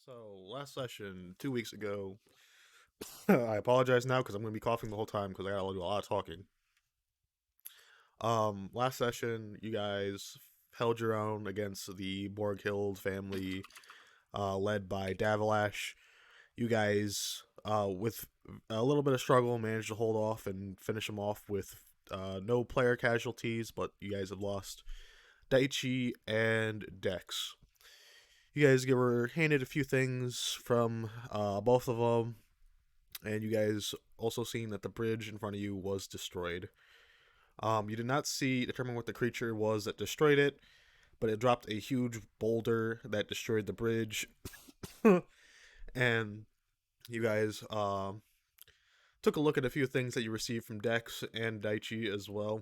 So last session 2 weeks ago, I apologize now because I'm gonna be coughing the whole time because I gotta do a lot of talking. Last session you guys held your own against the Borghild family, led by Davalash. You guys, with a little bit of struggle, managed to hold off and finish them off with no player casualties, but you guys have lost Daichi and Dex. You guys were handed a few things from both of them, and you guys also seen that the bridge in front of you was destroyed. You did not determine what the creature was that destroyed it, but it dropped a huge boulder that destroyed the bridge, and you guys took a look at a few things that you received from Dex and Daichi as well,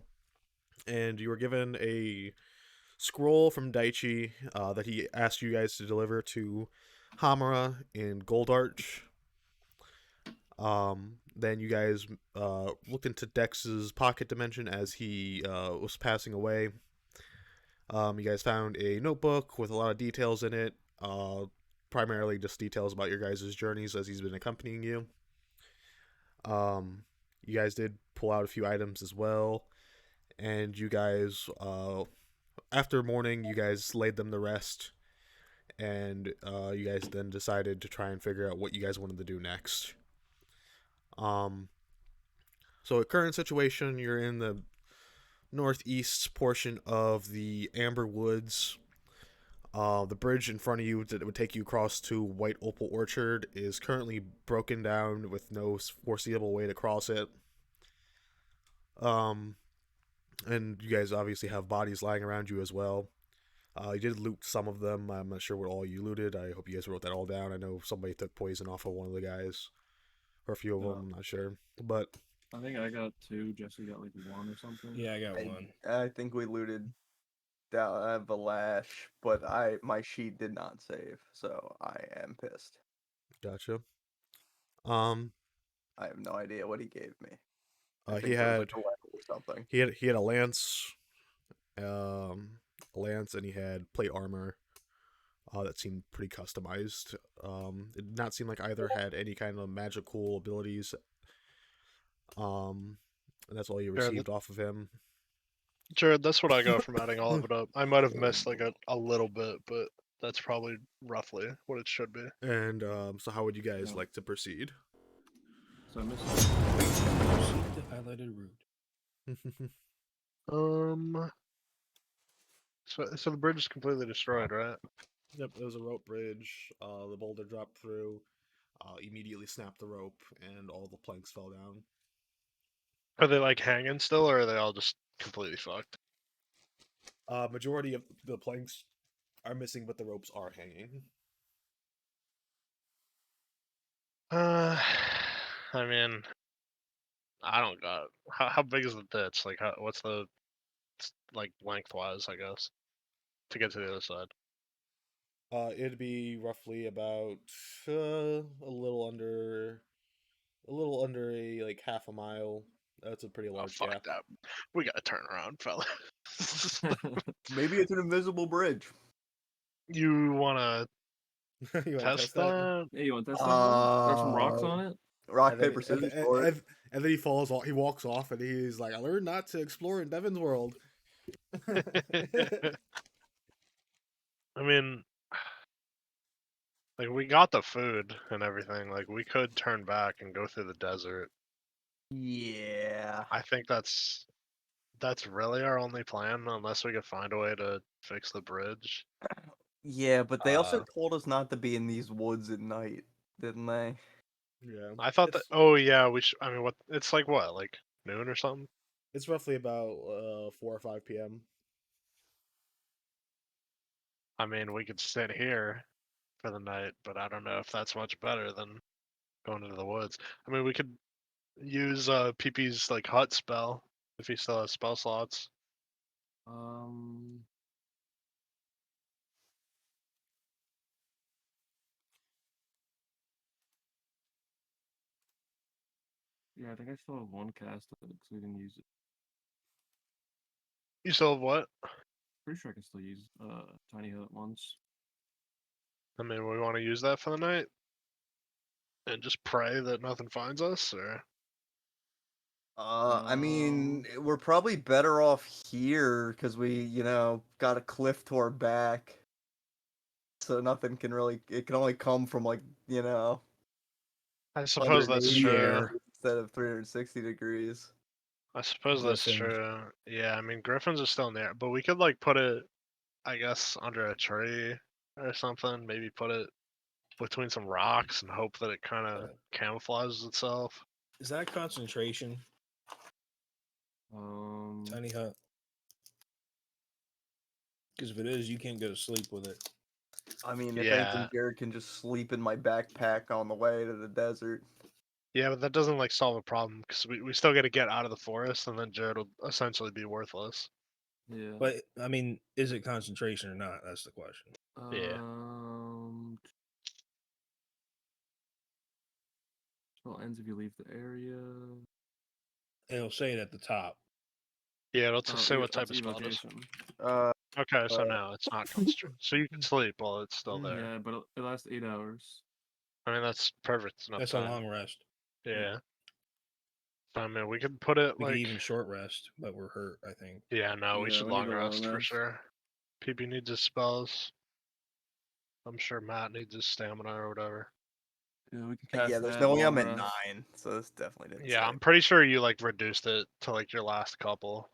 and you were given a scroll from Daichi that he asked you guys to deliver to Hamura in Gold Arch. Then you guys looked into Dex's pocket dimension as he was passing away. You guys found a notebook with a lot of details in it, primarily just details about your guys' journeys as he's been accompanying you. You guys did pull out a few items as well, and you guys, after morning, you guys laid them to rest, and you guys then decided to try and figure out what you guys wanted to do next. So, a current situation, you're in the northeast portion of the Amber Woods. The bridge in front of you that would take you across to White Opal Orchard is currently broken down with no foreseeable way to cross it. Um, and you guys obviously have bodies lying around you as well. You did loot some of them. I'm not sure what all you looted. I hope you guys wrote that all down. I know somebody took poison off of one of the guys, or a few of them. I'm not sure, but I think I got two. Jesse got like one or something. Yeah, I got one. I think we looted Valash, but my sheet did not save, so I am pissed. gotcha. I have no idea what he gave me. He had like a level or something. he had a lance, and he had plate armor. That seemed pretty customized. It did not seem like either had any kind of magical abilities. And that's all you received off of him. Jared, that's what I got from adding all of it up. I might have missed like a little bit, but that's probably roughly what it should be. And so how would you guys like to proceed? So I missed Proceed the highlighted route. So the bridge is completely destroyed, right? Yep, there was a rope bridge. The boulder dropped through, immediately snapped the rope, and all the planks fell down. Are they like hanging still, or are they all just completely fucked? Majority of the planks are missing, but the ropes are hanging. I mean, I don't got. How big is the ditch? Like, what's the like lengthwise? I guess to get to the other side. It'd be roughly about a little under a like half a mile. That's a pretty large fuck gap. that. We gotta turn around, fella. Maybe it's an invisible bridge. You wanna You wanna test that? Yeah, you want that? Throw some rocks on it. Rock, paper, scissors for it. And then he falls off. He walks off, and he's like, "I learned not to explore in Devin's world." I mean, like we got the food and everything. Like we could turn back and go through the desert. Yeah. I think that's really our only plan, unless we could find a way to fix the bridge. Yeah, but they also told us not to be in these woods at night, didn't they? Yeah. I thought that. Oh yeah, we should. I mean, what? It's like what, like noon or something? It's roughly about 4 or 5 p.m. I mean, we could sit here for the night, but I don't know if that's much better than going into the woods. I mean, we could use PP's like hut spell if he still has spell slots. Yeah, I think I still have one cast of it because we didn't use it. You still have what? Pretty sure I can still use Tiny Hut once. I mean, we want to use that for the night and just pray that nothing finds us, or I mean, we're probably better off here because we, got a cliff to our back. So nothing can really, it can only come from like, I suppose that's 180 true. Yeah. degrees instead of 360 degrees. I suppose that's Griffins. true. Yeah, I mean, griffins are still in there, but we could like put it, I guess, under a tree or something. Maybe put it between some rocks and hope that it kind of camouflages itself. Is that concentration? Um, Tiny hut. Because if it is, you can't go to sleep with it. I mean, if Yeah. anything, Jared can just sleep in my backpack on the way to the desert. Yeah, but that doesn't like solve a problem because we still got to get out of the forest, and then Jared will essentially be worthless. yeah. But I mean, is it concentration or not? That's the question. Yeah. Well, ends if you leave the area. It'll say it at the top. Yeah, it'll just say what type That's of spell it is. evocation. Okay, so Uh, now it's not concentrated. So you can sleep while it's still there. Yeah, but it lasts 8 hours. I mean, that's perfect enough That's time. a long rest. Yeah. I mean, we could put it We like. could even short rest, but we're hurt, I think. Yeah, no, we Yeah, should we need long the long rest for rest. sure. PP needs his spells. I'm sure Matt needs his stamina or whatever. Yeah, we can cast yeah, there's that, no way long I'm at rest. 9, so this definitely didn't Yeah, save. I'm pretty sure you like reduced it to like your last couple.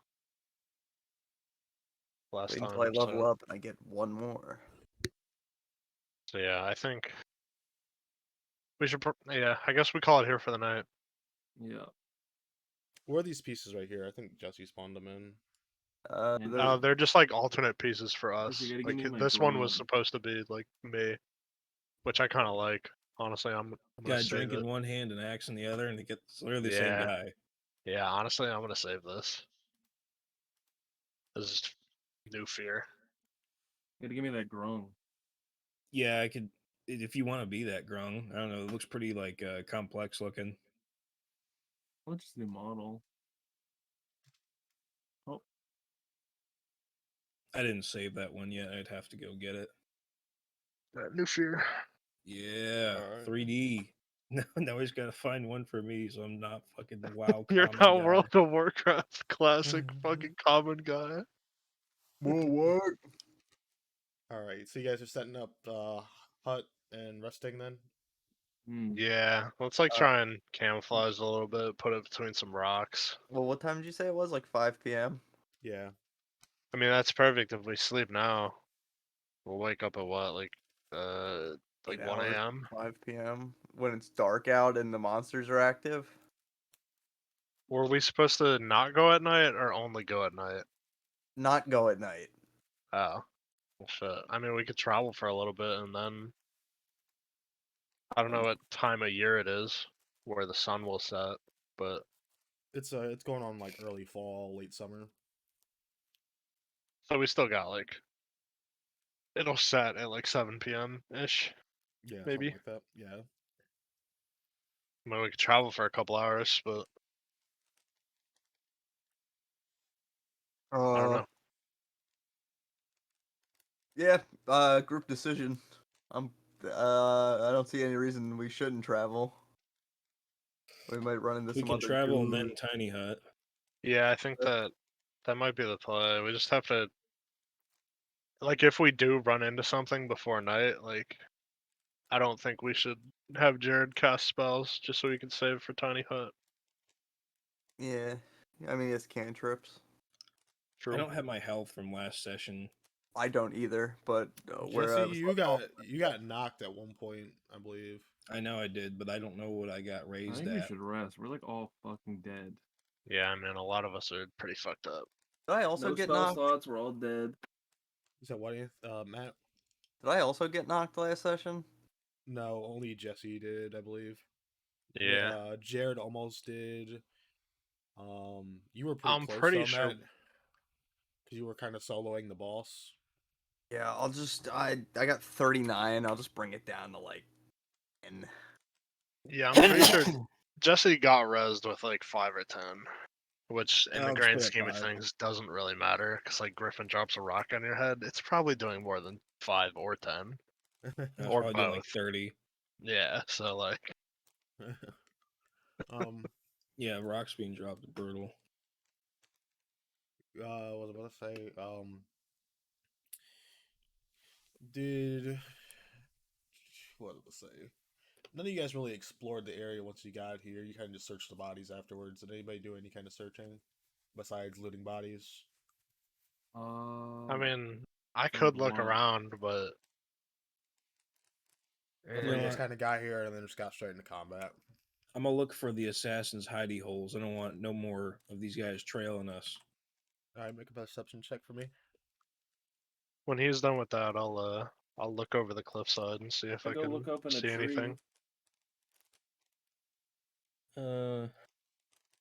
Last Wait time. until I level So, up and I get one more. so yeah, I think we should. Yeah, I guess we call it here for the night. Yeah. Where are these pieces right here? I think Jesse spawned them in. Yeah. They're just like alternate pieces for us. Jesse, you gotta Like give me my this one was grog. supposed to be like me, which I kind of like. Honestly, I'm gonna Got a save drink it. in one hand and axe in the other, and it gets literally the same Yeah. guy. Yeah, honestly, I'm gonna save this. This is new fear. You gotta give me that grung. Yeah, I could if you want to be that grung. I don't know. It looks pretty like complex looking. What's just the model? Oh, I didn't save that one yet. I'd have to go get it. New fear. Yeah, Alright. 3D. Now he's got to find one for me, so I'm not fucking the WoW You're common not guy. World of Warcraft classic fucking common guy. What? Alright, so you guys are setting up hut and resting then? Yeah, let's like try and camouflage a little bit, put it between some rocks. Well, what time did you say it was? Like 5 p.m.? Yeah. I mean, that's perfect if we sleep now. We'll wake up at what, like 8 1 hours, a.m. 5 p.m. When it's dark out and the monsters are active? Were we supposed to not go at night or only go at night? Not go at night. Oh, well, shit. I mean, we could travel for a little bit and then I don't know what time of year it is where the sun will set, but It's going on like early fall, late summer. so we still got like it'll set at like 7 p.m. ish. Yeah, Maybe. something like that. Yeah. I mean, we could travel for a couple hours, but I don't know. Yeah, group decision. I don't see any reason we shouldn't travel. We might run into We some can other travel and then goons. tiny hut. Yeah, I think that might be the play. We just have to like if we do run into something before night, like I don't think we should have Jared cast spells just so we can save for tiny hut. Yeah, I mean it's cantrips. I don't have my health from last session. I don't either, but where Jesse, I was you got knocked at one point, I believe. I know I did, but I don't know what I got I raised think we at. should rest. We're like all fucking dead. Yeah, I mean a lot of us are pretty fucked up. Did I also No get spell knocked? slots. We're all dead. You said what, Matt? Did I also get knocked last session? No, only Jesse did, I believe. Yeah. Jared almost did. You were pretty I'm close pretty on sure that because you were kind of soloing the boss. Yeah, I got 39. I'll just bring it down to like 10. Yeah, I'm pretty sure Jesse got rezzed with like 5 or 10. Which, in the I'll just grand put it at scheme of 5. things, doesn't really matter. Because, like, Griffin drops a rock on your head, it's probably doing more than 5 or 10. I was Or probably doing like both. 30. Yeah, so like Yeah, rocks being dropped is brutal. what was I about to say? Did what did I say? None of you guys really explored the area once you got here. You kind of just searched the bodies afterwards. Did anybody do any kind of searching besides looting bodies? I mean, I for could look one. around, but That's why you guys Yeah. kind of got here and then just got straight into combat. I'm gonna look for the assassins' hidey holes. I don't want no more of these guys trailing us. All right, make a perception check for me. when he's done with that, I'll look over the cliffside and see if I'll I go can look up in a see tree. anything.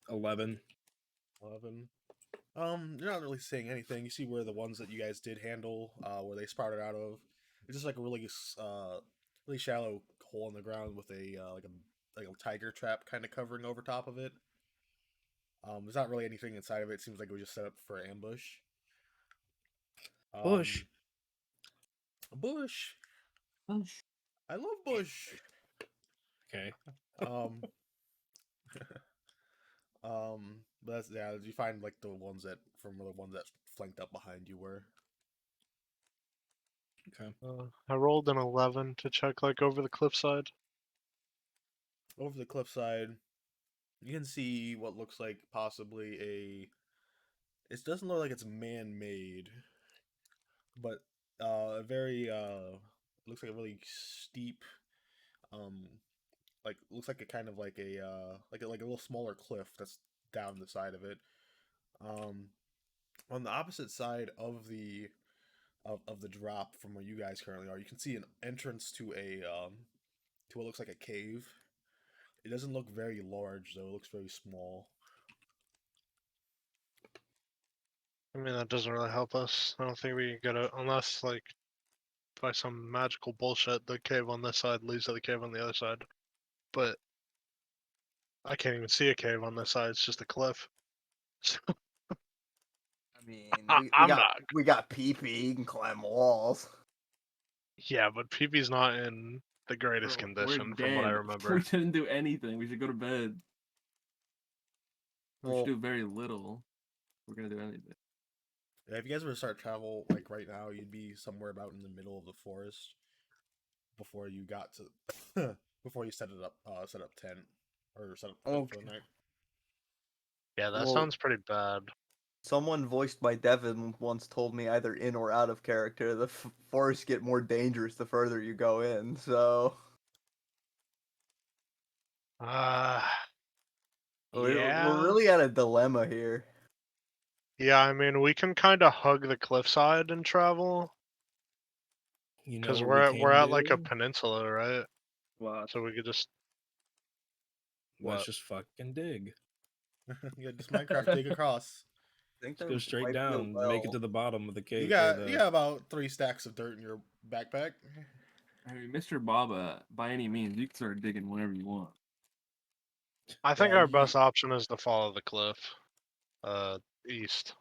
11. 11. You're not really seeing anything. You see where the ones that you guys did handle, where they sprouted out of. It's just like a really shallow hole in the ground with a like a tiger trap kind of covering over top of it. There's not really anything inside of it. It seems like it was just set up for ambush. Bush. Bush. Bush. I love bush. Okay. Um, but that's yeah. You find like the ones that flanked up behind you were. Okay. I rolled an 11 to check like over the cliffside. Over the cliffside, you can see what looks like possibly a. It doesn't look like it's man-made, but a very looks like a really steep, um, like looks like a kind of like a like a little smaller cliff that's down the side of it. Um, on the opposite side of the drop from where you guys currently are, you can see an entrance to a to what looks like a cave. It doesn't look very large though; it looks very small. I mean, that doesn't really help us. I don't think we can get it unless like by some magical bullshit, the cave on this side leads to the cave on the other side. But I can't even see a cave on this side. It's just a cliff. I mean, I'm not. we got PP. You can climb walls. Yeah, but PP's not in the greatest Bro, we're condition from what I dead. remember. We shouldn't do anything. We should go to bed. We Well, should do very little. We're gonna do anything. Yeah, if you guys were to start travel like right now, you'd be somewhere about in the middle of the forest before you got to before you set up tent or set up tent for the okay. night. Yeah, that Well, sounds pretty bad. someone voiced by Devin once told me either in or out of character, the forests get more dangerous the further you go in. So Uh, we're yeah. really at a dilemma here. Yeah, I mean, we can kind of hug the cliffside and travel You know because what we're can at like a do? peninsula, right? What? So we could just Let's what? just fucking dig. Yeah, just Minecraft dig across. I think Let's there go straight might be a down, make it well. to the bottom of the You cave. got about 3 stacks of dirt in your backpack. I mean, Mr. Baba, by any means, you can start digging whenever you want. I think Yeah, our best option is to follow the cliff, east.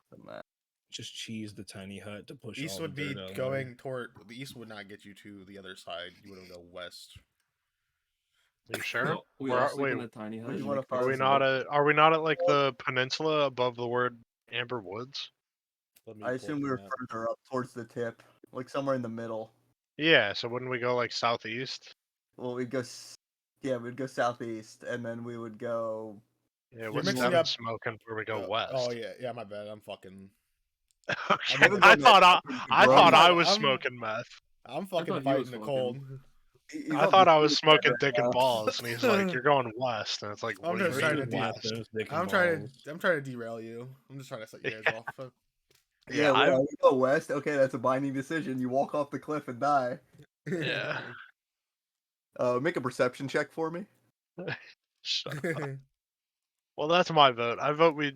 just cheese the tiny hut to push east all the would be dirt out of the way. going toward the east would not get you to the other side. You would go west. Are you sure? We Where all are, sleep wait, in a tiny hut. Would you and wanna make follow are we faces not at- at? Are we not at like the peninsula above the word Amber Woods? Let me I pull up assume the we were map. further up towards the tip, like somewhere in the middle. Yeah. So wouldn't we go like southeast? Well, yeah, we'd go southeast, and then we would go. Yeah. You're What's mixing Devin up. smoking where we go Oh west? yeah, my bad. I'm fucking. Okay. Devin I got thought I Bro, thought I I'm was I'm smoking meth. I'm I fucking thought he was fighting the smoking. cold. He's I on thought the I was suicide smoking right dick and now. balls, and he's like, "You're going west," and it's like, I'm "What do you just First trying mean to you de- left, west?" then it's dick and I'm balls. trying to derail you. I'm just trying to set you guys off. Yeah, Yeah, well, we go west. Okay, that's a binding decision. You walk off the cliff and die. Yeah. Make a perception check for me. Shut up. Well, that's my vote. I vote we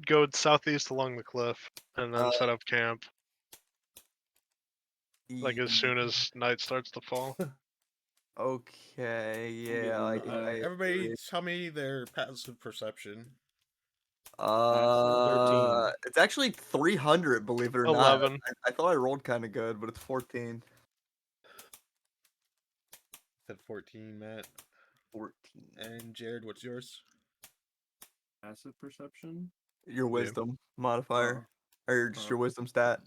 go southeast along the cliff and then Uh, set up camp like as Ye- soon as night starts to fall. Okay, I'm yeah, getting, Everybody, agree. tell me their passive perception. Passive. 13. It's actually 300, believe it or not. 11. I thought I rolled kind of good, but it's 14. at 14, Matt. 14. And Jared, what's yours? Passive perception. Your wisdom modifier, or just your wisdom stat.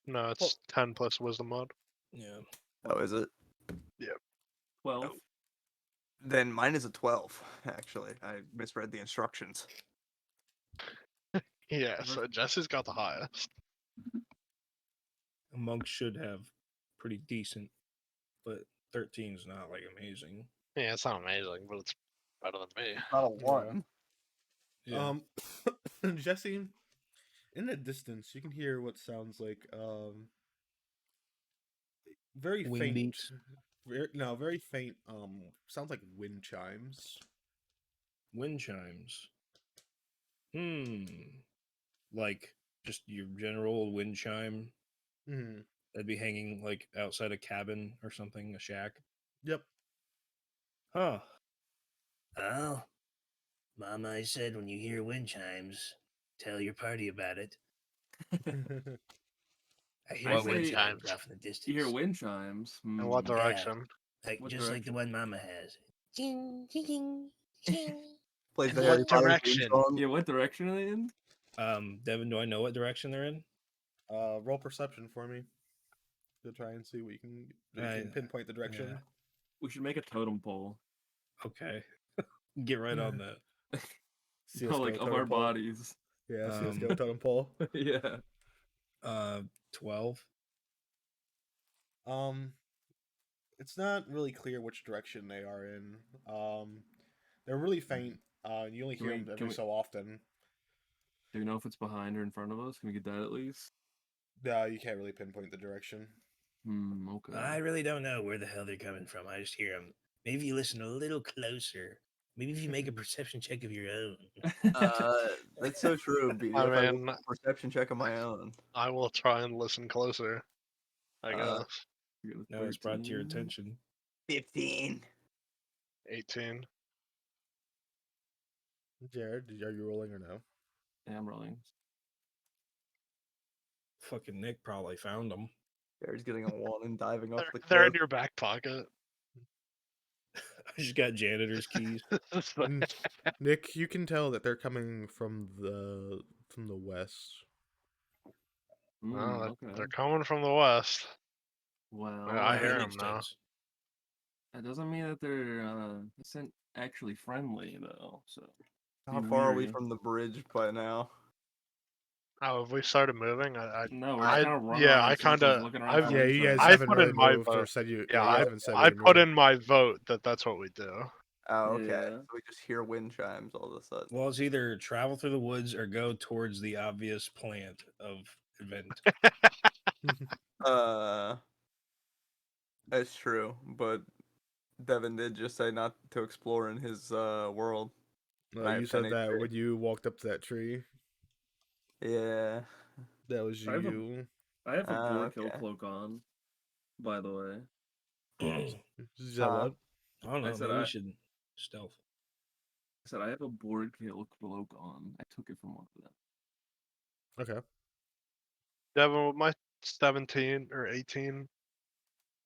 No, it's 10 plus wisdom mod. Yeah. Oh, is it? 12. Then mine is a 12. Actually, I misread the instructions. Yeah, so Jesse's got the highest. A monk should have pretty decent, but 13 is not like amazing. Yeah, it's not amazing, but it's better than me. Not a 1. Yeah. Jesse, in the distance, you can hear what sounds like very Wing faint. beats. Very faint. Sounds like wind chimes. Wind chimes. Like just your general wind chime Hmm. that'd be hanging like outside a cabin or something, a shack. Yep. Huh. Oh, Mama said when you hear wind chimes, tell your party about it. I hear What wind wind chimes chimes? off in the distance. You hear wind chimes. In what Hmm. direction? Like What just like the direction? one Mama has. Ching, ching, ching, ching. Plays In the what Harry Potter theme direction? song. Yeah, what direction are they in? Devin, do I know what direction they're in? Roll perception for me. To try and see what you can pinpoint the direction. Yeah. We should make a totem pole. Okay. Get right on that. CS:GO No, like of totem our pole. bodies. Yeah, Um, CS:GO totem pole. Yeah. 12. It's not really clear which direction they are in. They're really faint. You only hear them every so often. Do you know if it's behind or in front of us? Can we get that at least? No, you can't really pinpoint the direction. Okay. I really don't know where the hell they're coming from. I just hear them. Maybe you listen a little closer. Maybe if you make a perception check of your own. That's so true, I Beedyuff. I will mean- do a perception check of my own. I will try and listen closer, I guess. Now it's brought to your 13. attention. 15. 18. Jared, are you rolling or no? Yeah, I'm rolling. Fucking Nick probably found them. Jared's getting a 1 and diving off the They're in cliff. your back pocket. I just got janitor's keys. Nick, you can tell that they're coming from the west. Well, Okay. they're coming from the west. Well, Yeah, I That hear makes them now. sense. that doesn't mean that they're isn't actually friendly though. So How be far are we weary. from the bridge by now? Oh, have we started moving? No, we're I just kind of running yeah, around I in circles, kinda- looking around. I've- for Yeah, wind you guys chimes. I haven't put really in my moved or vote. said you. Yeah, you haven't said I you put moved. in my vote that that's what we do. Oh, okay. Yeah. So we just hear wind chimes all of a sudden. Well, it's either travel through the woods or go towards the obvious plant of event. That's true, but Devin did just say not to explore in his world. I You have said 10 that HP. when you walked up to that tree. Yeah. That was I have a- you. I have a Ah, boar kill okay. cloak on, by the way. Is that what? I don't know. said Maybe I- we should stealth. I said I have a boar kill cloak on. I took it from one of them. Okay. Devin, with my 17 or 18,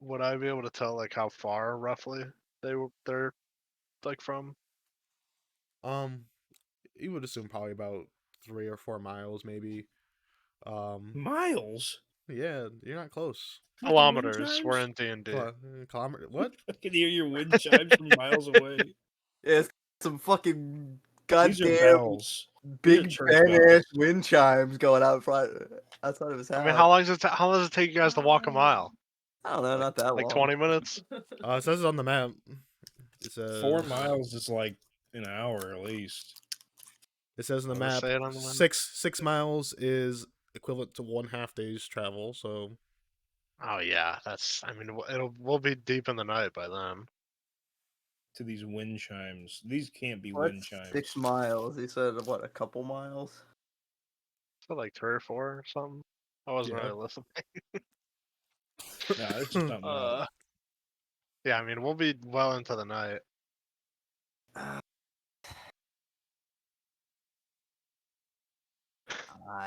would I be able to tell like how far roughly they're like from? You would assume probably about 3 or 4 miles, maybe. Miles? Yeah, you're not close. With the wind Kilometers. We're chimes? in D&D. Kilometer? What? I can hear your wind chimes from miles away. Yeah, it's some fucking These are goddamn bells. These are Big church Ben ass bells. wind chimes going out front outside of his house. I mean, how does it take you guys to walk a mile? I don't know, not that Like long. 20 minutes? It says it on the map. It says 4 miles is like an hour at least. It says on the Does it map say it on the map? 6 miles is equivalent to 1/2 day's travel. So Oh yeah, I mean, we'll be deep in the night by then. To these wind chimes. These can't be Well, wind that's chimes. 6 miles. He said, what, a couple miles? So like 3 or 4 or something. I wasn't Yeah. really listening. No, this is something else. Yeah, I mean, we'll be well into the night.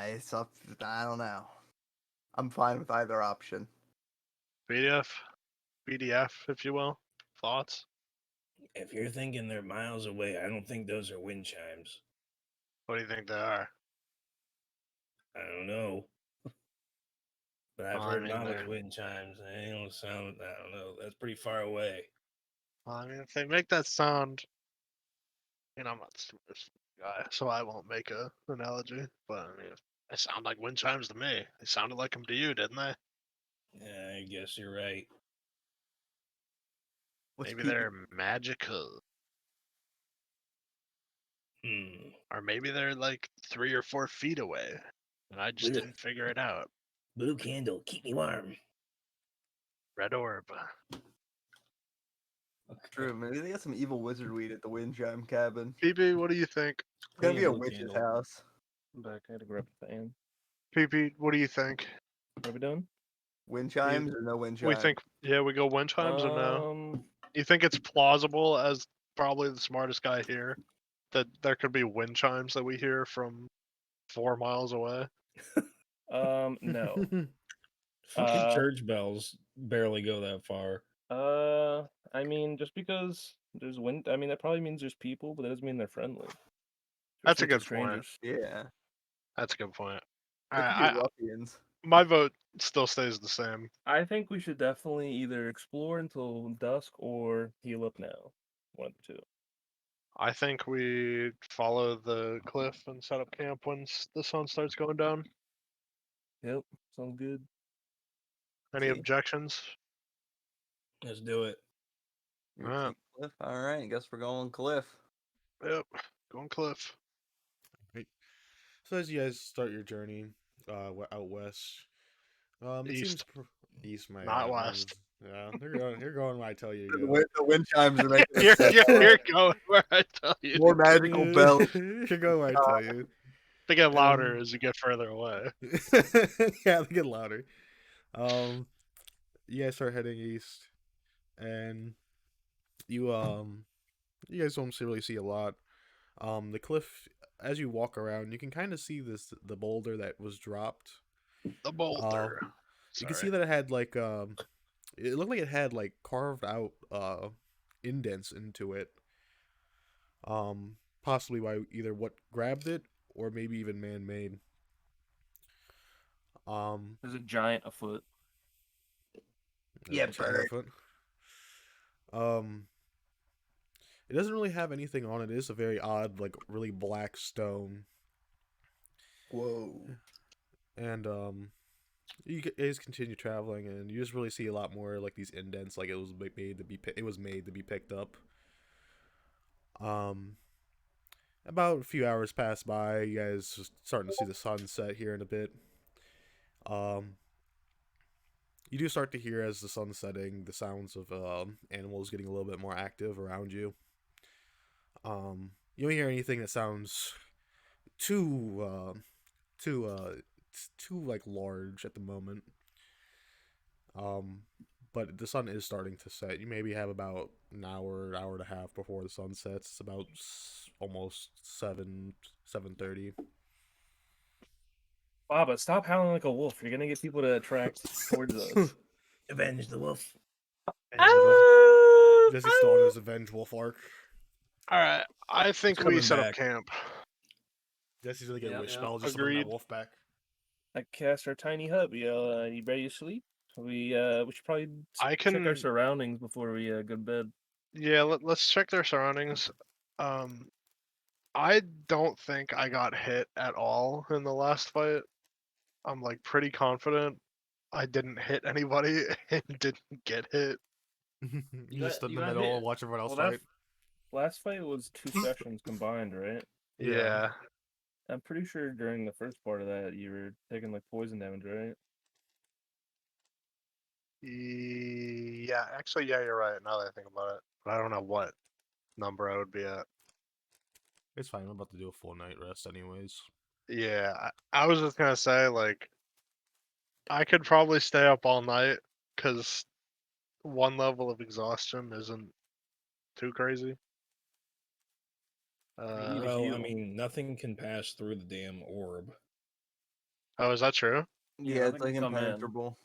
It's up. I don't know. I'm fine with either option. BDF, if you will. thoughts? If you're thinking they're miles away, I don't think those are wind chimes. What do you think they are? I don't know. But I've Well, I heard mean, knowledge they're- wind chimes, and they don't sound, I don't know, that's pretty far away. Well, I mean, if they make that sound, I'm not the smartest guy, so I won't make a analogy. But I mean, they sound like wind chimes to me. They sounded like them to you, didn't they? Yeah, I guess you're right. What's Maybe PP? they're magical, Hmm. or maybe they're like 3 or 4 feet away, and I just Blue, didn't figure it out. blue candle, keep me warm. Red orb. True. Maybe they got some evil wizard weed at the wind chime cabin. PP, what do you think? It's gonna Me be and a blue witch's candle. house. I'm back. I had to grab the fan. PP, what do you think? What are we doing? Wind chimes or no wind chimes? We think, yeah, we go wind chimes or no? Um, You think it's plausible, as probably the smartest guy here, that there could be wind chimes that we hear from 4 miles away? no. Fucking church bells barely go that far. I mean, just because there's wind, I mean, that probably means there's people, but that doesn't mean they're friendly. That's a Especially to good point. strangers. Yeah. That's a good point. They could be ruffians. My vote still stays the same. I think we should definitely either explore until dusk or heal up now. One of the two. I think we follow the cliff and set up camp once the sun starts going down. Yep, sounds good. Any See? objections? Let's do it. You're Alright. Team Cliff. All right. I guess we're going Cliff. Yep, going cliff. Right. So as you guys start your journey out west, it East. seems east. My Not bad. west. Yeah, you're going where I tell you to The go. wind chimes are making you're, it you're going where I tell you. more magical bells. You're going where I tell you. They get louder as you get further away. Yeah, they get louder. You guys start heading east, and you guys don't really see a lot. The cliff, as you walk around, you can kind of see the boulder that was dropped. The boulder. You can see that it had like it looked like it had like carved out indents into it. Possibly by either what grabbed it or maybe even man-made. There's a giant afoot. Yeah, I'll try that foot. It doesn't really have anything on it. It is a very odd, like really black stone. Whoa. And you guys continue traveling, and you just really see a lot more like these indents, like it was made to be picked up. About a few hours pass by. You guys are starting to see the sun set here in a bit. You do start to hear, as the sun's setting, the sounds of animals getting a little bit more active around you. You don't hear anything that sounds too like large at the moment. But the sun is starting to set. You maybe have about an hour and a half before the sun sets. It's about almost 7:30. Baba, stop howling like a wolf. You're gonna get people to attract towards us. Avenge the wolf. Jesse still on his Avenge Wolf arc. Alright, I think It's we coming set up back. camp. Jesse's gonna get Yeah, a wish yeah. spell just to bring that Agreed. wolf back. I cast our tiny hub. You ready to sleep? We should probably I check our can- surroundings before we go to bed. Yeah, let's check their surroundings. I don't think I got hit at all in the last fight. I'm like pretty confident I didn't hit anybody and didn't get hit. You You just stood got- in you the got middle hit. and watch everyone else Well, fight. Last fight was 2 sessions combined, right? Yeah. Yeah. I'm pretty sure during the first part of that you were taking like poison damage, right? Yeah, actually, yeah, you're right. Now that I think about it, but I don't know what number I would be at. It's fine. I'm about to do a full night rest, anyways. Yeah, I was just gonna say like I could probably stay up all night because one level of exhaustion isn't too crazy. need to Well, I heal. mean, nothing can pass through the damn orb. Oh, is that true? Yeah, it's nothing like can come in. impenetrable.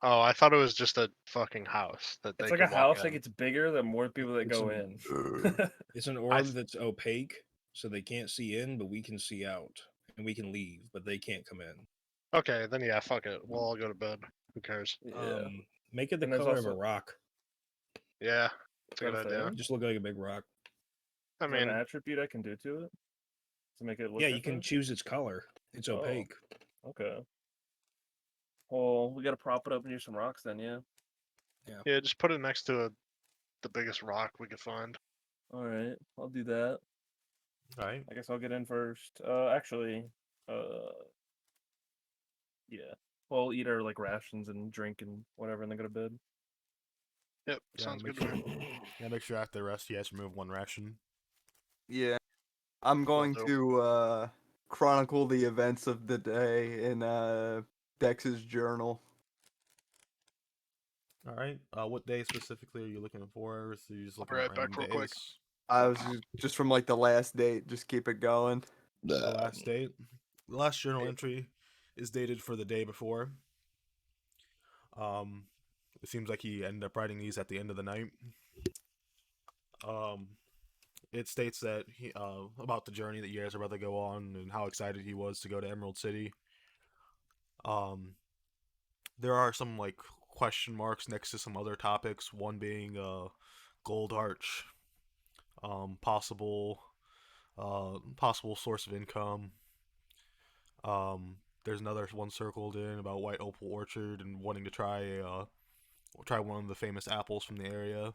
Oh, I thought it was just a fucking house that they It's like a could walk house that in. gets bigger the more people that It's go an- in. It's an orb that's opaque, so they can't see in, but we can see out, and we can leave, but they can't come in. Okay, then yeah, fuck it. We'll all go to bed. Who cares? Yeah. Make it the And there's color of a also- rock. Yeah, it's a Is good that a idea. thing? Just look like a big rock. I Is that an mean, attribute I can do to it to make it look Yeah, you can different? choose its color. It's Oh. opaque. Okay. Well, we gotta prop it up and use some rocks then, yeah. yeah, just put it next to the biggest rock we could find. All right, I'll do that. All right. I guess I'll get in first. Actually, yeah. We'll eat our like rations and drink and whatever, and then go to bed. Yep, Yeah, sounds make good to sure. me. Yeah, make sure after the rest you guys remove one ration. Yeah. I'm going do. to chronicle the events of the day in Dex's journal. All right. What day specifically are you looking for? Or are you just I'll looking be at right back random real quick. days? I was just from like the last date, just keep it going. The last date. The last journal entry is dated for the day before. It seems like he ended up writing these at the end of the night. It states that he about the journey that you guys are about to go on and how excited he was to go to Emerald City. There are some like question marks next to some other topics. One being Gold Arch, possible possible source of income. There's another one circled in about White Opal Orchard and wanting to try one of the famous apples from the area.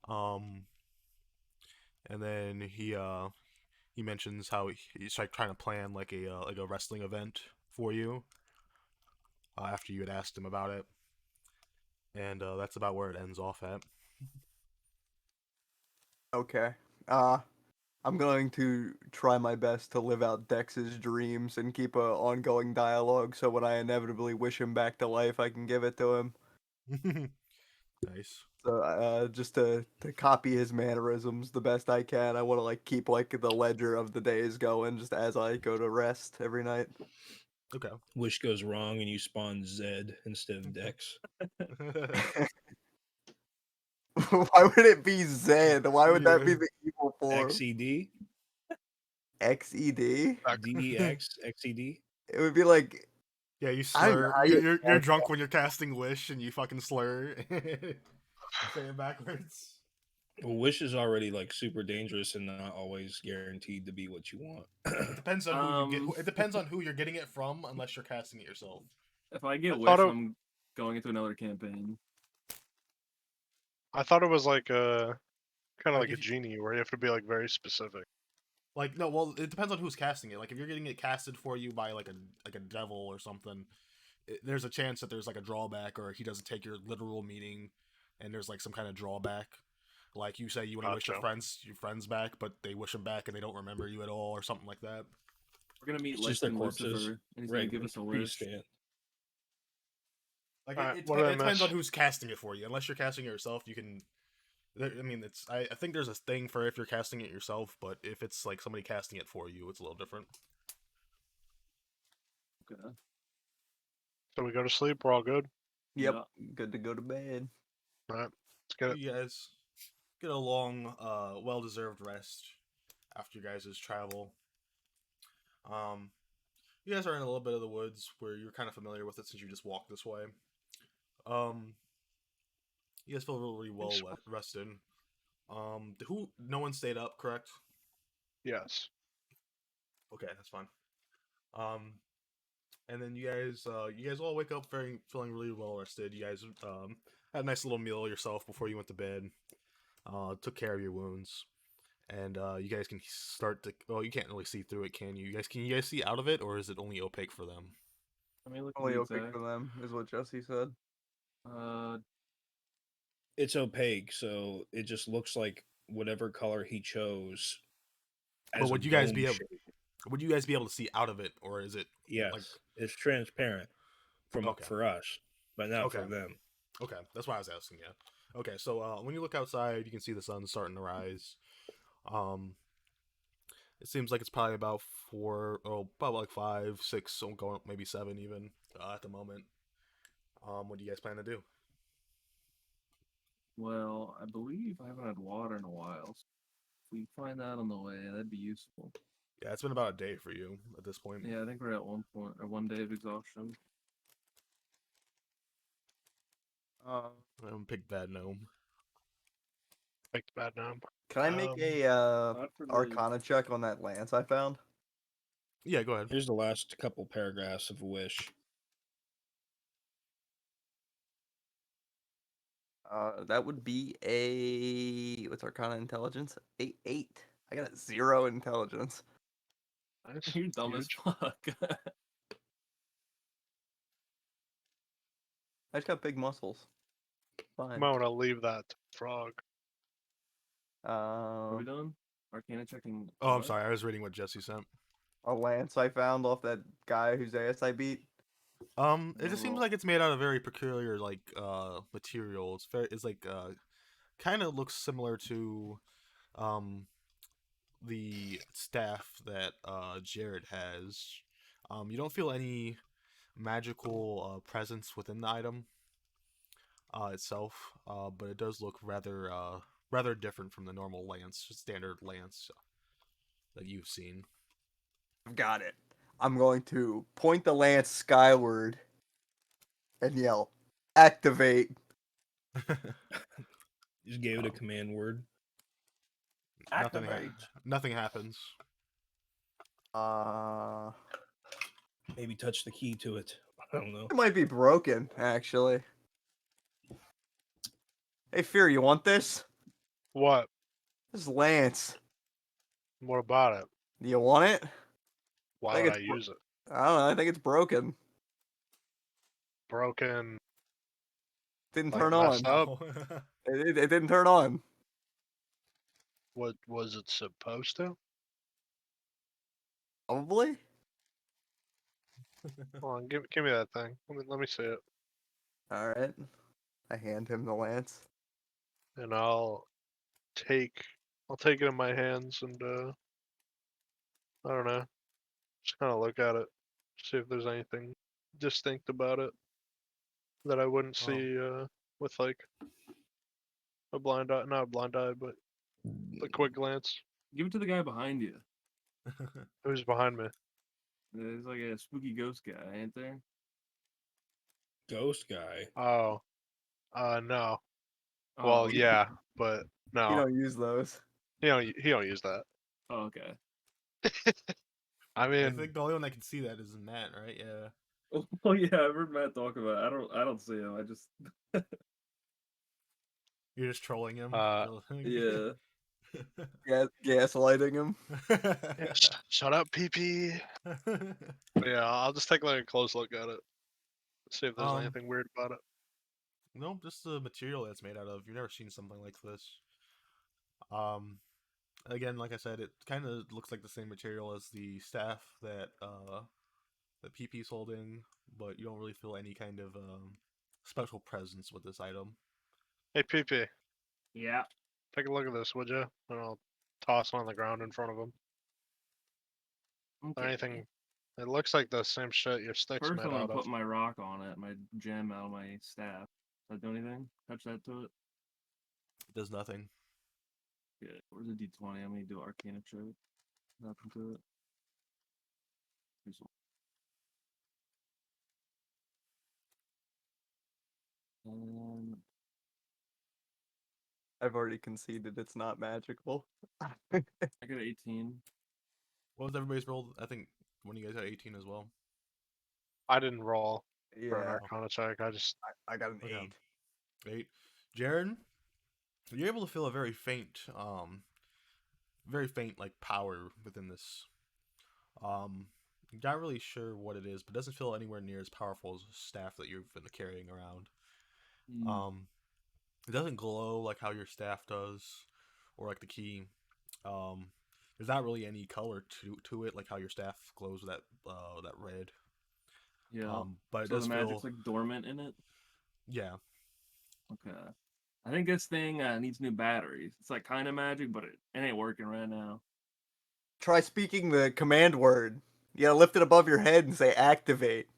Um, and then he mentions how he's like trying to plan like a wrestling event for you after you had asked him about it, and that's about where it ends off at. Okay. I'm going to try my best to live out Dex's dreams and keep a ongoing dialogue so when I inevitably wish him back to life, I can give it to him. Nice. So just to copy his mannerisms the best I can. I want to like keep like the ledger of the days going just as I go to rest every night. Okay. Wish goes wrong and you spawn Zed instead of Dex. Why would it be Zed? Why would that be Yeah. the evil form? XED? XED? DEX? XED? It would be like Yeah, you I don't know slur. how You're drunk when you're casting Wish, and you fucking slur. Say it backwards. Well, Wish is already like super dangerous and not always guaranteed to be what you want. It depends on who you Um, get. It depends on who you're getting it from, unless you're casting it yourself. If I get I wish, thought it- I'm going into another campaign. I thought it was like a kind of Like like a if you- genie where you have to be like very specific. Like no, well, it depends on who's casting it. Like if you're getting it casted for you by like a devil or something, there's a chance that there's like a drawback, or he doesn't take your literal meaning, and there's like some kind of drawback. Like you say you want to wish your Gotcha. friends back, but they wish them back and they don't remember you at all, or something like that. We're gonna meet It's just their Lechuga corpses. Lucifer, and he's gonna give us a wish. Stand. Like Alright, it what did I depends on miss? who's casting it for you. Unless you're casting it yourself, you can. I mean, I think there's a thing for if you're casting it yourself, but if it's like somebody casting it for you, it's a little different. Okay. So we go to sleep. We're all good. Yep, Yeah. good to go to bed. All right, let's get it. You guys get a long, well-deserved rest after you guys' travel. You guys are in a little bit of the woods where you're kind of familiar with it since you just walked this way. You guys feel really well rested. No one stayed up, correct? Yes. Okay, that's fine. And then you guys all wake up feeling really well rested. You guys had a nice little meal yourself before you went to bed. Took care of your wounds, and you guys can start to. Well, you can't really see through it, can you? Can you guys see out of it, or is it only opaque for them? Let me look at Only the opaque exact. for them is what Jesse said. It's opaque, so it just looks like whatever color he chose. But as a would you guys dome be able? shape. Would you guys be able to see out of it, or is it Yes, like it's transparent Okay. for us, but not for Okay. them. Okay, that's why I was asking you. Okay, so when you look outside, you can see the sun starting to rise. It seems like it's probably about about like 5, 6, going maybe 7 even at the moment. What do you guys plan to do? Well, I believe I haven't had water in a while. So if we find that on the way, that'd be useful. Yeah, it's been about a day for you at this point. Yeah, I think we're at 1 day of exhaustion. Pick bad gnome. Pick the bad number. Can I make a Not for the- Arcana check on that lance I found? Yeah, go ahead. Here's the last couple paragraphs of a wish. That would be a what's Arcana intelligence? 8. I got a 0 intelligence. Nice. You're dumb as Huge. fuck. I just got big muscles. You Fine. might want to leave that to frog. What are we Um, doing? Arcana checking. Oh, I'm what? sorry. I was reading what Jesse sent. a lance I found off that guy whose ass I beat. It just seems Well- like it's made out of very peculiar material. It's like kind of looks similar to the staff that Jared has. You don't feel any magical presence within the item itself, but it does look rather different from the normal standard lance that you've seen. I've got it. I'm going to point the lance skyward and yell, "Activate!" Just gave it a command word. Nothing happens. Maybe touch the key to it. I don't know. It might be broken, actually. Hey, Fear, you want this? What? This lance. What about it? Do you want it? Why think would I it's bro- use it? I don't know. I think it's broken. Broken. Didn't Like turn on. messed up? It didn't turn on. What was it supposed to? Probably. Hold on, give me that thing. Let me see it, All right. I hand him the lance. and I'll take it in my hands and I don't know, just kind of look at it, see if there's anything distinct about it that I wouldn't Oh. see with like a blind eye, not a blind eye, but a quick glance. Give it to the guy behind you. Who's behind me? There's like a spooky ghost guy, ain't there? Ghost guy. Oh, no. Oh, Well, okay. yeah, but You no, don't use those. he don't use that. Oh, okay. I I mean, think the only one that can see that is Matt, right? Yeah. Oh yeah, I've heard Matt talk about it. I don't see him. I just You're just trolling him. yeah. Gaslighting him. yeah, shut up, PP. Yeah, I'll just take like a close look at it, see if there's anything weird about it. Nope, just the material that's made out of. You've never seen something like this. Again, like I said, it kind of looks like the same material as the staff that PP's holding, but you don't really feel any kind of special presence with this item. Hey, PP, Yeah. take a look at this, would you? And I'll toss it on the ground in front of him. Okay. Anything? It looks like the same shit your stick's First, made I'm gonna out of. put my rock on it, my gem out of my staff. Does that do anything? Touch that to it? It does nothing. Good. Where's the D20? I'm gonna do Arcana check. Nothing to it. Here's one. I've already conceded it's not magical. I got an 18. What was everybody's roll? I think one of you guys got 18 as well. I didn't roll for an Yeah, Arcana check. I just I got an Okay. 8. 8. Jared, you're able to feel a very faint like power within this. Not really sure what it is, but doesn't feel anywhere near as powerful as the staff that you've been carrying around. It doesn't glow like how your staff does, or like the key. There's not really any color to it, like how your staff glows with that red. Yeah. But it So does the magic's feel, like dormant in it. yeah. Okay. I think this thing needs new batteries. It's like kind of magic, but it ain't working right now. Try speaking the command word. You gotta lift it above your head and say activate.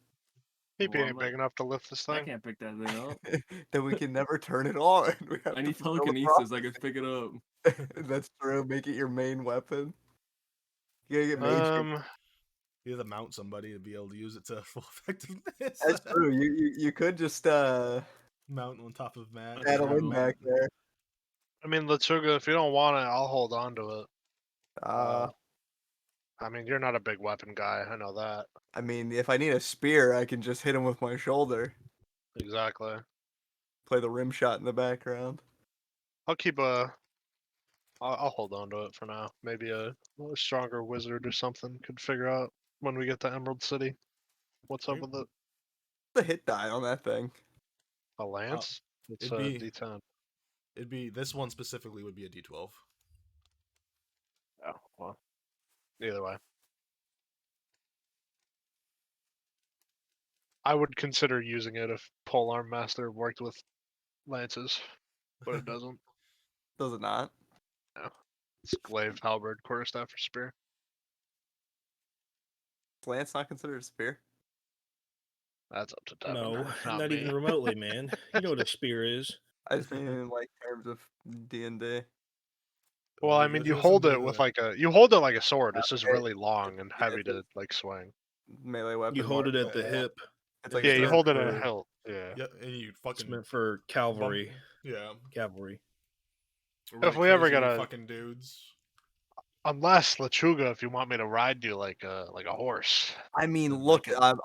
PP Well, I'm ain't not- big enough to lift this I thing. can't pick that thing up. Then we can never turn it on. We have I to need fulfill the telekinesis. I can pick it up. prophecy. That's true. Make it your main weapon. You gotta get mage. You have to mount somebody to be able to use it to full effectiveness. That's true. You could just Mount on top of Matt. That's and battle in true. back there. I mean, Lechuga, if you don't want it, I'll hold on to it. I mean, you're not a big weapon guy. I know that. I mean, if I need a spear, I can just hit him with my shoulder. Exactly. Play the rim shot in the background. I'll keep I'll hold on to it for now. Maybe a stronger wizard or something could figure out when we get to Emerald City. What's up with it? The hit die on that thing. A lance? It's it'd a be- D10. this one specifically would be a D12. Oh, well. Either way. I would consider using it if Polearm Master worked with lances, but it doesn't. Does it not? No. It's glaive, halberd, quarterstaff, or spear. Is lance not considered a spear? That's up to Devin. No, not not me. even remotely, man. You know what a spear is. I just mean in like terms of D&D. Well, I mean, you hold it with like a sword. It's just Okay. really long and Yeah, heavy it's to like swing. Melee weapon. You hold it more. at the hip. It's like Yeah, a you sword hold it in a for- hilt. Yeah. Yeah, and you It's fucking meant for cavalry. yeah. Cavalry. Really we ever crazy gotta- fucking dudes. Unless Lechuga, if you want me to ride you like a horse. I mean, Then look, make it-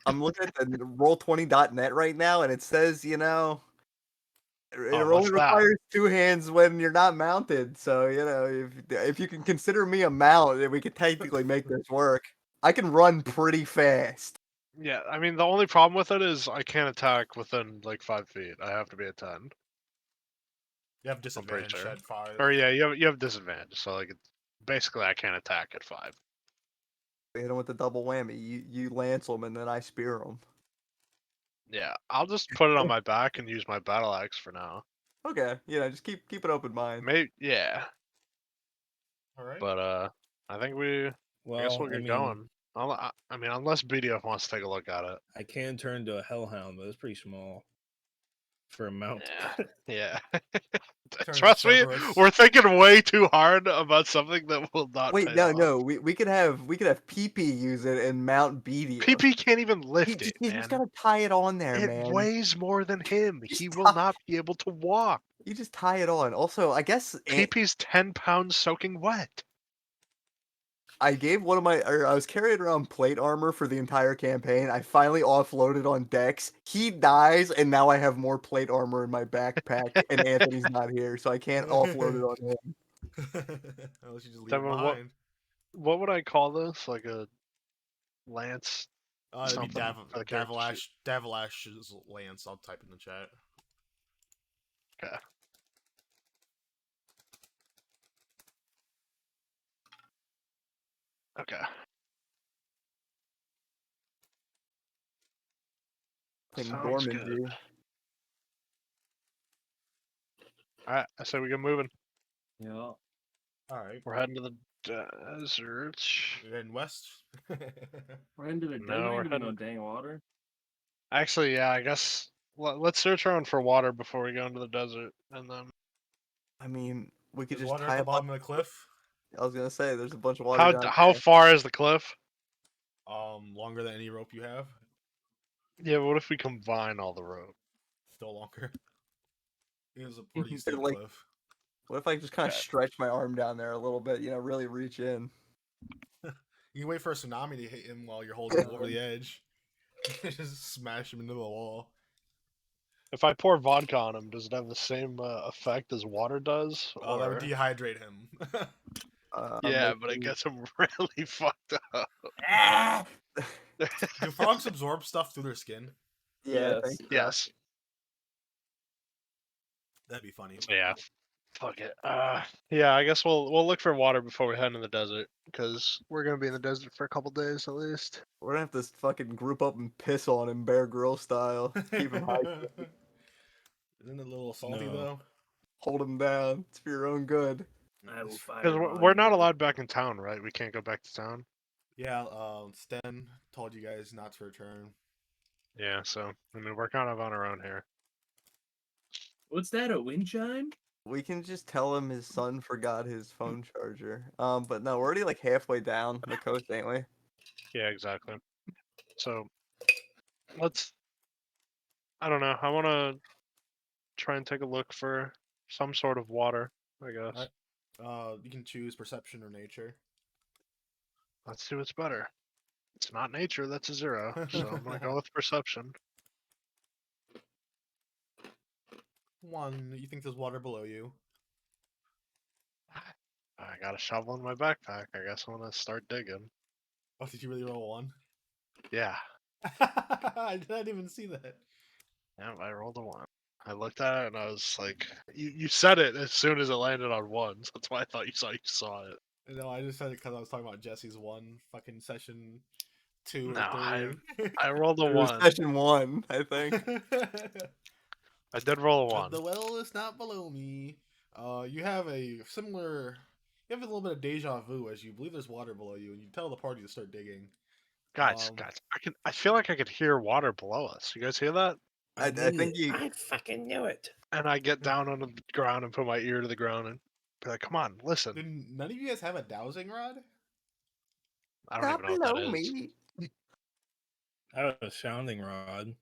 I'm looking at the roll20.net right now, and it says, it Oh, what's only that? requires 2 hands when you're not mounted. So, if you can consider me a mount, then we could technically make this work. I can run pretty fast. Yeah, I mean the only problem with it is I can't attack within like 5 feet. I have to be at 10. You have pretty disadvantage sure. at 5. Or yeah, you have disadvantage. So like basically I can't attack at 5. We hit him with the double whammy. You lance them, and then I spear them. Yeah, I'll just put it on my back and use my battle axe for now. Okay, just keep an open mind. Maybe yeah, All right. but I think I guess Well, we'll I get mean, going. I mean, unless Beedyuff wants to take a look at it. I can turn to a hellhound, but it's pretty small for a mount. Yeah. Turn Trust me, Cerberus. we're thinking way too hard about something that will not Wait, pay off. no. We could have PP use it and mount Beedyuff. PP can't even lift it, You man. just gotta tie it on there, It man. weighs more than him. Just He will not be able to walk. You just tie it on. Also, I guess PP's 10 pounds soaking wet. I gave I was carrying around plate armor for the entire campaign. I finally offloaded on Dex. He dies, and now I have more plate armor in my backpack, and Anthony's not here, so I can't offload it on him. Unless you just leave it Devin, behind. what would I call this? Like a lance? It'd be something for the character sheet. Davalash's lance. I'll type in the chat. Okay. Okay. King Sounds Gorman, good. dude. Alright, I say we get moving. Yeah. All right. We're heading to the desert. You're heading west. We're into the No, desert. we're Into no heading- dang water. Actually, yeah, I guess let's search around for water before we go into the desert, and then I mean, we could There's just water tie at the up. bottom of the cliff. I was gonna say, there's a bunch of water down how there. far is the cliff? Longer than any rope you have. Yeah, but what if we combine all the rope? Still longer. It is a pretty They're steep like- cliff. What if I just kind of Okay. stretch my arm down there a little bit? Really reach in. You can wait for a tsunami to hit him while you're holding him over the edge. Just smash him into the wall. If I pour vodka on him, does it have the same effect as water does? Oh, that would Or... dehydrate him. Yeah, but it gets him really fucked up. Ah! Do frogs absorb stuff through their skin? Yeah, I Yes. think so. Yes. That'd be funny. Yeah. Fuck it. Yeah, I guess we'll look for water before we head into the desert, because we're gonna be in the desert for a couple days at least. We're gonna have to fucking group up and piss on him, Bear Grylls style. Keep him high, Isn't it a little salty No. though? hold him down. It's for your own good. I will fire. Because upon we're not you. allowed back in town, right? We can't go back to town. Yeah, Sten told you guys not to return. Yeah, so I mean we're kind of on our own here. What's that? A wind chime? We can just tell him his son forgot his phone charger. But no, we're already like halfway down the coast, ain't we? Yeah, exactly. So let's. I don't know. I want to try and take a look for some sort of water. I guess. You can choose perception or nature. Let's see what's better. It's not nature. That's a 0. So I'm gonna go with perception. 1. You think there's water below you. I got a shovel in my backpack. I guess I'm gonna start digging. Oh, did you really roll a 1? Yeah. I didn't even see that. Yeah, I rolled a 1. I looked at it and I was like, "You said it as soon as it landed on 1, so that's why I thought you saw it." No, I just said it because I was talking about Jesse's 1 fucking session 2 No, or 3. I rolled a It was 1. session 1, I think. I did roll a But 1. the well is not below me. You have a similar. You have a little bit of deja vu as you believe there's water below you, and you tell the party to start digging. Guys, I feel like I could hear water below us. You guys hear that? I think you. I fucking knew it. And I get down on the ground and put my ear to the ground and be like, "Come on, listen." Did none of you guys have a dowsing rod? I don't Not even know what that below is. me. I have a sounding rod.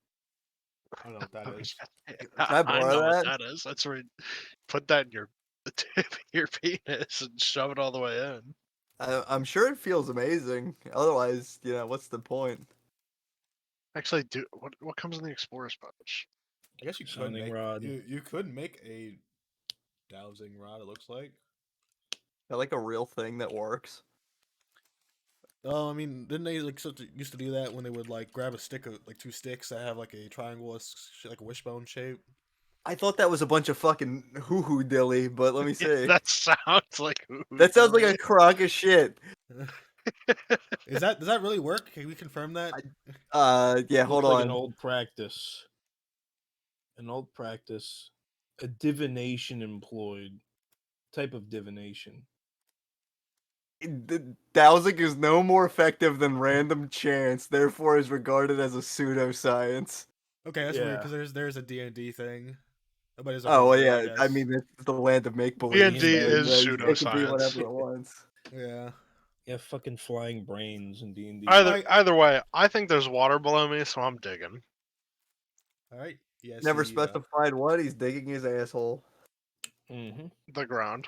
I don't know what that is. Can I I borrow know what that? that is. That's where you put that in the tip of your penis and shove it all the way in. I'm sure it feels amazing. Otherwise, what's the point? Actually, what comes in the explorer's pouch? I guess you could Sounding make rod. you could make a dowsing rod. It looks like. I like a real thing that works. Oh, I mean, didn't they used to do that when they would like grab a stick of like 2 sticks that have like a triangle, like a wishbone shape? I thought that was a bunch of fucking hoo-hoo dilly, but let me Yeah, see. that sounds like That sounds like a crock of shit. Does that really work? Can we confirm that? Yeah, hold Looks like on. an old practice. An old practice. A divination employed. Type of divination. Dowsing is no more effective than random chance, therefore is regarded as a pseudoscience. Okay, that's weird Yeah. because there's a D&D thing, but it's a Oh, well, rumor, I yeah, I guess. mean, it's the land of make-believe, D&D so, is it can be whatever pseudoscience. it wants. Yeah. You have fucking flying brains in D&D. Either way, I think there's water below me, so I'm digging. All right. Yeah. Never specified what, he's digging his asshole. Mm-hmm. The ground.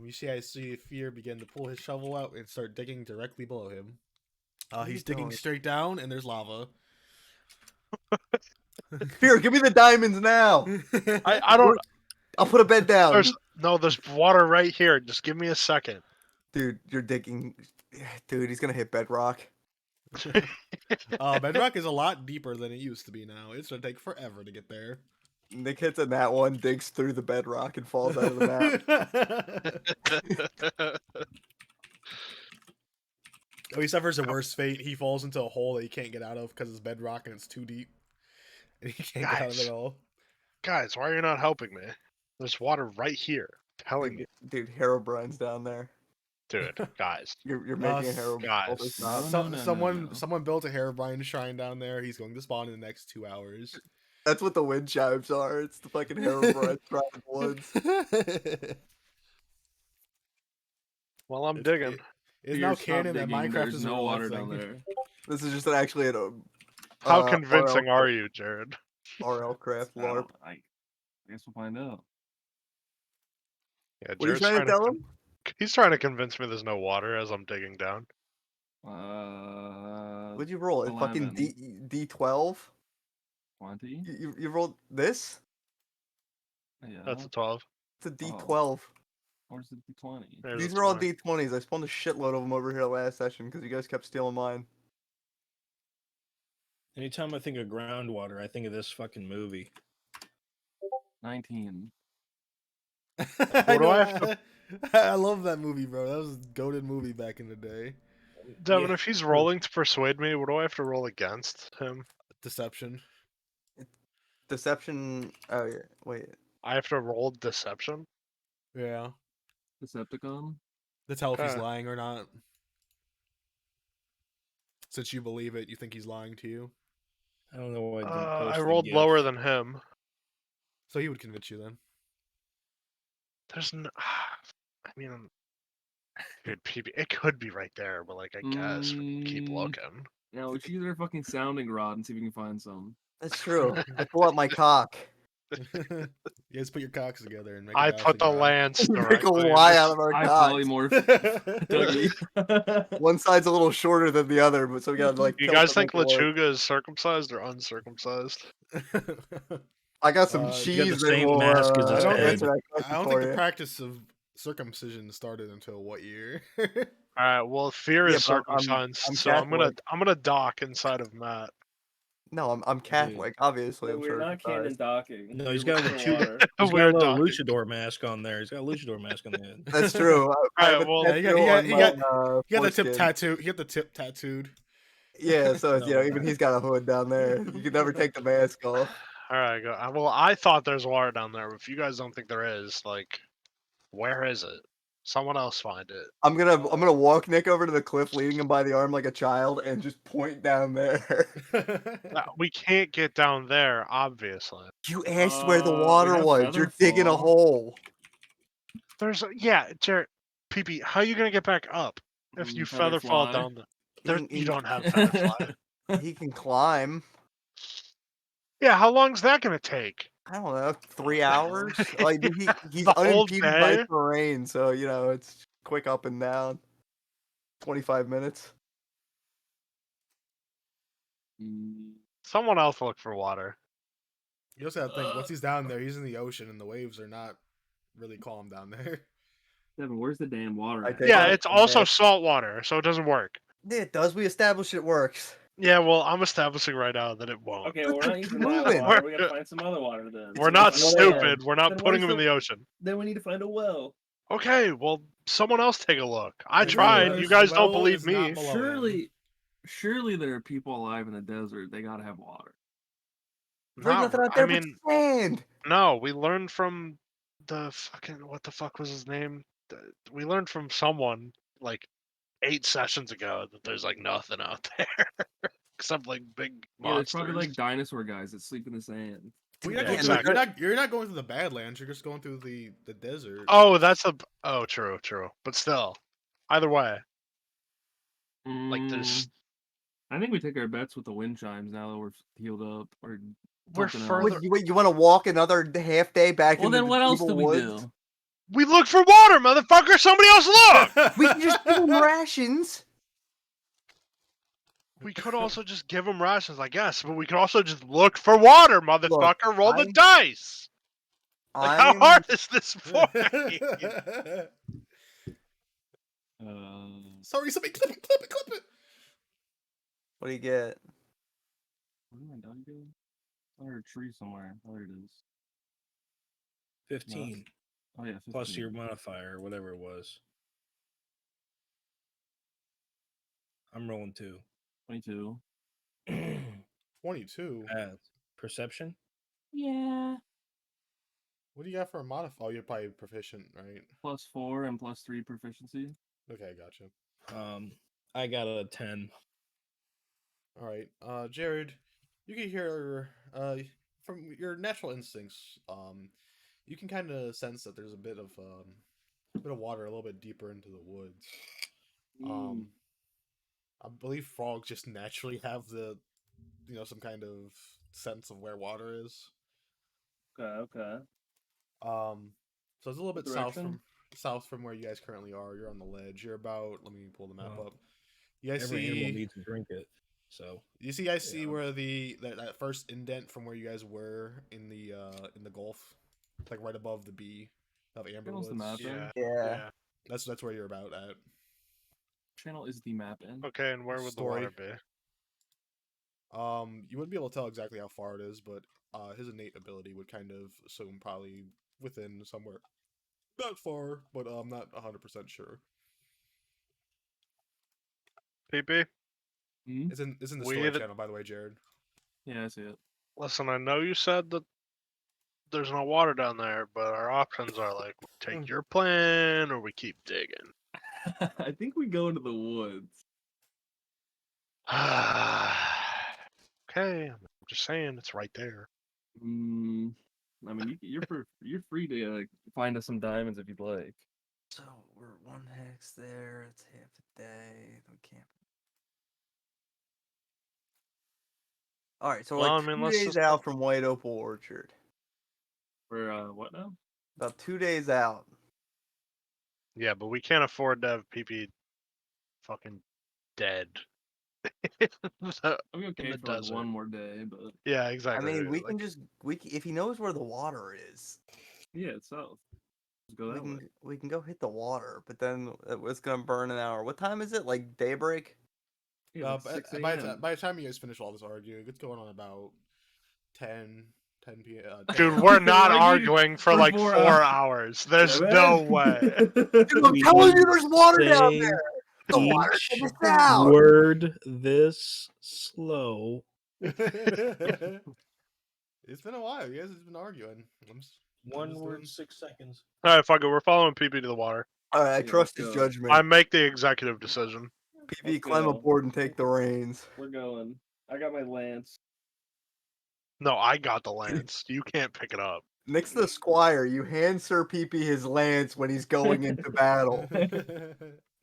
You see Fear begin to pull his shovel out and start digging directly below him. What are He's you digging doing? straight down, and there's lava. Fear, give me the diamonds now! I don't. I'll put a bed down. There's water right here. Just give me a second. Dude, you're digging. Dude, he's gonna hit bedrock. Bedrock is a lot deeper than it used to be now. It's gonna take forever to get there. Nick hits a nat one, digs through the bedrock, and falls out of the map. Oh, he suffers the worst fate. He falls into a hole that he can't get out of because it's bedrock and it's too deep, and he can't get out of it all. Guys, why are you not helping me? There's water right here. I'm telling you, Dude, Herobrine's down there. dude. Guys, You're making a Herobrine. guys. Someone built a Herobrine shrine down there. He's going to spawn in the next 2 hours. That's what the wind chimes are. It's the fucking Herobrine shrine in the woods. Well, I'm digging. It's now Stop canon that digging, Minecraft there's is no a real water thing. down there. This is just actually an How convincing are you, Jared? RL craft LARP. I guess we'll find out. Yeah, What are you Jared's trying to tell him? He's trying to convince me there's no water as I'm digging down. What'd you roll? A fucking 11. D12? 20? You rolled this? Yeah. That's a 12. It's a D12. Where's the D20? There's These a are all 20. D20s. I spawned a shitload of them over here last session because you guys kept stealing mine. Anytime I think of groundwater, I think of this fucking movie. 19. I love that movie, bro. That was a goated movie back in the day. Devin, if he's rolling to persuade me, what do I have to roll against him? Deception. Deception. Oh, yeah. Wait. I have to roll deception? Yeah. Decepticon? To tell if he's Okay. lying or not. Since you believe it, you think he's lying to you. I don't know why I didn't post I the rolled GIF. lower than him. So he would convince you then. There's no. I mean, dude, PB, it could be right there, but like, I guess we keep looking. Now we should use our fucking sounding rod and see if we can find some. That's true. I pull out my cock. You guys put your cocks together and make I a vow put to the God. lance Make a directly. Y out of our I cocks. polymorph Dougie. One side's a little shorter than the other, but so we gotta like. You tilt guys to think make it work. Lechuga is circumcised or uncircumcised? I got some You got the cheese that same will mask as his head. answer that I question don't for think the you. practice of circumcision started until what year? All right. Well, Fear Yeah, is but I'm circumcised, so I'm Catholic. gonna dock inside of Matt. No, I'm Catholic. Obviously, I'm we're not canon circumcised. docking. No, he's We're got a looking for water. he's got We're a little docking. luchador mask on there. He's got a luchador mask on the head. That's true. I have Alright, a well, tattoo he on my, got the tip foreskin. tattoo. He got the tip tattooed. Yeah, so it's, No. even he's got a hood down there. You can never take the mask off. All right, go. Well, I thought there's water down there, but if you guys don't think there is, like, where is it? Someone else find it. I'm gonna walk Nick over to the cliff, leading him by the arm like a child, and just point down there. We can't get down there, obviously. You asked where the We water have was. You're digging a Featherfall. hole. Jared, PP, how are you gonna get back up if you feather fall Featherfly. down there? He You can- don't have featherfly. He can climb. Yeah, how long's that gonna take? I don't know, 3 hours. Like he's The whole unimpeded by day? terrain, so it's quick up and down. 25 minutes. Someone else look for water. You also have to think, once he's down there, he's in the ocean, and the waves are not really calm down there. Devin, where's the damn water? I at? take Yeah, off it's the also mask. salt water, so it doesn't work. Yeah, it does. We established it works. Yeah, well, I'm establishing right now that it won't. Okay, well, we're But not using that moving. water. We gotta find some other water then. We're not Find a well. stupid. We're not Then putting where's them in the ocean. Then we need to find a well. Okay, well, someone else take a look. I The tried. well You is- guys the don't well believe is not me. below him. Surely there are people alive in the desert. They gotta have water. There's nothing out there but sand. no, we learned from the fucking, what the fuck was his name? We learned from someone like 8 sessions ago that there's like nothing out there except like big Yeah, there's monsters. probably like dinosaur guys that sleep in the sand. Well, you're, not Yeah, going exactly. you're not going through the Badlands. You're just going through the desert. Oh, true. But still, either way, like there's I think we take our bets with the wind chimes now that we're healed up. Or we're something further. else. You want to walk another half day back Well, into then the what else evil do we woods? do? We look for water, motherfucker. Somebody else look. We can just give them rations. We could also just give them rations, I guess, but we could also just look for water, motherfucker. Roll the dice. Like, how hard is this for me? Sorry, somebody clip it. What do you get? Where did my dog go? I heard a tree somewhere. Oh, there it is. 15 Oh yeah, 15. plus your modifier, or whatever it was. I'm rolling 2. 22. 22. Perception? Yeah. What do you got for a modifier? Oh, you're probably proficient, right? +4 and +3 proficiency. Okay, gotcha. I got a 10. All right, Jared, you can hear from your natural instincts. You can kind of sense that there's a bit of water a little bit deeper into the woods. I believe frogs just naturally have some kind of sense of where water is. Okay. So it's a little bit Direction? south from where you guys currently are. You're on the ledge. You're about. Let me pull the map Oh. up. You guys Every animal see. needs to drink it. So You guys see Yeah. where that first indent from where you guys were in the Gulf, like right above the B of Amber Channel's Woods. the map Yeah. in. Yeah. That's where you're about at. Channel is the map in. Okay, and where would Story. the water be? You wouldn't be able to tell exactly how far it is, but his innate ability would kind of assume probably within somewhere not far, but I'm not 100% sure. PP? It's in the We story need- channel, by the way, Jared. Yeah, I see it. Listen, I know you said that there's no water down there, but our options are like take your plan or we keep digging. I think we go into the woods. Okay, I'm just saying it's right there. I mean, you're free to find us some diamonds if you'd like. So we're 1 hex there. It's half a day. We can't. All right, so we're Well, like I mean, 2 let's days just out from White Opal Orchard. For what now? About 2 days out. yeah, but we can't afford to have PP fucking dead. I'll be okay the for like desert. one more day, but Yeah, I exactly. mean, we like, can just if he knows where the water is, yeah, it's south. Let's go that way. we can go hit the water. But then it's gonna burn an hour. What time is it? Like daybreak? Yeah, like 6 by a.m. the time you guys finish all this arguing, it's going on about 10 p.m. dude, we're not Arguing arguing for for like 4 4 hours. hours. There's Damn no it. way. Dude, I'm We telling you, need there's water down say there. The water to each the south. word this slow. It's been a while. You guys have been arguing. I'm One just word, doing- 6 seconds. All right, fuck it. We're following PP to the water. All right, I Yeah, trust let's his go. judgment. I make the executive decision. PV, Let's climb go. aboard and take the reins. We're going. I got my lance. No, I got the lance. You can't pick it up. Next to the squire, you hand Sir PP his lance when he's going into battle.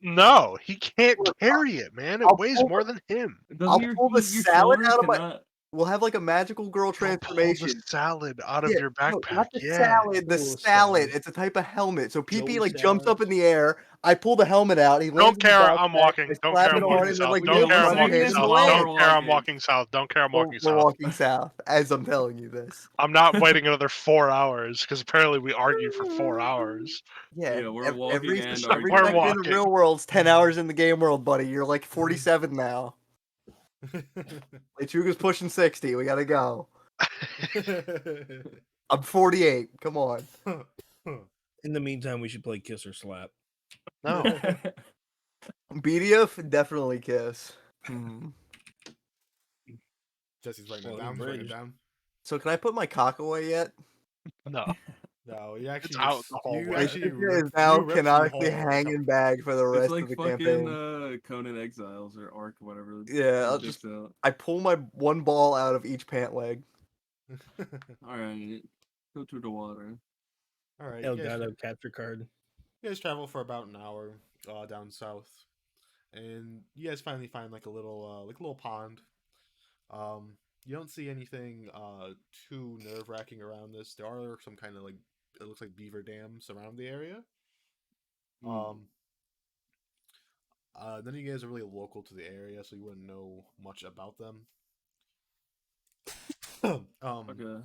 No, he can't carry it, man. It I'll weighs pull more than him. Doesn't I'll your pull the your salad shoulder out of my. cannot? We'll have like a magical girl Don't pull transformation. the salad out of Yeah, your no, backpack. not the Yeah. salad. The Pull the salad. salad. It's a type of helmet. So PP Joey like jumps salad. up in the air. I pull the helmet out. He lands Don't in the care. backpack. I'm walking. I Don't slap care. it I'm on walking him and south. like Don't Yo, care. we're I'm sitting walking next to south. the wall, Don't we're care. I'm walking. walking south. Don't care. I'm walking We're south. walking south as I'm telling you this. I'm not waiting another 4 hours because apparently we argued for 4 hours. Yeah, Yeah, we're walking every and every We're second in the walking. real world's 10 hours in the game world, buddy. You're like 47 now. Lechuga's pushing 60. We gotta go. I'm 48. Come on. In the meantime, we should play Kiss or Slap. No. Beedyuff, definitely kiss. Hmm. Jesse's writing it Well, down. He's writing it bridge. down. So can I put my cock away yet? No. No, you actually out the you hallway. actually It rip, is now you ripped the canonically whole hanging bag for the It's rest like of the fucking campaign. Conan Exiles or Ark, whatever. Yeah, I'll Dicks just out. I pull my one ball out of each pant leg. All right, go to the water. All right, you guys, Elgato capture card. you guys travel for about an hour down south, and you guys finally find like a little pond. You don't see anything too nerve wracking around this. There are some kind of like it looks like beaver dams around the area. None of you guys are really local to the area, so you wouldn't know much about them. Okay,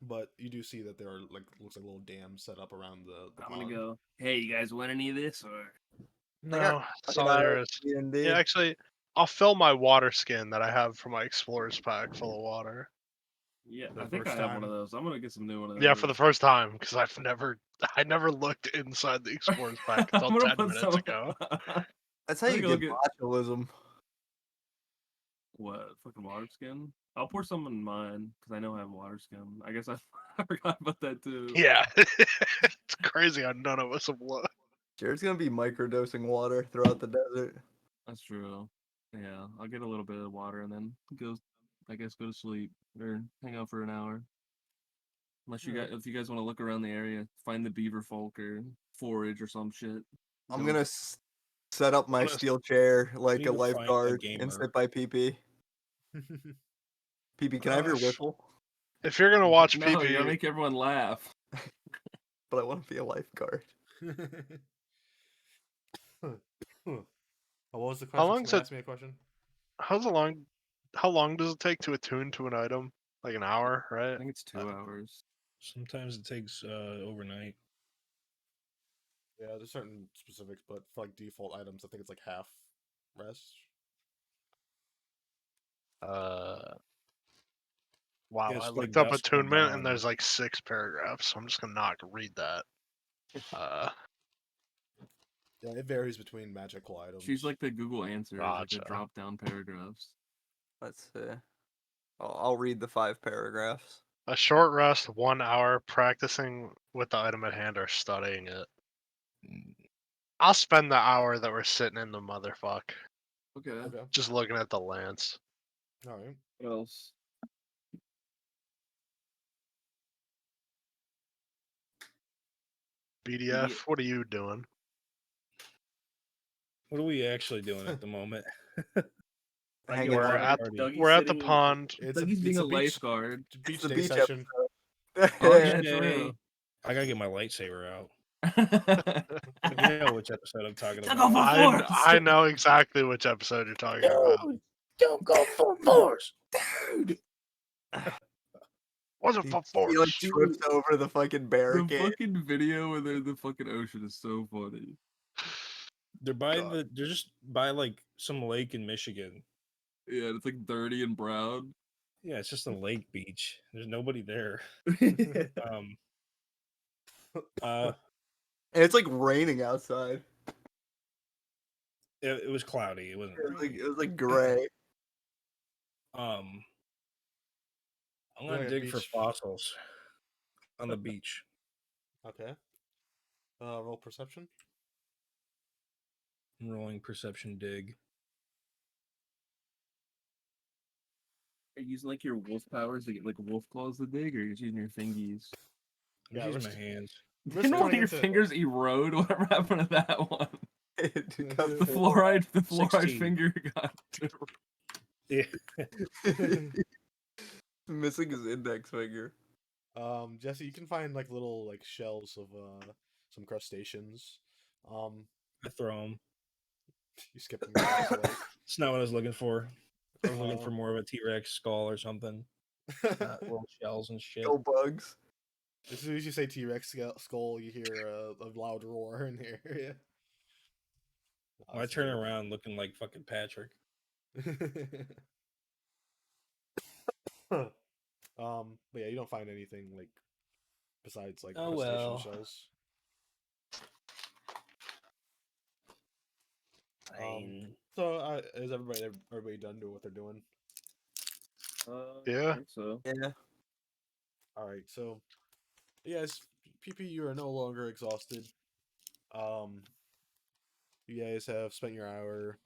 But you do see that there are like looks like little dams set up around the I'm pond. gonna go. Hey, you guys want any of this or? No. That's Fucking all there Irish is. D&D. Yeah, actually, I'll fill my water skin that I have from my explorer's pack full of water. Yeah, The I think I first have one time. of those. I'm gonna get some new one of those. Yeah, for the first time because I never looked inside the explorer's pack I'm until gonna 10 put minutes some. ago. That's how I you think I'll get get- botulism. What fucking water skin? I'll pour some in mine because I know I have water skin. I guess I forgot about that too. Yeah, it's crazy how none of us have looked. Jared's gonna be microdosing water throughout the desert. That's true. Yeah, I'll get a little bit of water and then go to sleep or hang out for an hour. Unless you guys, if you guys want to look around the area, find the beaver folk or forage or some shit. I'm Go- gonna set up my Honest- steel chair like need a to find a lifeguard and gamer. sit by PP. PP, can I have your whistle? If you're gonna watch No, you gotta PP, make everyone laugh. But I want to be a lifeguard. What was the How question? long's Someone it- asked me a question. how long does it take to attune to an item? Like an hour, I right? think it's 2 hours. Sometimes it takes overnight. Yeah, there's certain specifics, but for like default items, I think it's like half rest. Wow, Yes, I like looked up dusk till attunement dawn. and there's like 6 paragraphs, so I'm just gonna not read that. Yeah, it varies between magical items. She's like the Google answers, like the Gotcha. drop down paragraphs. Let's see. I'll read the 5 paragraphs. A short rest, 1 hour, practicing with the item at hand or studying it. I'll spend the hour that we're sitting in the motherfuck. Okay. Okay. Just looking at the lance. All right. What else? BDF, what are you doing? What are we actually doing at the moment? Hanging We're out. at Dougie's we're at the sitting- pond. Dougie's being a lifeguard. beach the day beach session. Oh yeah, Day. true. I gotta get my lightsaber out. Took You know which episode I'm talking off about. a I, force. I know exactly which episode you're talking about. Don't go full force. Dude, Wasn't He, for he like force. trips over the fucking the barricade. fucking video where they're in the fucking ocean is so funny. They're by God. they're just by like some lake in Michigan. Yeah, it's like dirty and brown. Yeah, it's just a lake beach. There's nobody there. Um And it's like raining outside. it was cloudy. It wasn't raining. It was like gray. I'm We're gonna at dig for beach. fossils on the beach. Okay. Roll perception. I'm rolling perception dig. Are you using like your wolf powers to get like wolf claws to dig, or are you just using your fingies? I'm Yeah, just using we're my hands. We're Didn't one of turning your into- fingers erode? Whatever happened to that one? It comes The fluoride 16. finger got. Yeah. missing his index finger. Jesse, you can find like little like shells of some crustaceans. I throw them. You skip them across the lake. It's not what I was looking for. I was looking for more of a T-Rex skull or something. Not little shells and shit. Kill bugs. As soon as you say T-Rex skull, you hear a loud roar in the area. I turn around looking like fucking Patrick. But yeah, you don't find anything like besides like Oh, crustacean well. shells. So is everybody done doing what they're doing? Yeah. I think so. Yeah. All right, so yes, PP, you are no longer exhausted. You guys have spent your hour.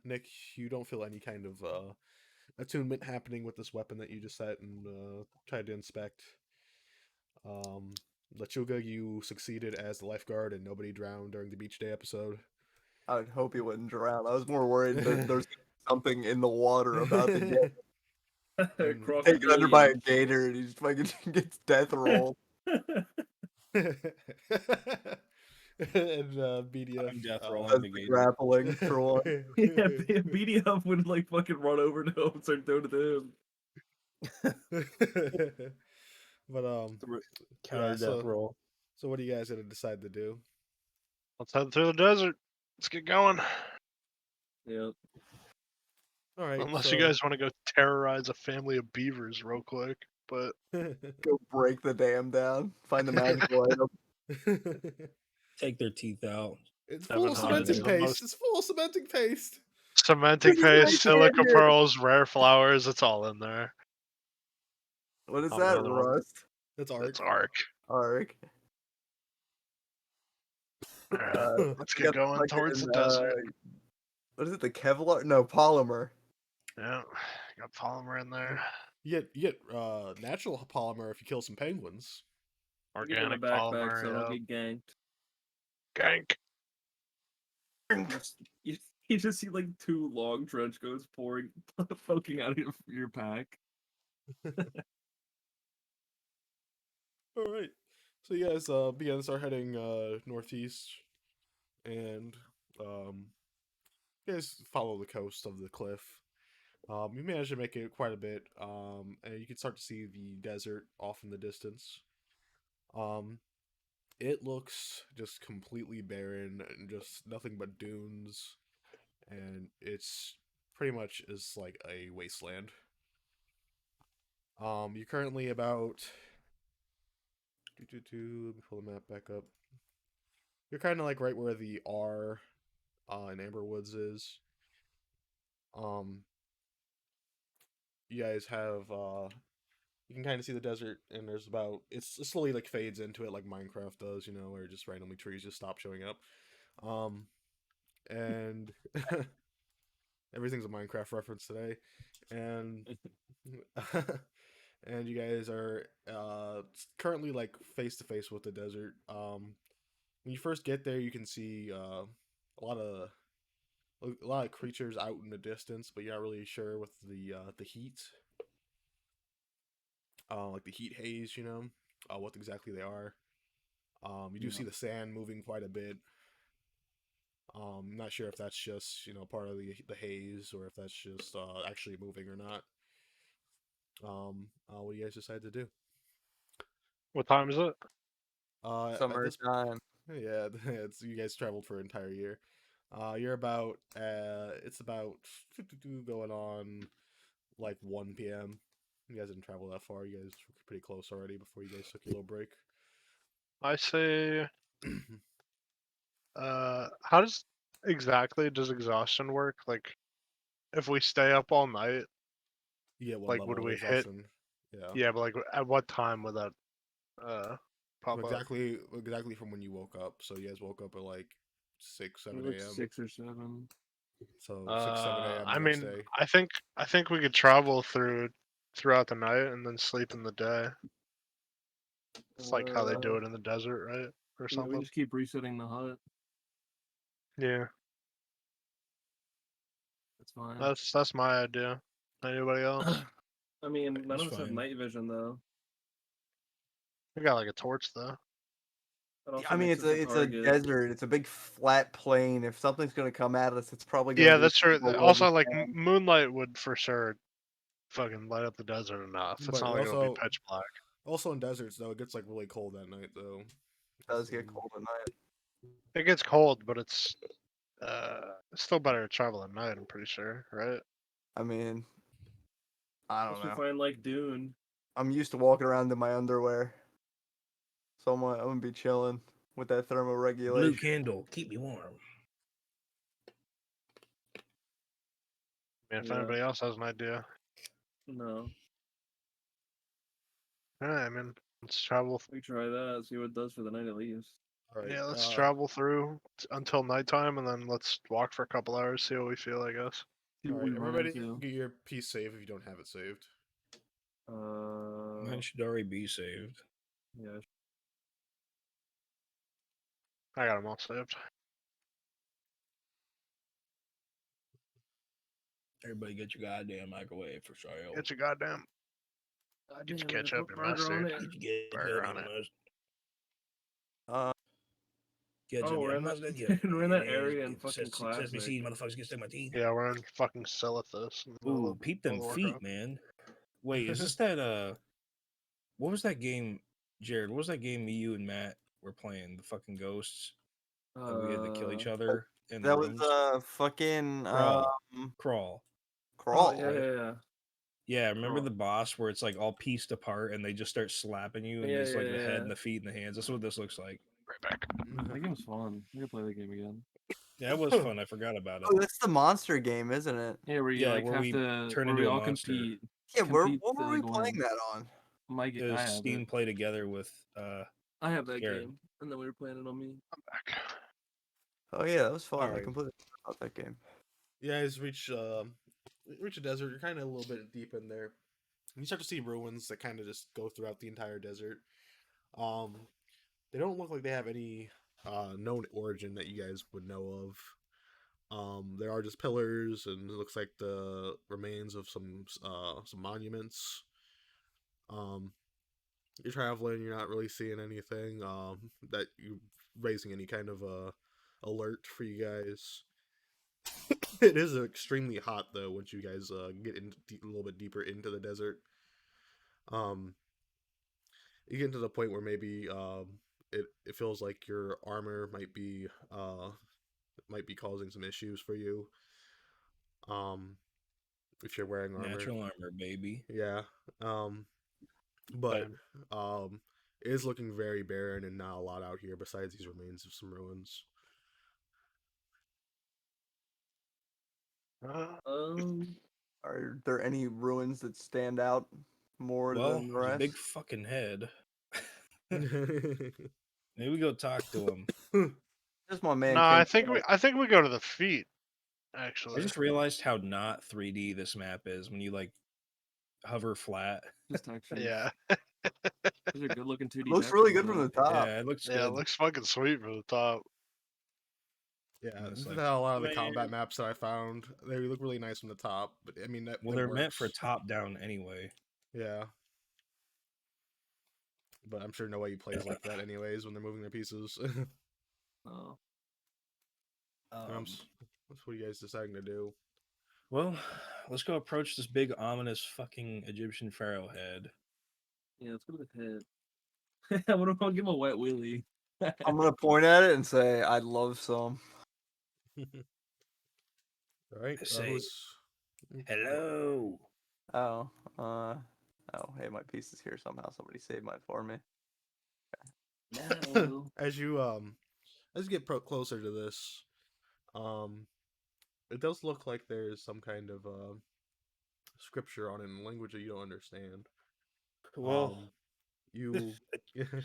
Nick, you don't feel any kind of attunement happening with this weapon that you just set and tried to inspect. Lechuga, you succeeded as the lifeguard and nobody drowned during the beach day episode. I would hope he wouldn't drown. I was more worried that there's something in the water about to get taken under by a gator and he just fucking gets death rolled. And Beedyuff, I'm death rolling Does the the gator. grappling for one. Yeah, Beedyuff would like fucking run over to him and start doing it to him. But Counter death so- roll. so what are you guys gonna decide to do? Let's head through the desert. Let's get going. Yeah. All right, Unless you guys want to go terrorize a family of beavers real quick. But Go break the dam down. Find the magical item. Take their teeth out. It's full of 700 cementing is the paste. most- It's full of cementing paste. cementing This is my paste, silica champion. pearls, rare flowers, it's all in there. What is Oh, that? another one. Rust? That's art. It's arc. Arc. Alright, let's get going towards the desert. What is it? The Kevlar? No, polymer. Yeah, got polymer in there. You get natural polymer if you kill some penguins. Get in a Organic backpack polymer. so I don't Yeah. get Gank. ganked. You just see like two long trench coats pouring, poking out of your pack. All right. So you guys begin to start heading northeast, and you guys follow the coast of the cliff. You manage to make it quite a bit, and you can start to see the desert off in the distance. It looks just completely barren and just nothing but dunes, and it's pretty much is like a wasteland. You're currently about. Let me pull the map back up. You're kind of like right where the R in Amber Woods is. You guys have you can kind of see the desert, and there's about it slowly like fades into it like Minecraft does, you know, where just randomly trees just stop showing up. And Everything's a Minecraft reference today, and and you guys are currently like face to face with the desert. When you first get there, you can see a lot of creatures out in the distance, but you're not really sure with the heat, like the heat haze. What exactly they are. You do Yeah. see the sand moving quite a bit. Not sure if that's just part of the haze or if that's just actually moving or not. What do you guys decide to do? What time is it? At this Summertime. yeah, it's you guys traveled for an entire year. You're about it's about going on like 1 p.m. You guys didn't travel that far. You guys were pretty close already before you guys took your little break. I say, how does exhaustion work? Like, if we stay up all night, You get one like, would level of we hit? exhaustion. Yeah. Yeah, but like, at what time would that pop up? Exactly from when you woke up. So you guys woke up at like 6, 7 Like a.m. 6 or 7. So 6, 7 a.m. I the next mean, day. I think we could travel throughout the night and then sleep in the day. It's like how they do it in the desert, right? Or Yeah, we something. just keep resetting the hut. Yeah, That's fine. that's my idea. Anybody else? I mean, none That's of us have fine. night vision though. We got like a torch though. That also I mean, makes us a it's a target. desert. It's a big flat plain. If something's gonna come at us, it's probably gonna Yeah, be that's true. below the Also, like sand. moonlight would for sure fucking light up the desert enough. It's But not like it'll be pitch black. also in deserts though, it gets like really cold at night though. It does get cold at night. It gets cold, but it's still better to travel at night. I'm pretty sure, right? I mean, I don't Unless we know. find like Dune. I'm used to walking around in my underwear, so I'm gonna be chilling with that Blue thermoregulation. candle, keep me warm. And if Yeah. anybody else has an idea, No. yeah, I mean, let's travel. We try that, see what it does for the night at least. All right. Yeah, let's travel through until nighttime, and then let's walk for a couple hours, see what we feel. I guess. See All what right, we run everybody, into. get your piece saved if you don't have it saved. Mine should already be saved. Yeah. I got them all saved. Everybody get your goddamn microwave for sale. Get your goddamn. Get your ketchup, your mustard. Get your Burger goddamn on it. mustard. Uh, Ketchup, Oh, we're yeah, in that, mustard, yeah. we're in that mayonnaise, area in fucking Sesame classic. seed, motherfuckers get stuck in my teeth. Yeah, we're in fucking Silithus. In the middle Ooh, of peep World them of feet, Warcraft. man. Wait, is this that what was that game, Jared? What was that game me, you, and Matt were playing? The fucking ghosts that we had to kill each other in the that was rooms? fucking Crawl. Oh, crawl. yeah. Yeah, remember Crawl. the boss where it's like all pieced apart and they just start slapping you and Yeah, there's like the head yeah. and the feet and the hands. That's what this looks like. Right back. That game's fun. We could play that game again. Yeah, it was fun. I forgot about it. Oh, that's the monster game, isn't it? Yeah, where you Yeah, like where have we to turn where into we a all monster. compete. Yeah, Compete what were to we go playing in. that on? Mike, It was I have Steam it. Play together with I have that Jared. game, and then we were playing it on me. I'm back. Oh yeah, that was fun. I Alright. completely forgot about that game. You guys reach a desert. You're kind of a little bit deep in there. You start to see ruins that kind of just go throughout the entire desert. They don't look like they have any known origin that you guys would know of. There are just pillars, and it looks like the remains of some monuments. Um, you're traveling, you're not really seeing anything that you raising any kind of alert for you guys. It is extremely hot though once you guys get a little bit deeper into the desert. Um, you get to the point where maybe it feels like your armor might be causing some issues for you. If you're wearing armor, natural armor, baby. yeah. But Same. it is looking very barren and not a lot out here besides these remains of some ruins. Are there any ruins that stand out more Well, than the the rest? big fucking head. Maybe we go talk to him. Just my man. No, King I think we go to the feet. I actually. just realized how not 3D this map is when you like hover flat. Just textures. Yeah. Those are good looking 2D. Looks really good from the top. Yeah, it looks Yeah, good. it looks fucking sweet from the top. Yeah, And it's that's like, how a lot of the man. combat maps that I found, they look really nice from the top. But I mean, that Well, that they're meant for works. top down anyway. Yeah. But I'm sure nobody plays like that anyways when they're moving their pieces. Oh, What are you guys deciding to do? Well, let's go approach this big ominous fucking Egyptian pharaoh head. yeah, let's go to the head. I'm gonna give him a wet willy. I'm gonna point at it and say, "I'd love some." All right. I say, Who's... hello. Oh, oh, hey, my piece is here somehow. Somebody saved mine for me. No. as you get closer to this, it does look like there's some kind of scripture on it in a language that you don't understand. Well, You Egyptian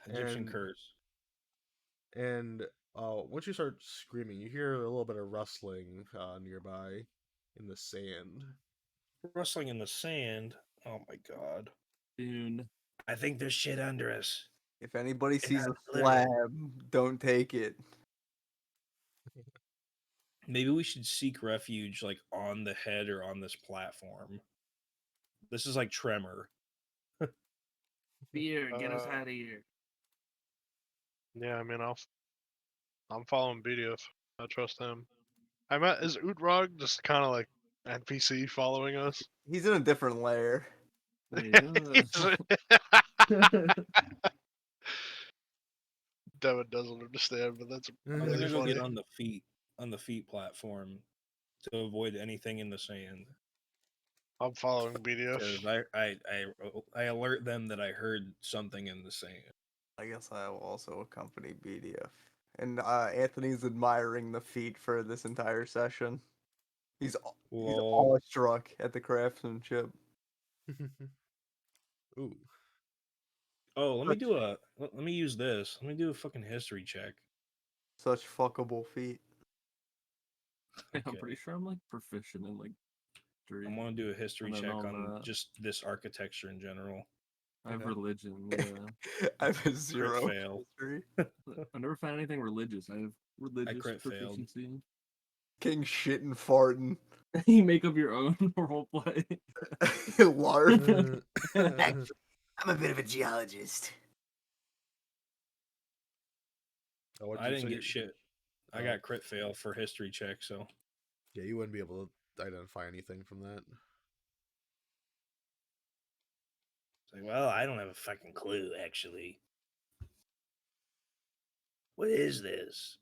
and curse. and once you start screaming, you hear a little bit of rustling nearby in the sand. Rustling in the sand. Oh my god. Dune. I think there's shit under us. If anybody sees a not literal. slab, don't take it. Maybe we should seek refuge like on the head or on this platform. This is like Tremor. Fear, get us out of here. Yeah, I mean, I'm following Beedyuff. I trust him. Is Uhrtraag just kind of like NPC following us? He's in a different layer. Devin doesn't understand, but that's I'm really gonna go funny. get on the feet platform to avoid anything in the sand. I'm following BDF. Because I alert them that I heard something in the sand. I guess I will also accompany BDF. And Anthony's admiring the feat for this entire session. He's Lol. awestruck at the craftsmanship. Ooh. Oh, let me use this. Let me do a fucking history check. Such fuckable feat. I'm Okay. pretty sure I'm like proficient in like I three. want to do a history And then check on on that- just this architecture in general. I have Okay. religion. Yeah, I have a 0 fail. history. I never found anything religious. I have religious crit failed. proficiency. King shit and farting. You make up your own roleplay. Larp. Uh, I'm a bit of a geologist. what'd I you didn't say? get shit. I Oh. got crit fail for history check, so Yeah, you wouldn't be able to identify anything from that. it's like, well, I don't have a fucking clue, actually. What is this?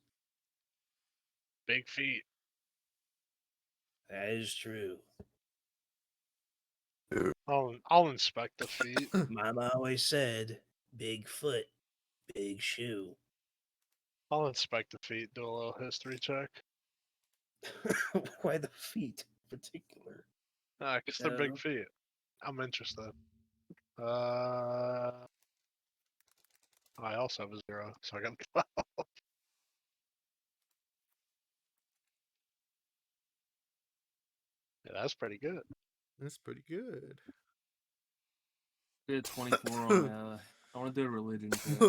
Big feet. That is true. I'll inspect the feet. Mama always said, big foot, big shoe. I'll inspect the feet. Do a little history check. Why the feet in particular? Because they're big feet. I'm interested. I also have a 0, so I got 12. Yeah, that's pretty good. That's pretty good. Did 24 on that. I want to do a religion check.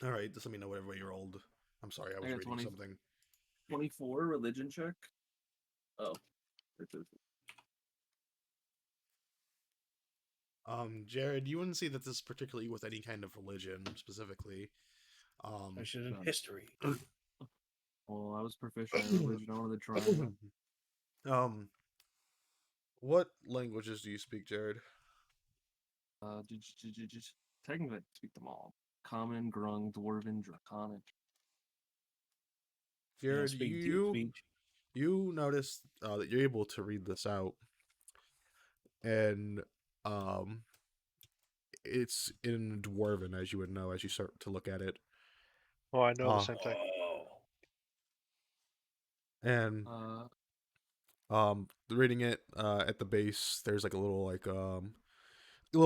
All right, just let me know whatever way you're old. I'm sorry, I was got reading 20. something. 24 religion check. Oh. Jared, you wouldn't see that this is particularly with any kind of religion specifically. I should have history. Well, I was proficient in religion. I wanted to try it. What languages do you speak, Jared? Technically, I speak them all. Common, Grung, Dwarven, Draconic. Jared, speak deep speech. you notice that you're able to read this out, and it's in Dwarven, as you would know as you start to look at it. Oh, I know the same thing. And reading it at the base, there's like a little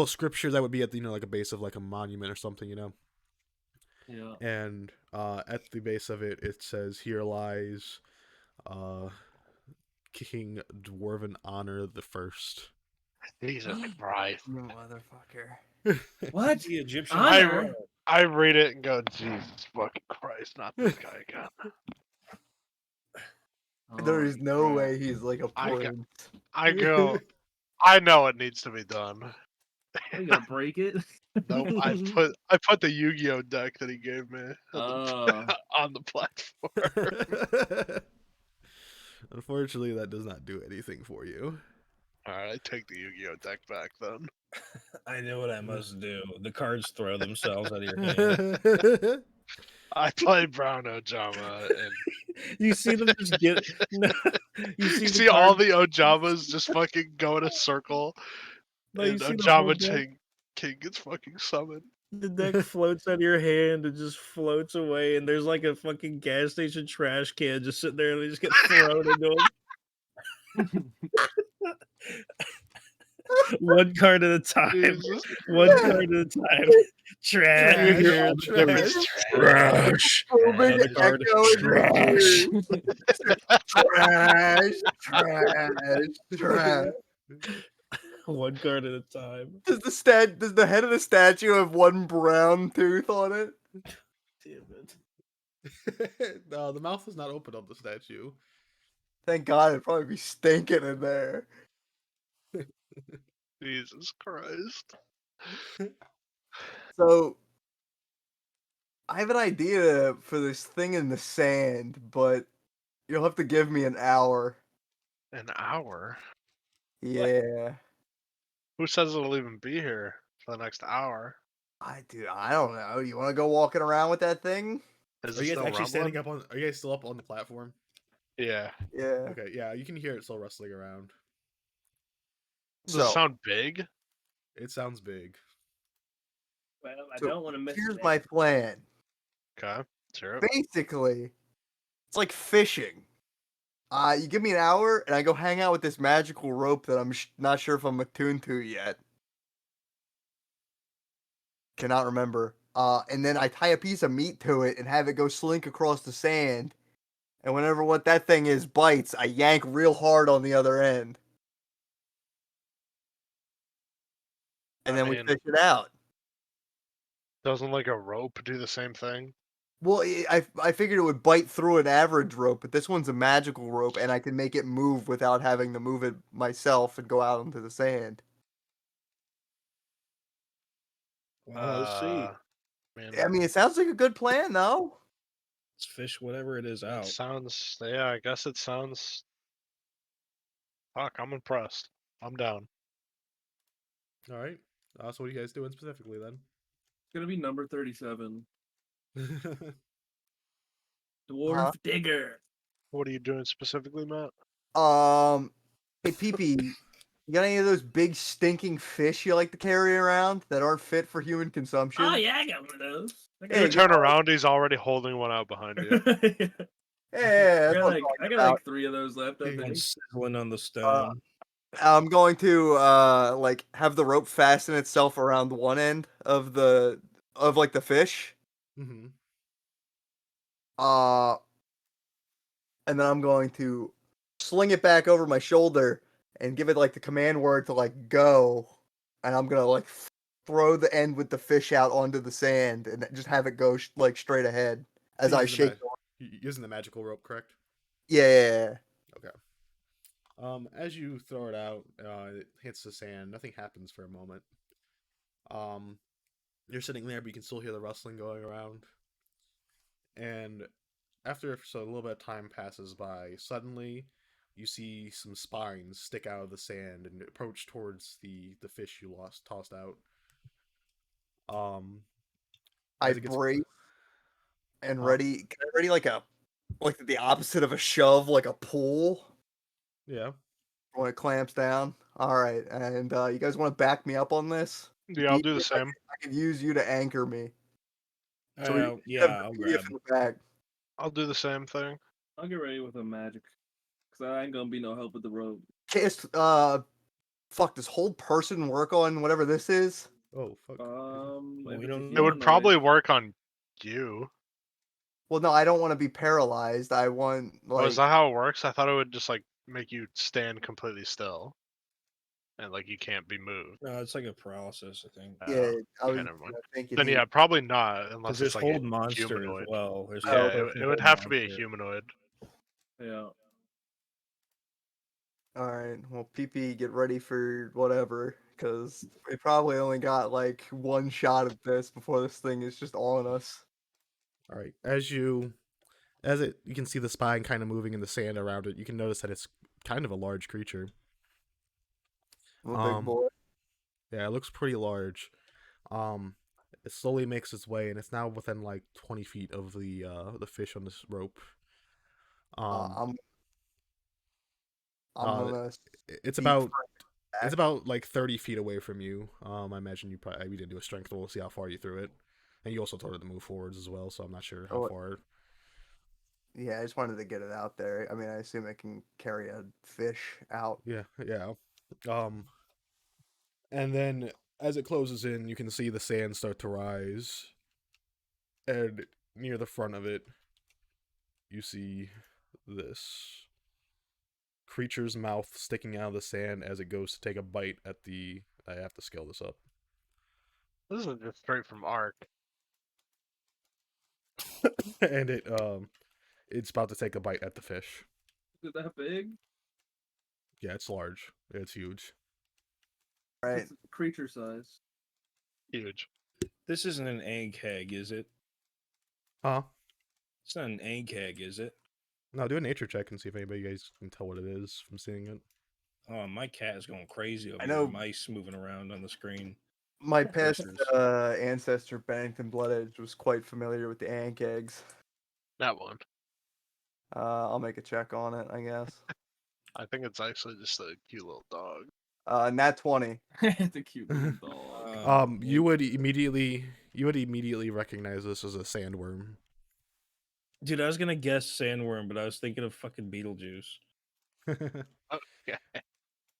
scripture that would be at the, like a base of like a monument or something, Yeah. And at the base of it, it says, "Here lies King Dwarven Honor the First. Jesus Christ. You motherfucker. What? The Egyptian Honor? I read it and go, Jesus fucking Christ, not this guy again. There is Holy no crap. way he's like a I got- prince. I go, I know it needs to be done. Are you gonna break it? Nope, I put the Yu-Gi-Oh deck that he gave me Oh. on the platform. Unfortunately, that does not do anything for you. Alright, I take the Yu-Gi-Oh deck back then. I know what I must do. The cards throw themselves out of your hand. I play Brown Ojama and You see them just get. No, you see you the see all card- the Ojamas just fucking go in a circle No, you and see the whole Ojama deck. King gets fucking summoned. The deck floats out of your hand and just floats away, and there's like a fucking gas station trash can just sitting there, and they just get thrown into them. One card at a time. Jesus. One card at a time. Trash. Trash, You hear all the trash. different trash. Booming Another card. echo in your Trash. ears. Trash, trash. One card at a time. Does the head of the statue have one brown tooth on it? Damn it. No, the mouth is not open on the statue. Thank God, it'd probably be stinking in there. Jesus Christ. So, I have an idea for this thing in the sand, but you'll have to give me an hour. An hour? Yeah. Who says it'll even be here for the next hour? I don't know. You want to go walking around with that thing? Is Are it you guys still actually standing rumbling? up on? Are you guys still up on the platform? Yeah. Yeah. Okay, yeah, you can hear it still rustling around. Does So, it sound big? It sounds big. Well, I So, don't want to miss here's it. my plan. Okay. Sure. Basically, it's like fishing. You give me an hour, and I go hang out with this magical rope that I'm not sure if I'm attuned to yet. Cannot remember. And then I tie a piece of meat to it and have it go slink across the sand. And whenever what that thing is bites, I yank real hard on the other end. And I then we mean- fish it out. Doesn't like a rope do the same thing? Well, I figured it would bite through an average rope, but this one's a magical rope, and I can make it move without having to move it myself and go out into the sand. Well, let's see. I mean, it sounds like a good plan, though. Let's fish whatever it is It out. sounds, yeah, I guess it sounds. Fuck, I'm impressed. I'm down. All right. So what are you guys doing specifically then? It's gonna be number 37. Dwarf Dwarf Digger. What are you doing specifically, Matt? Hey, PP, you got any of those big stinking fish you like to carry around that aren't fit for human consumption? Oh yeah, I got one of those. Hey, You turn around, he's already holding one out behind you. Yeah, that's what I'm I talking got about. like 3 of those left, I Hey, think. Sizzling on the stone. I'm going to like have the rope fasten itself around one end of the fish. Mm-hmm. And then I'm going to sling it back over my shoulder and give it like the command word to like go, and I'm gonna like throw the end with the fish out onto the sand and just have it go like straight ahead as I shake. Using the magical rope, correct? Yeah. As you throw it out, it hits the sand. Nothing happens for a moment. You're sitting there, but you can still hear the rustling going around. And after a little bit of time passes by, suddenly you see some spines stick out of the sand and approach towards the fish you tossed out. I as it gets- brace and Huh? ready like the opposite of a shove, like a pull Yeah. when it clamps down. All right, and you guys want to back me up on this? Yeah, I'll do the I same. could use you to anchor me. So we Yeah, have I'll Beedyuff grab. in the back. I'll do the same thing. I'll get ready with a magic. Cause I ain't gonna be no help with the rope. Cast, fuck, does hold person work on whatever this is? Oh fuck. If we it's a don't It know. would humanoid- probably work on you. Well, no, I don't want to be paralyzed. I want Oh, is like that how it works? I thought it would just like make you stand completely still, and like you can't be moved. No, it's like a paralysis, I think. yeah. I was Never mind. thinking Then he. yeah, probably not Because unless there's it's like hold a monster as humanoid. well. There's Yeah, Oh, first-person it would hold have to be a monster. humanoid. Yeah. All right. Well, PP, get ready for whatever, because we probably only got like one shot at this before this thing is just on us. All right. You can see the spine kind of moving in the sand around it. You can notice that it's kind of a large creature. I'm a big boy. Yeah, it looks pretty large. It slowly makes its way, and it's now within like 20 feet of the fish on this rope. I'm Uh, gonna it's deep about back. it's about like 30 feet away from you. I imagine we didn't do a strength roll to see how far you threw it, and you also told it to move forwards as well. So I'm not sure how Oh, far. yeah, I just wanted to get it out there. I mean, I assume it can carry a fish out. Yeah, yeah. And then as it closes in, you can see the sand start to rise, and near the front of it, you see this creature's mouth sticking out of the sand as it goes to take a bite at the. I have to scale this up. This isn't just straight from Ark. And it's about to take a bite at the fish. Is it that big? Yeah, it's large. It's huge. Right. It's creature size. Huge. This isn't an egghead, is it? Huh? It's not an egghead, is it? No, do a nature check and see if anybody guys can tell what it is from seeing it. Oh, my cat is going crazy over I there. know- Mice moving around on the screen. My past Cursors. ancestor Bennington Blood Edge was quite familiar with the ank eggs. That one. I'll make a check on it, I guess. I think it's actually just a cute little dog. Nat 20. The cute little dog. You would immediately recognize this as a sandworm. Dude, I was gonna guess sandworm, but I was thinking of fucking Beetlejuice. Okay.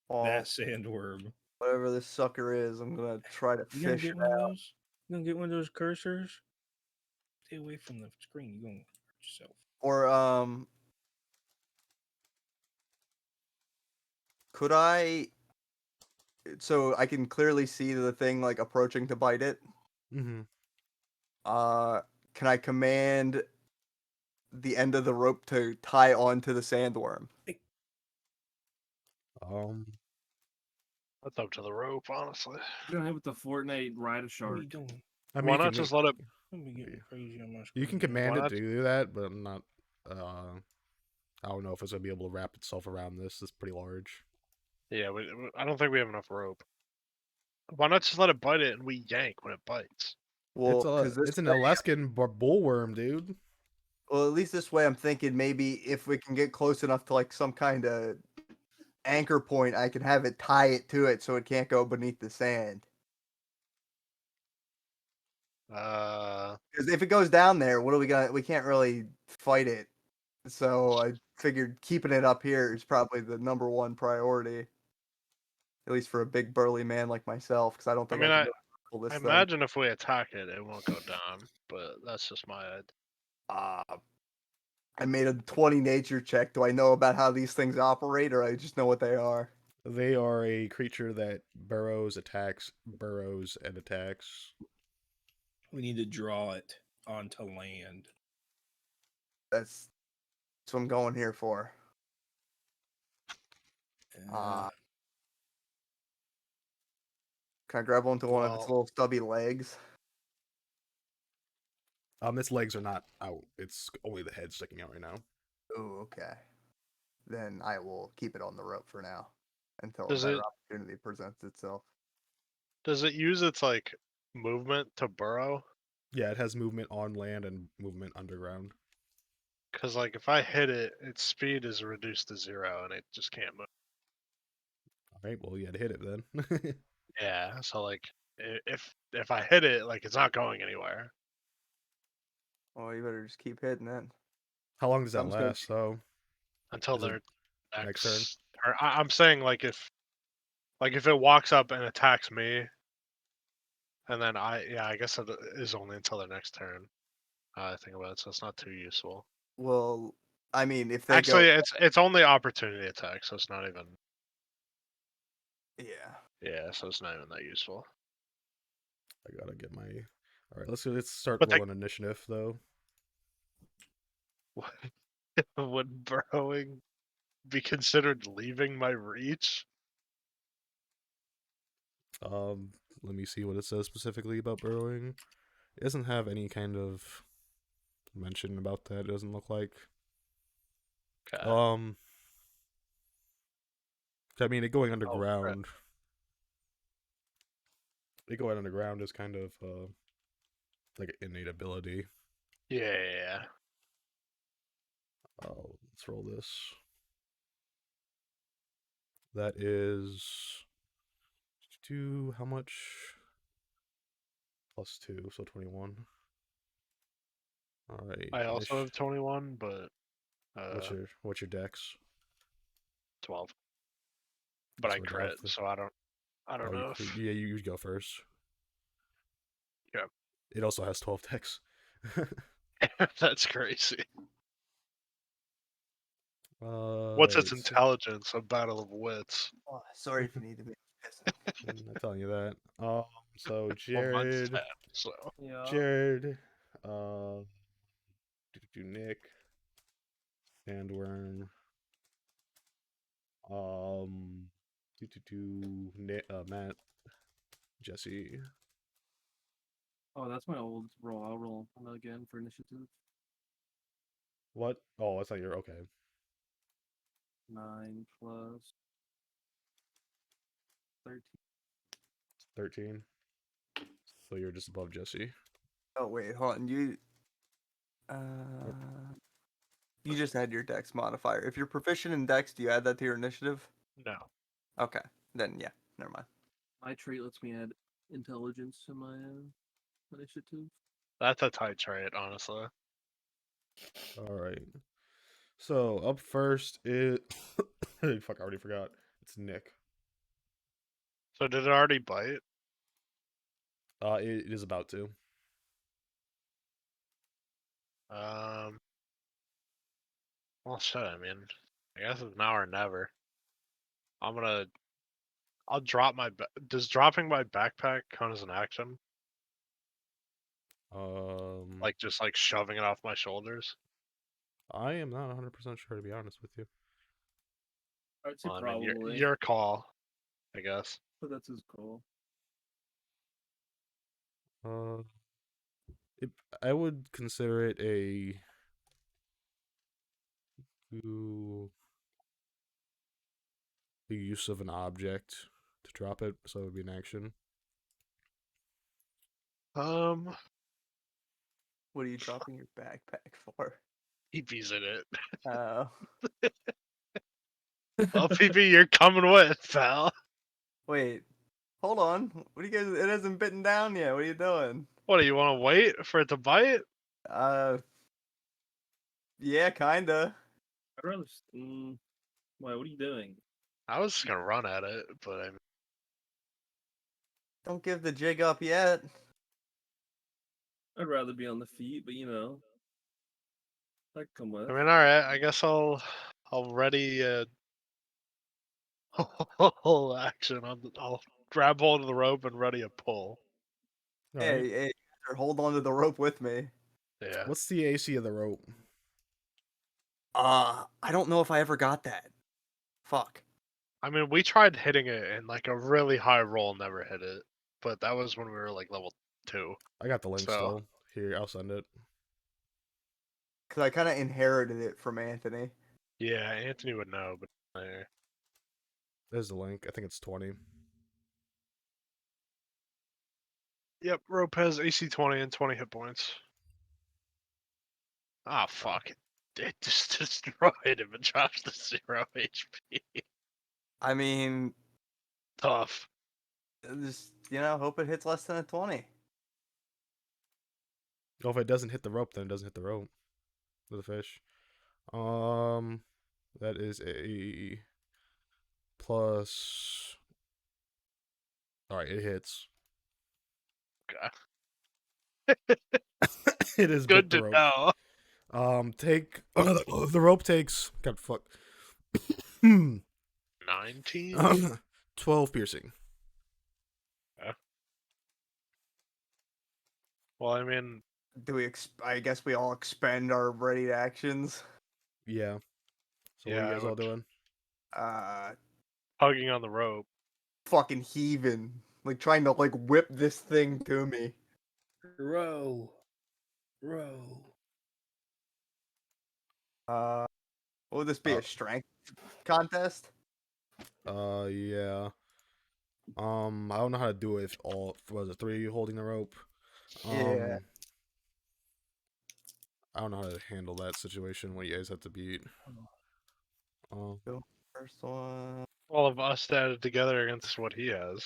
Well, That sandworm. whatever this sucker is, I'm gonna try to You gonna fish get it one of out. those? You gonna get one of those cursors? Stay away from the screen. You gonna hurt yourself. Or could I? So I can clearly see the thing like approaching to bite it. Mm-hmm. Can I command the end of the rope to tie onto the sandworm? That's up to the rope, honestly. You don't have it the Fortnite ride a What are shark. you doing? I mean, Why you not can just let it? Don't be getting crazy on my you screen. can here. command Why it not- to do that, but I'm not. I don't know if it's gonna be able to wrap itself around this. It's pretty large. Yeah, I don't think we have enough rope. Why not just let it bite it and we yank when it bites? Well, because this It's an way, Alaskan bullworm, dude. well, at least this way, I'm thinking maybe if we can get close enough to like some kind of anchor point, I can have it tie it to it so it can't go beneath the sand. Because if it goes down there, what do we got? We can't really fight it. So I figured keeping it up here is probably the number one priority, at least for a big burly man like myself. Because I don't I think mean, I can I, really pull this I thing. imagine if we attack it, it won't go down. But that's just my idea. I made a 20 nature check. Do I know about how these things operate, or I just know what they are? They are a creature that burrows, and attacks. We need to draw it onto land. That's what I'm going here for. Uh, Can I grab onto one of its Well- little stubby legs? Its legs are not out. It's only the head sticking out right now. Oh, okay. Then I will keep it on the rope for now until Does a better it- opportunity presents itself. Does it use its like movement to burrow? Yeah, it has movement on land and movement underground. Because like if I hit it, its speed is reduced to 0 and it just can't move. All right, well, you had to hit it then. Yeah, so like if I hit it, like it's not going anywhere. Well, you better just keep hitting it. How long does that Sounds good. last, though? Until Is it their next next turn? Or I'm saying like if it walks up and attacks me, and then I guess it is only until their next turn. I think about it, so it's not too useful. Well, I mean, if they Actually, go, it's only opportunity attack, so it's not even. yeah. Yeah, so it's not even that useful. I gotta get my. All right, let's start But rolling initiative though. Would burrowing be considered leaving my reach? Let me see what it says specifically about burrowing. It doesn't have any kind of mention about that. It doesn't look like. Okay. I mean, it going Oh, underground. It going underground is kind of like an innate ability. yeah. Oh, let's roll this. That is how much? +2, so 21. All right. I also have 21, but What's your dex? 12. But I So 12. crit, so I don't Oh, know if. yeah, you go first. Yeah. It also has 12 dex. That's crazy. What's its Right. intelligence? A battle of wits. Oh, sorry if you need to be. I'm not telling you that. So Well, mine's 10, Jared, so. Yeah. Jared, uh, Nick, Sandworm, Matt, Jesse. Oh, that's my old roll. I'll roll again for initiative. What? Oh, that's not your. Okay. 9 plus 13. 13. So you're just above Jesse. Oh wait, hold on. Uh, you just had your dex modifier. If you're proficient in dex, do you add that to your initiative? No. Okay, then yeah, never mind. My trait lets me add intelligence to my initiative. That's a tight trait, honestly. All right. So up first is. Fuck, I already forgot. It's Nick. So did it already bite? It is about to. Well, shit, I mean, I guess it's now or never. I'll drop my, does dropping my backpack count as an action? Um, Like, just like shoving it off my shoulders? I am not 100% sure, to be honest with you. I'd say Well, I mean, probably. your call, I guess. But that's his call. Uh, it, I would consider it to the use of an object to drop it, so it would be an action. What are you dropping your backpack for? PP's in it. Oh, Well, PP, you're coming with, pal. wait, hold on. What are you guys? It hasn't bitten down yet. What are you doing? What, do you want to wait for it to bite? Uh, yeah, kinda. I'd rather. Why? What are you doing? I was just gonna run at it, but I mean, Don't give the jig up yet. I'd rather be on the feet, but I could come with. all right. I guess I'll ready whole action. I'll grab hold of the rope and ready a pull. All Hey, right. hey, hold on to the rope with me. Yeah. What's the AC of the rope? I don't know if I ever got that. Fuck. I mean, we tried hitting it and like a really high roll never hit it, but that was when we were like level 2. I got the link So still. Here, I'll send it. Cause I kind of inherited it from Anthony. yeah, Anthony would know, but There's the link. I think it's 20. yep, rope has AC 20 and 20 hit points. Ah, fuck. It just destroyed him and drops to 0 HP. I mean, Tough. just hope it hits less than a 20. Oh, if it doesn't hit the rope, then it doesn't hit the rope with the fish. That is a plus. All right, it hits. Okay. It is Good bit the to rope. know. Take the rope takes. God fuck. 19. 12 piercing. Well, I mean, Do we? I guess we all expend our ready actions. Yeah. So what Yeah, are you I guys all would. doing? Hugging on the rope. Fucking heaving, like trying to like whip this thing to me. Row. What would this be? Uh, A strength contest? Yeah. I don't know how to do it if all was it 3 of you holding the rope. Yeah. I don't know how to handle that situation when you guys have to beat. Go first one. All of us added together against what he has.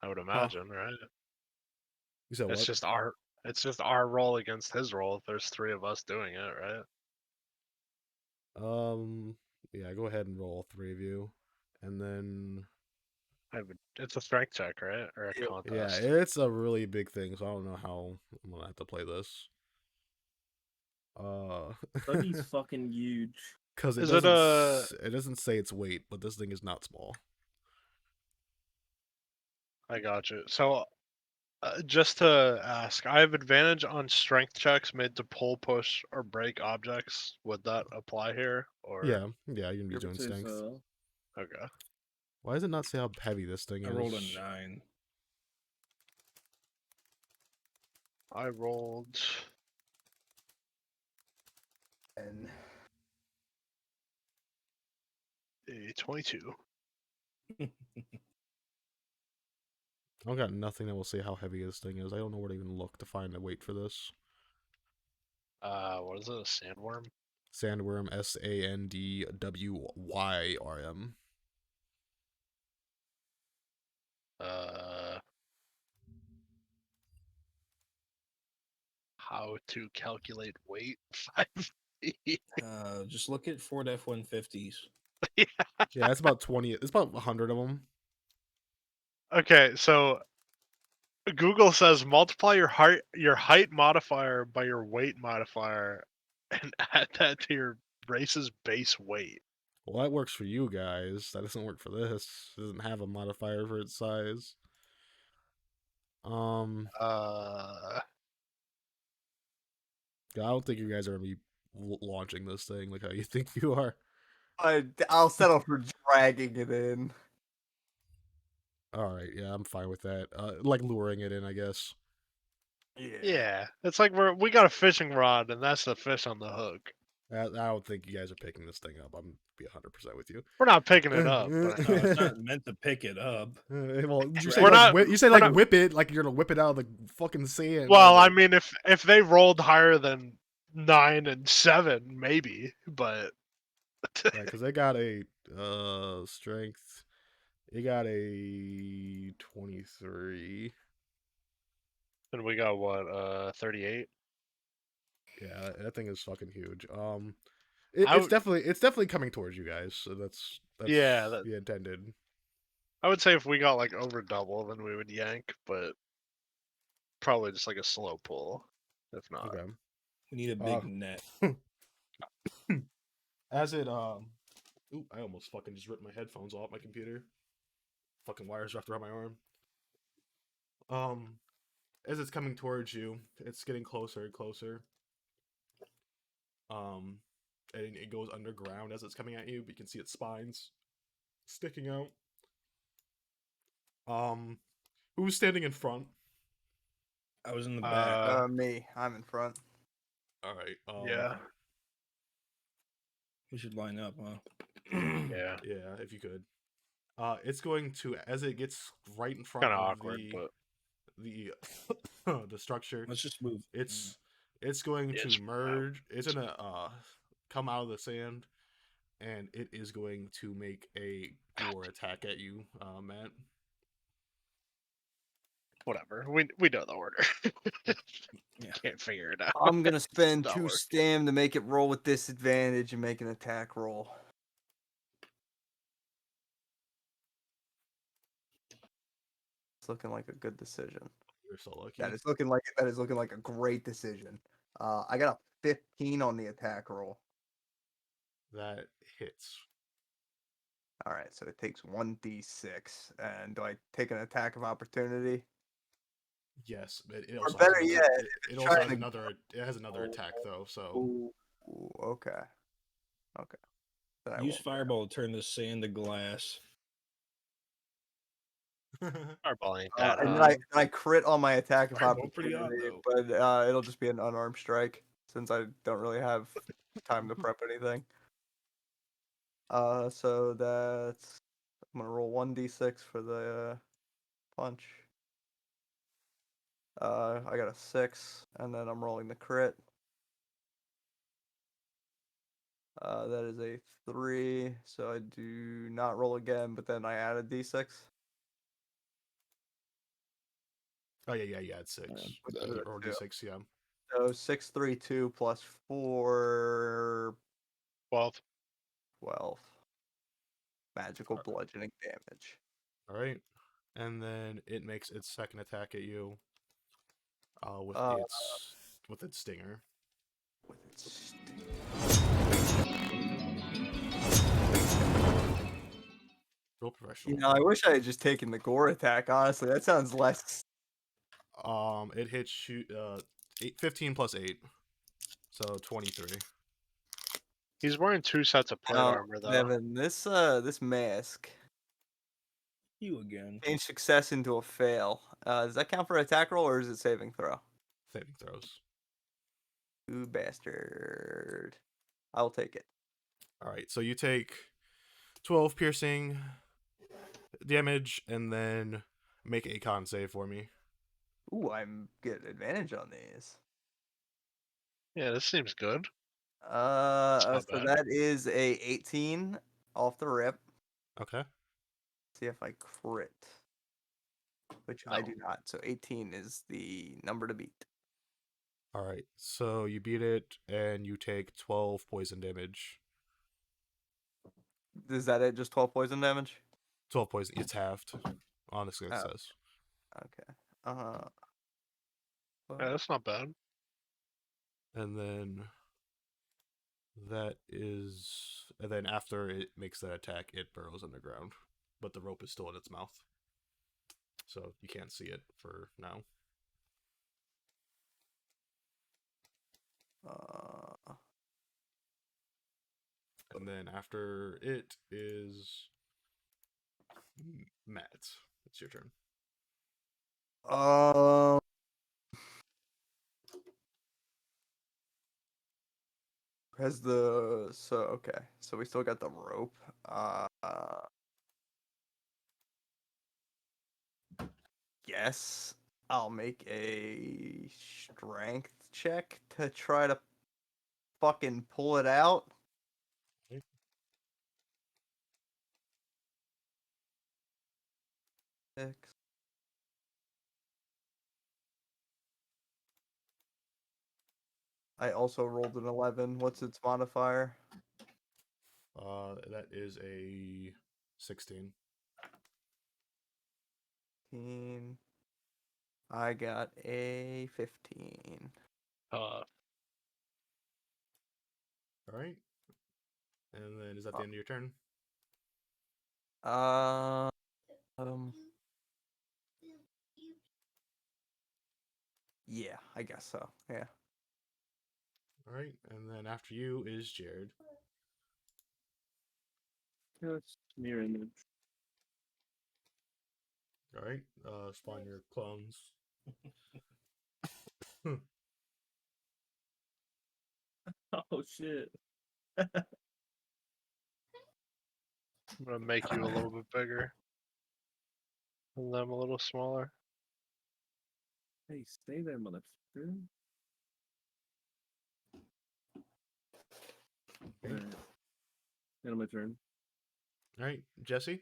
I would Huh. imagine, right? You said It's what? just our. It's just our roll against his roll. If there's 3 of us doing it, right? Yeah, go ahead and roll all 3 of you. And then I would. It's a strength check, right, or a Yep. yeah, contest. it's a really big thing, so I don't know how I'm gonna have to play this. Buggy's fucking huge. Because Is it a? it doesn't say its weight, but this thing is not small. I got you. So, just to ask, I have advantage on strength checks made to pull, push, or break objects. Would that apply here, or Yeah, you're gonna be I would doing say strength. so. okay? Why does it not say how heavy this thing I is? rolled a 9. I rolled And a 22. I don't got nothing that will say how heavy this thing is. I don't know where to even look to find a weight for this. What is it? A sandworm? Sandworm, SANDWYRM. Uh, how to calculate weight? 5 feet. Just look at Ford F-150s. Yeah, it's about 20. It's about 100 of them. Okay, so Google says multiply your height modifier by your weight modifier and add that to your race's base weight. Well, that works for you guys. That doesn't work for this. It doesn't have a modifier for its size. Uh, I don't think you guys are gonna be launching this thing like how you think you are. I'll settle for dragging it in. All right, yeah, I'm fine with that. Like luring it in, I guess. yeah, it's like we got a fishing rod and that's the fish on the hook. I don't think you guys are picking this thing up. I'm be 100% with you. We're not picking it up, but No, it's not meant to pick it up. Well, you We're say We're like not- you say we're like not- whip it like you're gonna whip it out of the fucking sand. well, I like, mean, if they rolled higher than 9 and 7, maybe, but right, because they got a strength. They got a 23. then we got what 38. Yeah, that thing is fucking huge. I it's would- definitely coming towards you guys. So that's Yeah, the intended. I would say if we got like over double, then we would yank, but probably just like a slow pull, if not. Okay. We need a big net. As it ooh, I almost fucking just ripped my headphones off my computer. Fucking wires wrapped around my arm. As it's coming towards you, it's getting closer and closer. And it goes underground as it's coming at you, but you can see its spines sticking out. Who's standing in front? I was in the back. Me. I'm in front. All right. Yeah, We should line up, huh? yeah, Yeah, if you could. It's going to as it gets right in front kind of of awkward, but the the structure. Let's just move. It's going Yeah, to it's- merge. It's gonna come out of the sand, and it is going to make a gore attack at you, Matt. whatever. We know the order. Yeah. Can't figure it out. I'm gonna spend not 2 work. stam to make it roll with disadvantage and make an attack roll. It's looking like a good decision. You're so lucky. That is looking like a great decision. I got a 15 on the attack roll. That hits. All right, so it takes 1d6. And do I take an attack of opportunity? Yes, it Or also better has another, yet, it, if it it's also trying has to another. It has another attack though. So Ooh, okay. Okay. Then I Use won't. fireball to turn this sand to glass. Fireball ain't that And hard. then I crit on my attack of Fireball pretty hot, opportunity, though. but it'll just be an unarmed strike since I don't really have time to prep anything. So that's I'm gonna roll 1d6 for the punch. I got a 6, and then I'm rolling the crit. That is a 3, so I do not roll again, but then I add a d6. oh yeah, it's 6 or Two. d6. Yeah. So 6, 3, 2 plus 4, 12. 12. Magical bludgeoning damage. All right, and then it makes its second attack at you. With Uh, its stinger. with its Real professional. I wish I had just taken the gore attack, honestly. That sounds less. It hits you. 15 plus 8, so 23. He's wearing 2 sets of plate armor though. Nevin, this mask You again. changed success into a fail. Does that count for attack roll or is it saving throw? Saving throws. You bastard. I'll take it. All right, so you take 12 piercing damage, and then make a con save for me. Ooh, I'm getting advantage on these. Yeah, this seems good. So bad. that is a 18 off the rip. Okay. See if I crit. Which I do not. So 18 is the number to beat. All right, so you beat it, and you take 12 poison damage. Is that it? Just 12 poison damage? 12 poison. It's halved. Honestly, it Oh. says. Okay. Yeah, that's not bad. And then after it makes that attack, it burrows underground, but the rope is still in its mouth, so you can't see it for now. And then after it is Matt. It's your turn. Okay. So we still got the rope. Guess I'll make a strength check to try to fucking pull it out. Okay. Six. I also rolled an 11. What's its modifier? That is a 16. 15. I got a 15. Uh, All right. And then is that the end of your turn? Um. Yeah, I guess so. Yeah. All right. And then after you is Jared. Just mirror image. All right. Spawn your clones. Oh shit. I'm gonna make you a little bit bigger. And them a little smaller. Hey, stay there, motherfucker. Alright. End of my turn. All right, Jesse.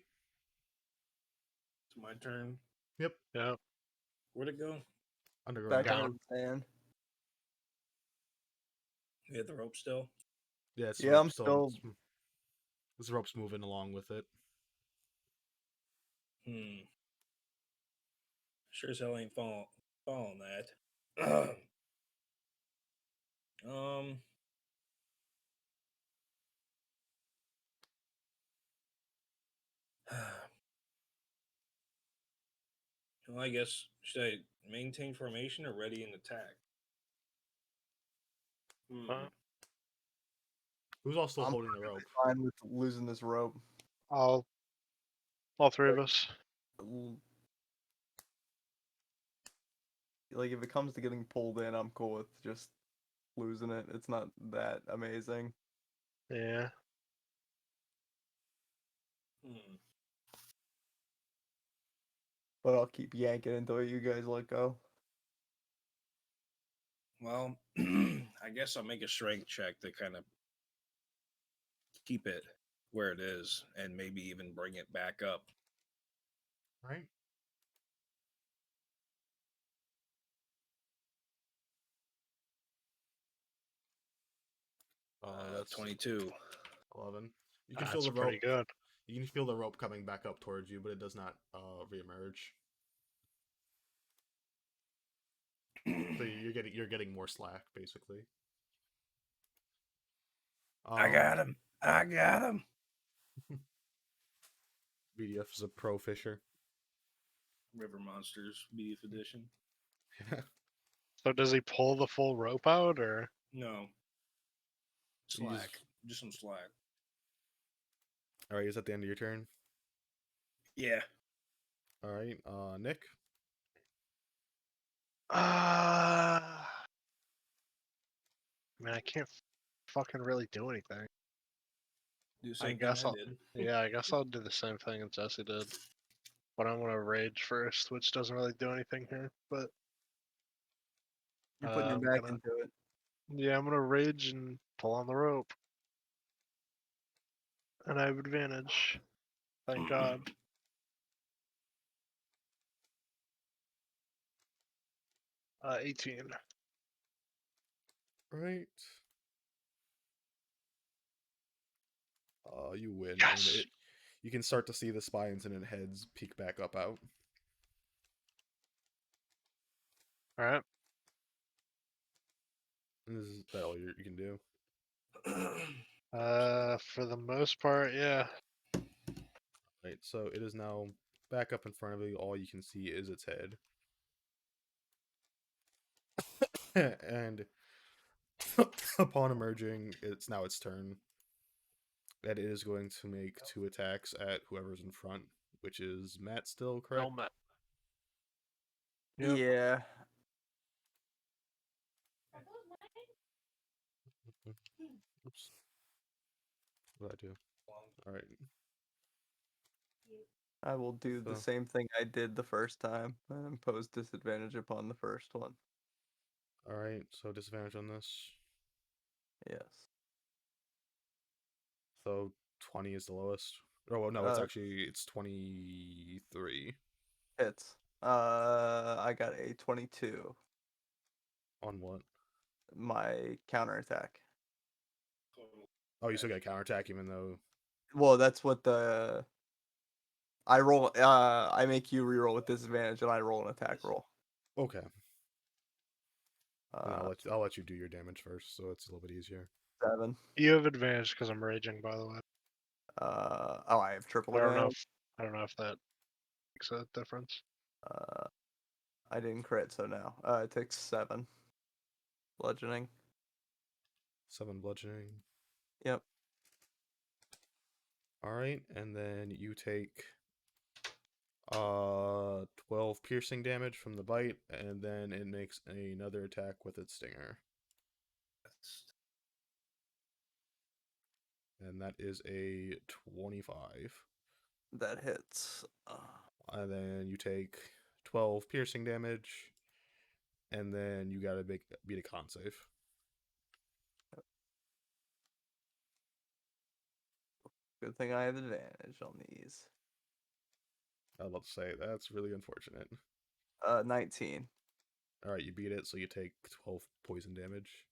It's my turn. Yep. Yeah. Where'd it go? Underground. Back Down. in the sand. We have the rope still. Yeah, it's Yeah, I'm still. still. This rope's moving along with it. Sure as hell ain't Calling that. um. Well, I guess should I maintain formation or ready and attack? Uh, Who's all still I'm holding the rope? fine with losing this rope. all three of us. L- Like if it comes to getting pulled in, I'm cool with just losing it. It's not that amazing. Yeah. Hmm. But I'll keep yanking until you guys let go. Well, I guess I'll make a strength check to kind of keep it where it is and maybe even bring it back up. Right. That's 22. 11. You can feel That's the pretty rope. good. You can feel the rope coming back up towards you, but it does not reemerge. So you're getting more slack, basically. I got him. I got him. Beedyuff is a pro fisher. River Monsters Beef Edition. So does he pull the full rope out, or No. You Slack. Just some slack. All right, is that the end of your turn? Yeah. All right, Nick. Man, I can't fucking really do anything. Do the I same thing guess I I'll, did. yeah, I guess I'll do the same thing as Jesse did. But I'm gonna rage first, which doesn't really do anything here. But You're putting your I'm back gonna, into it. yeah, I'm gonna rage and pull on the rope, and I have advantage. Thank God. 18. Right. You win, and Yes. you can start to see the spines and heads peek back up out. All right. And is that all you can do? For the most part, yeah. Right. So it is now back up in front of you. All you can see is its head. And upon emerging, it's now its turn. And it is going to make 2 attacks at whoever's in front, which is Matt still, correct? Helmet. Yep. Yeah. Oops. What did I do? Alright. I will do the So, same thing I did the first time and impose disadvantage upon the first one. alright, so disadvantage on this. Yes. So 20 is the lowest. Oh, well, no, it's 23 Hits. I got a 22. on what? My counterattack. Oh, you still get counterattack even though. Well, that's what the I roll. I make you reroll with disadvantage, and I roll an attack roll. Okay. And Uh, I'll let you do your damage first, so it's a little bit easier. 7. You have advantage because I'm raging, by the way. Oh, I have triple I don't know advantage. if that makes a difference. I didn't crit, so no. It takes 7. Bludgeoning. 7 bludgeoning. Yep. Alright, and then you take 12 piercing damage from the bite, and then it makes another attack with its stinger. And that is a 25. That hits. And then you take 12 piercing damage, and then you gotta beat a con save. Good thing I have advantage on these. I'd love to say that's really unfortunate. 19. Alright, you beat it, so you take 12 poison damage.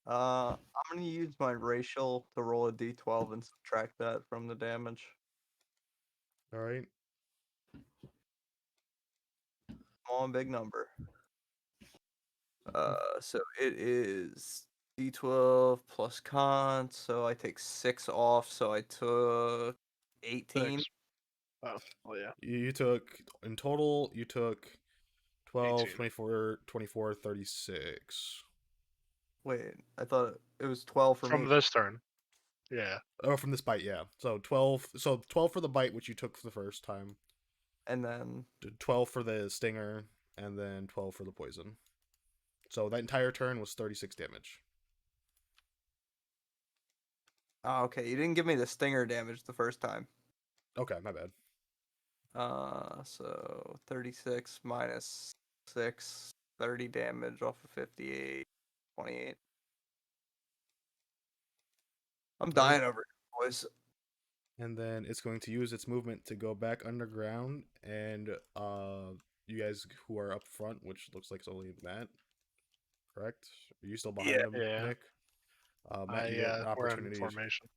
I'm gonna use my racial to roll a d12 and subtract that from the damage. Alright. Small and big number. So it is D12 plus con. So I take 6 off. So I took 18. 6. Oh, well, yeah. You took, in total, you took 12, 18. 24, 24, 36. Wait, I thought it was 12 for From me. this turn. Yeah. Oh, from this bite, yeah. So 12. So 12 for the bite, which you took the first time. And then 12 for the stinger, and then 12 for the poison. So that entire turn was 36 damage. oh, okay, you didn't give me the stinger damage the first time. Okay, my bad. So 36 minus 6, 30 damage off of 58, 28. I'm dying over it, boys. And then it's going to use its movement to go back underground, and you guys who are up front, which looks like it's only Matt, correct? Are you still behind him, Yeah. Nick? Matt, you get an We're in opportunity. formation.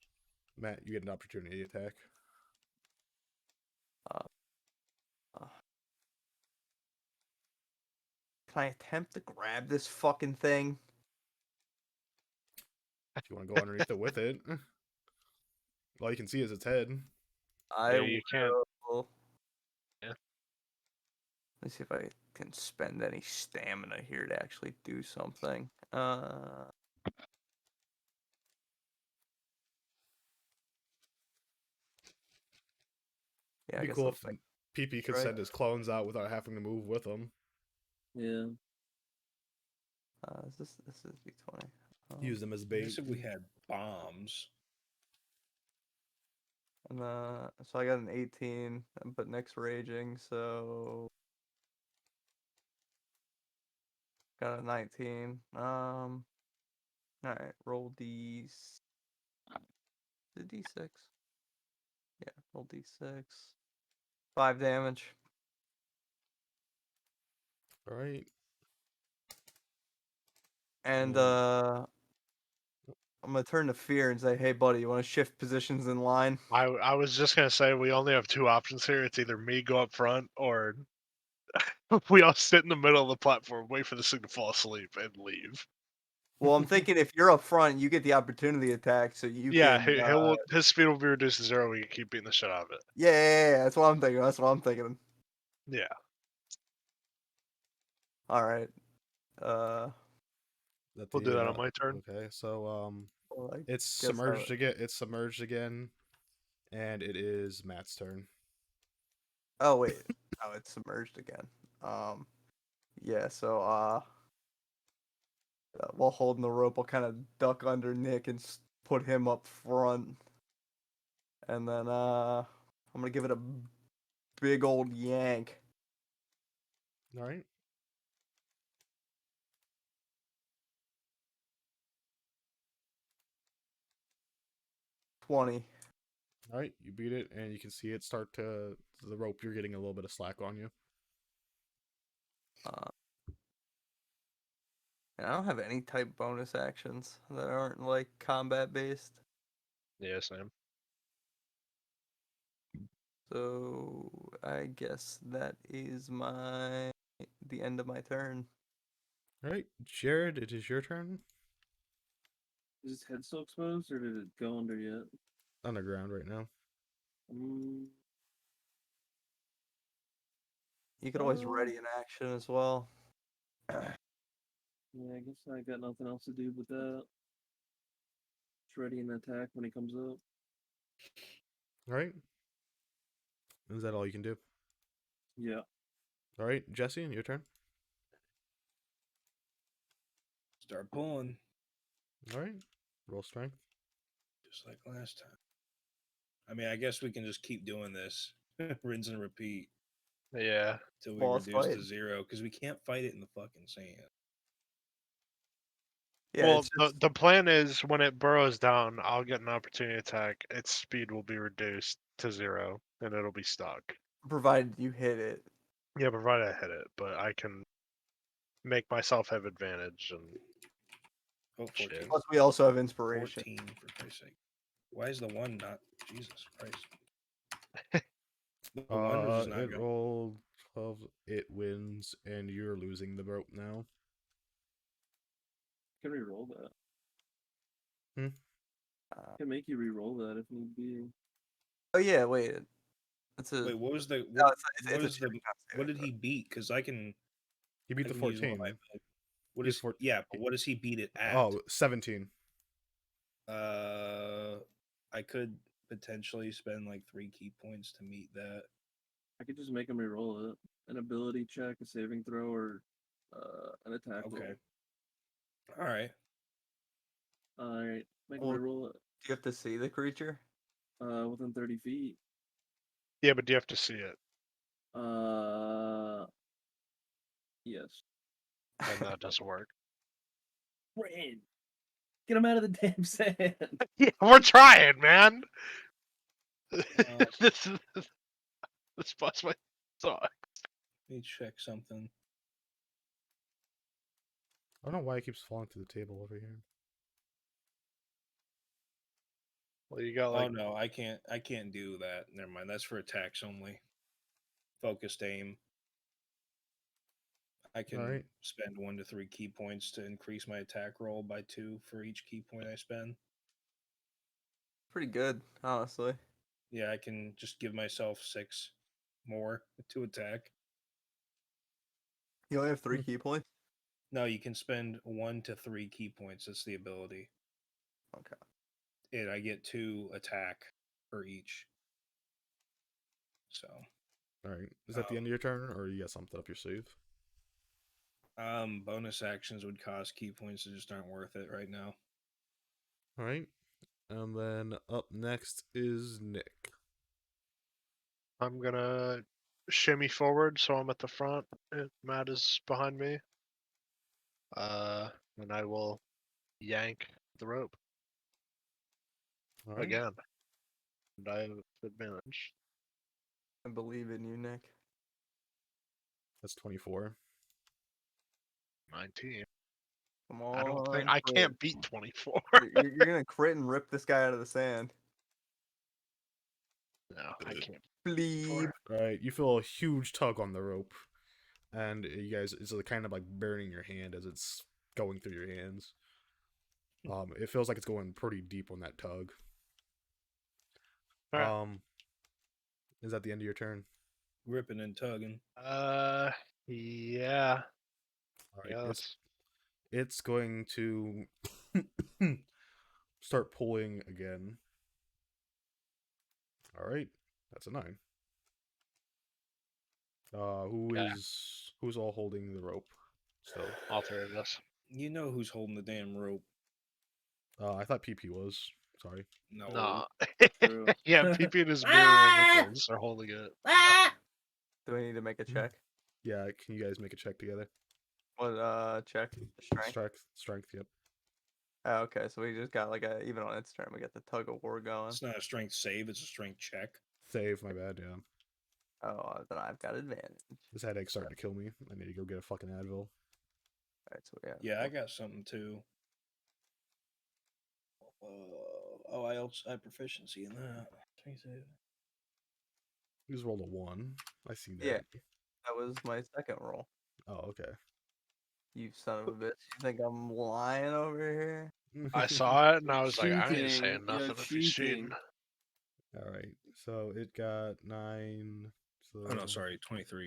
Matt, you get an opportunity attack. Uh, can I attempt to grab this fucking thing? If you want to go underneath it with it, all you can see is its head. I Yeah, you can't. will. Yeah. Let's see if I can spend any stamina here to actually do something. Yeah, I It'd be guess cool I'll if take PP could right. send his clones out without having to move with them. Yeah. This is D20. Use them as I bait. guess if we had bombs. And so I got an 18, but Nick's raging, so got a 19. All right, roll the D6. Yeah, roll D6. 5 damage. All right. And Mm. I'm gonna turn to Fear and say, "Hey, buddy, you want to shift positions in line?" I was just gonna say we only have 2 options here. It's either me go up front or we all sit in the middle of the platform, wait for this thing to fall asleep, and leave. Well, I'm thinking if you're up front, you get the opportunity attack, so you Yeah, can. his speed will be reduced to 0. We can keep beating the shit out of it. Yeah, that's what I'm thinking. That's what I'm thinking. Yeah. All right. We'll do that on my turn. Okay, so Well, I it's guess submerged again. It's submerged again, and it is Matt's turn. Oh wait. Oh, it's submerged again. Yeah. So while holding the rope, I'll kind of duck under Nick and put him up front, and then I'm gonna give it a big old yank. All right. 20. All right, you beat it, and you can see it start to the rope. You're getting a little bit of slack on you. And I don't have any type bonus actions that aren't like combat based. Yeah, same. So I guess that is the end of my turn. All right, Jared, it is your turn. Is his head still exposed, or did it go under yet? Underground right now. You could always ready an action as well. Yeah, I guess I got nothing else to do with that. Just ready an attack when he comes up. All right. Is that all you can do? Yeah. All right, Jesse, your turn. Start pulling, All right, roll strength. just like last time. I mean, I guess we can just keep doing this, rinse and repeat Yeah. till we Boss reduce fight. to 0, because we can't fight it in the fucking sand. Yeah, Well, it's just, the plan is when it burrows down, I'll get an opportunity attack. Its speed will be reduced to 0, and it'll be stuck. provided you hit it. Yeah, provided I hit it, but I can make myself have advantage and Oh, 14. shit. Plus, we also have inspiration. 14, for Christ's sake. Why is the 1 not? Jesus Christ. The 1 was just not It going. rolled 12. It wins, and you're losing the rope now. Can re-roll that. Hmm? Can make you re-roll that if need be. Oh yeah, wait. It's a Wait, what was the no, what? it's What a is the check, not what saving did he beat? Because I can He beat the use one of 14. my. What He's is 14. yeah? But what does he beat it at? Oh, 17. I could potentially spend like 3 key points to meet that. I could just make him re-roll it. An ability check, a saving throw, or an attack Okay. All right. roll. Alright, make him Well, re-roll it. Do you have to see the creature? Within 30 feet. Yeah, but do you have to see it? Yes. Then that doesn't work. Rain! Get him out of the damn sand! Yeah, we're trying, man. this is this bus might suck. Let me check something. I don't know why it keeps falling through the table over here. Well, you got like Oh no, I can't do that. Never mind. That's for attacks only. Focused aim. I can Alright. spend 1 to 3 key points to increase my attack roll by 2 for each key point I spend. Pretty good, honestly. Yeah, I can just give myself 6 more to attack. You only have 3 Hmm. key points? No, you can spend 1 to 3 key points. That's the ability. Okay. And I get 2 attack for each. So, Alright. Is that the end of your turn, or you got something up your sleeve? bonus actions would cost key points that just aren't worth it right now. Alright. And then up next is Nick. I'm gonna shimmy forward so I'm at the front. Matt is behind me. And I will yank the rope Alright. again. And I have advantage. I believe in you, Nick. That's 24. 19. Come I don't think on. I crit. can't beat 24. You're gonna crit and rip this guy out of the sand. No, I can't. Bleep. Alright, you feel a huge tug on the rope. And you guys, it's kind of like burning your hand as it's going through your hands. It feels like it's going pretty deep on that tug. Alright. Is that the end of your turn? Ripping and tugging. Yeah. Alright, Yes. it's going to start pulling again. Alright, that's a 9. Who's all holding the rope still? All three of us. You know who's holding the damn rope. I thought PP was. Sorry. No. No. True. Yeah, PP and his mirror images are holding it. Do we need to make a check? Yeah, can you guys make a check together? What check? Strength? Strength, yep. Oh, okay, so we just got like even on its turn, we got the tug of war going. It's not a strength save, it's a strength check. Save, my bad, yeah. Oh, then I've got advantage. This headache's starting to kill me. I need to go get a fucking Advil. Alright, so we have Yeah, I got something too. I have proficiency in that. Strength save. You just rolled a 1. I see that. Yeah. That was my second roll. Oh, okay. You son of a bitch. You think I'm lying over here? I saw it and I was like, I ain't Cheating. saying You're nothing if he's cheating. cheating. Alright, so it got 9. So... Oh no, sorry, 23.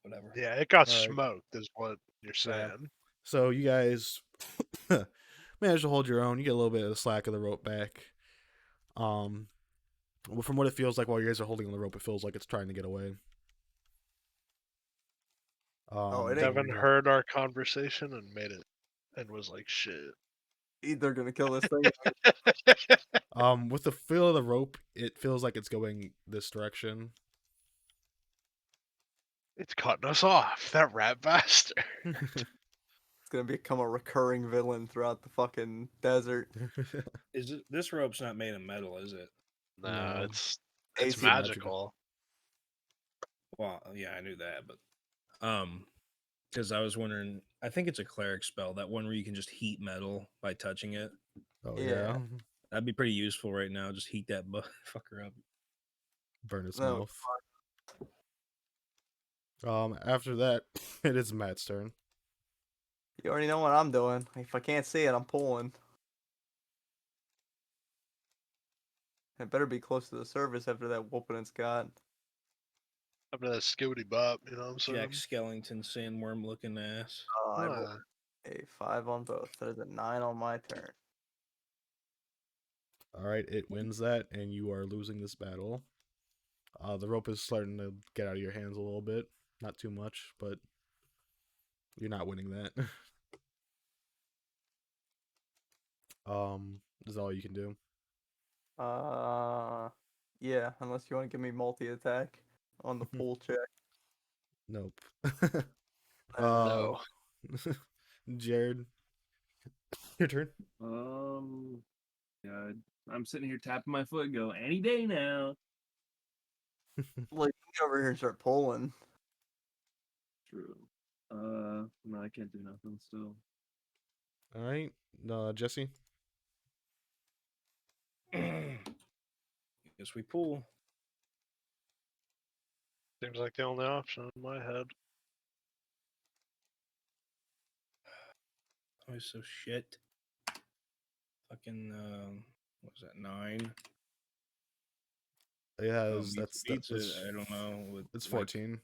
Whatever. Yeah, it got Alright. smoked, is what you're Yeah. saying. So you guys manage to hold your own. You get a little bit of the slack of the rope back. Well, from what it feels like while you guys are holding on the rope, it feels like it's trying to get away. It ain't- Devin heard our conversation and made it and was like, shit. They're gonna kill this thing. With the feel of the rope, it feels like it's going this direction. It's cutting us off, that rat bastard. It's gonna become a recurring villain throughout the fucking desert. Is it this rope's not made of metal, is it? No, No. it's AC magical. Well, yeah, I knew that, but because I was wondering, I think it's a cleric spell, that one where you can just heat metal by touching it. Oh Yeah. yeah. That'd be pretty useful right now. Just heat that fucker up. Burn its No, mouth. After that, it is Matt's turn. You already know what I'm doing. If I can't see it, I'm pulling. It better be close to the surface after that whooping it's got. After that skibbity bop, you know what I'm saying? Jack Skellington sandworm looking ass. I rolled Ah, a 5 on both. That is a 9 on my turn. All right, it wins that, and you are losing this battle. The rope is starting to get out of your hands a little bit. Not too much, but you're not winning that. Is that all you can do? Yeah, unless you want to give me multi-attack on the pull check. Nope. no. Jared, your turn. Yeah, I'm sitting here tapping my foot, and go any day now. Like, get over here and start pulling. True. No, I can't do nothing still. All right, Jesse. Guess we pull. Seems like the only option in my head. Oh, so shit. Fucking what was that, 9? It Oh, has that's I don't know. it's my- 14.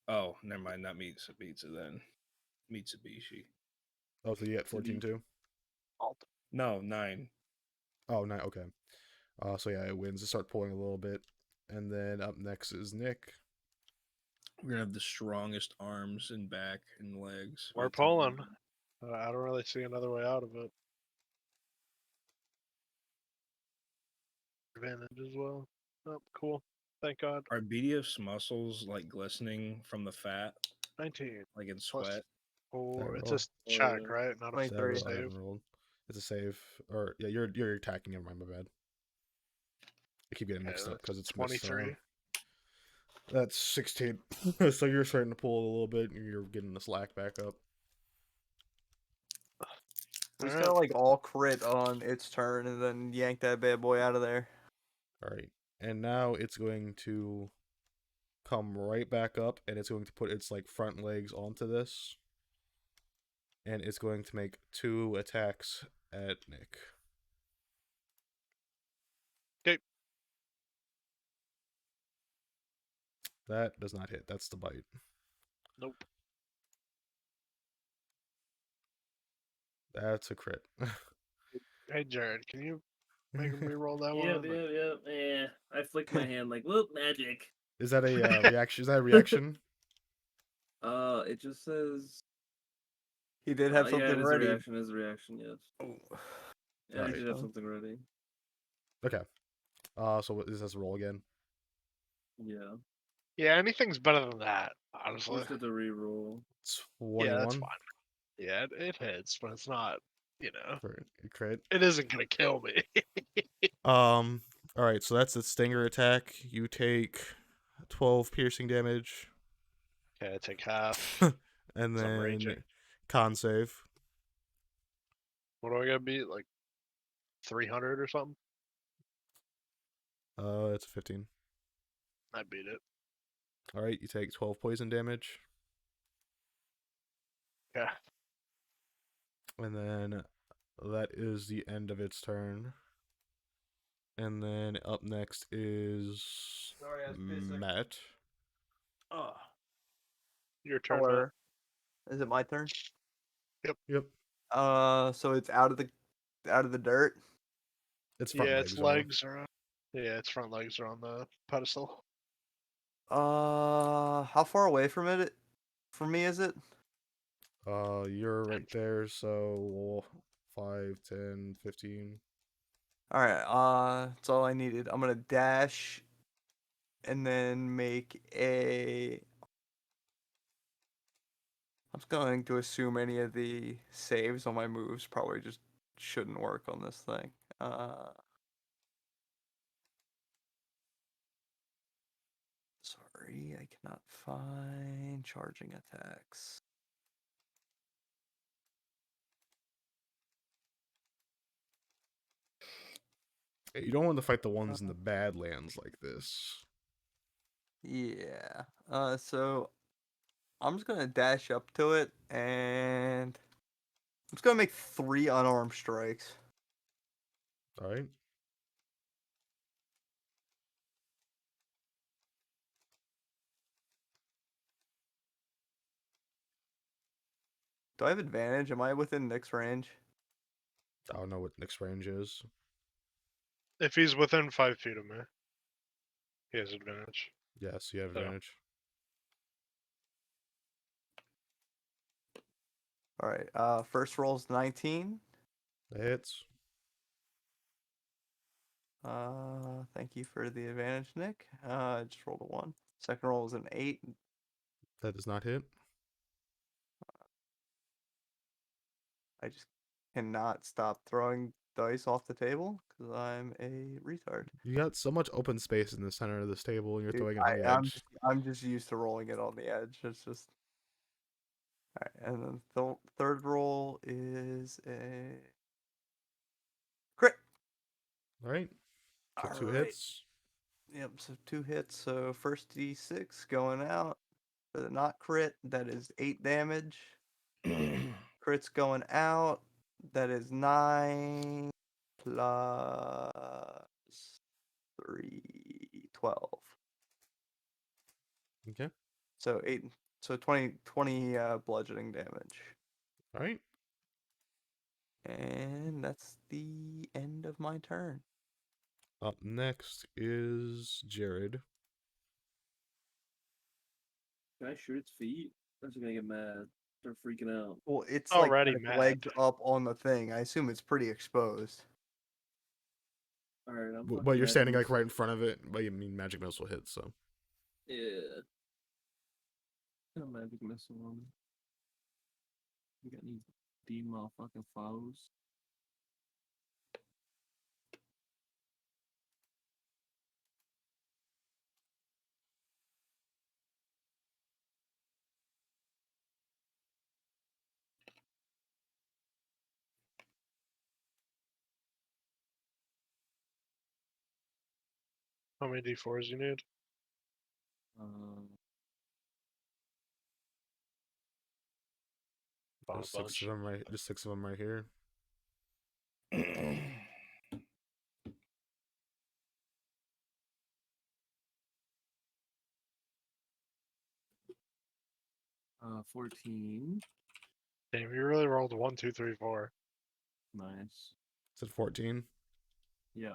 Oh, never mind. Not Mitsubishi then. Mitsubishi. Oh, so you get 14 too. No, 9. Oh, nine. Okay. So yeah, it wins. It start pulling a little bit, and then up next is Nick. We're gonna have the strongest arms and back and legs. We're Wait till- pulling. I don't really see another way out of it. Advantage as well. Oh, cool. Thank God. Are Beedyuff's muscles like glistening from the fat, 19 like in plus sweat? 4. It's roll. a check, right? Not a 23. I save. haven't rolled. It's a save, or yeah, you're attacking. Never mind, my bad. I keep getting mixed Yeah, up because it's 23. That's 16. So you're starting to pull a little bit, and you're getting the slack back up. We just Alright. gotta like all crit on its turn and then yank that bad boy out of there. All right, and now it's going to come right back up, and it's going to put its like front legs onto this, and it's going to make 2 attacks at Nick. Okay. That does not hit. That's the bite. Nope. That's a crit. Hey, Jared, can you make me roll that Yep, one? yep, yep. Yeah, I flicked my hand like, whoop, magic. Is that a reaction? Is that a reaction? It just says. He did have Yeah, it something is ready. a reaction. It is a reaction. Yes. Yeah, I Alright. did have something ready. Okay. So what is this roll again? Yeah. Yeah, anything's better than that, I honestly. just have to re-roll. 21 Yeah, that's fine. Yeah, it hits, but it's not, you know, for a crit. it isn't gonna kill me. All right, so that's a stinger attack. You take 12 piercing damage, Okay, I take half. and So I'm then raging. con save. What do I gotta beat? Like 300 or something? It's a 15. I beat it. All right, you take 12 poison damage, Yeah. and then that is the end of its turn. And then up next is Sorry, I was pissing. Matt. Oh. Your turn, Matt. Or is it my turn? Yep. So it's out of the dirt. Its front Yeah, legs. its are- legs are. Yeah, its front legs are on the pedestal. How far away from me is it? You're right there, so 5, 10, 15. All right. That's all I needed. I'm gonna dash, and then make a. I'm going to assume any of the saves on my moves probably just shouldn't work on this thing. Sorry, I cannot find charging attacks. Hey, you don't want to fight the ones in the Badlands like this. Yeah. So I'm just gonna dash up to it and I'm just gonna make 3 unarmed strikes. All right. Do I have advantage? Am I within Nick's range? I don't know what Nick's range is. If he's within 5 feet of me, he has advantage. Yes, you have So- advantage. All right. First roll's 19. That hits. Thank you for the advantage, Nick. I just rolled a 1. Second roll is an 8. That does not hit. I just cannot stop throwing dice off the table because I'm a retard. You got so much open space in the center of this table, and you're Dude, throwing it on the edge. I'm just used to rolling it on the edge. It's just. Alright, and then the third roll is a crit. All right. So 2 Alright. hits. Yep, so 2 hits. So first d6 going out for the not crit. That is 8 damage. Crit's going out. That is 9 plus 3, 12. Okay. So 8, so 20 bludgeoning damage. All right. And that's the end of my turn. Up next is Jared. Can I shoot its feet? Or is it gonna get mad? Start freaking out. Well, it's Already got its mad. legs up on the thing. I assume it's pretty exposed. Alright, I'm But fucking you're standing magic like right in front of it. But you mean magic missile hits, so. Yeah. Got a magic missile on me. You got any demon motherfucking foes? How many d4s you need? About a There's 6 bunch. of them right. Just 6 of them right here. 14. Damn, you really rolled 1, 2, 3, 4. Nice. Is it 14? Yeah.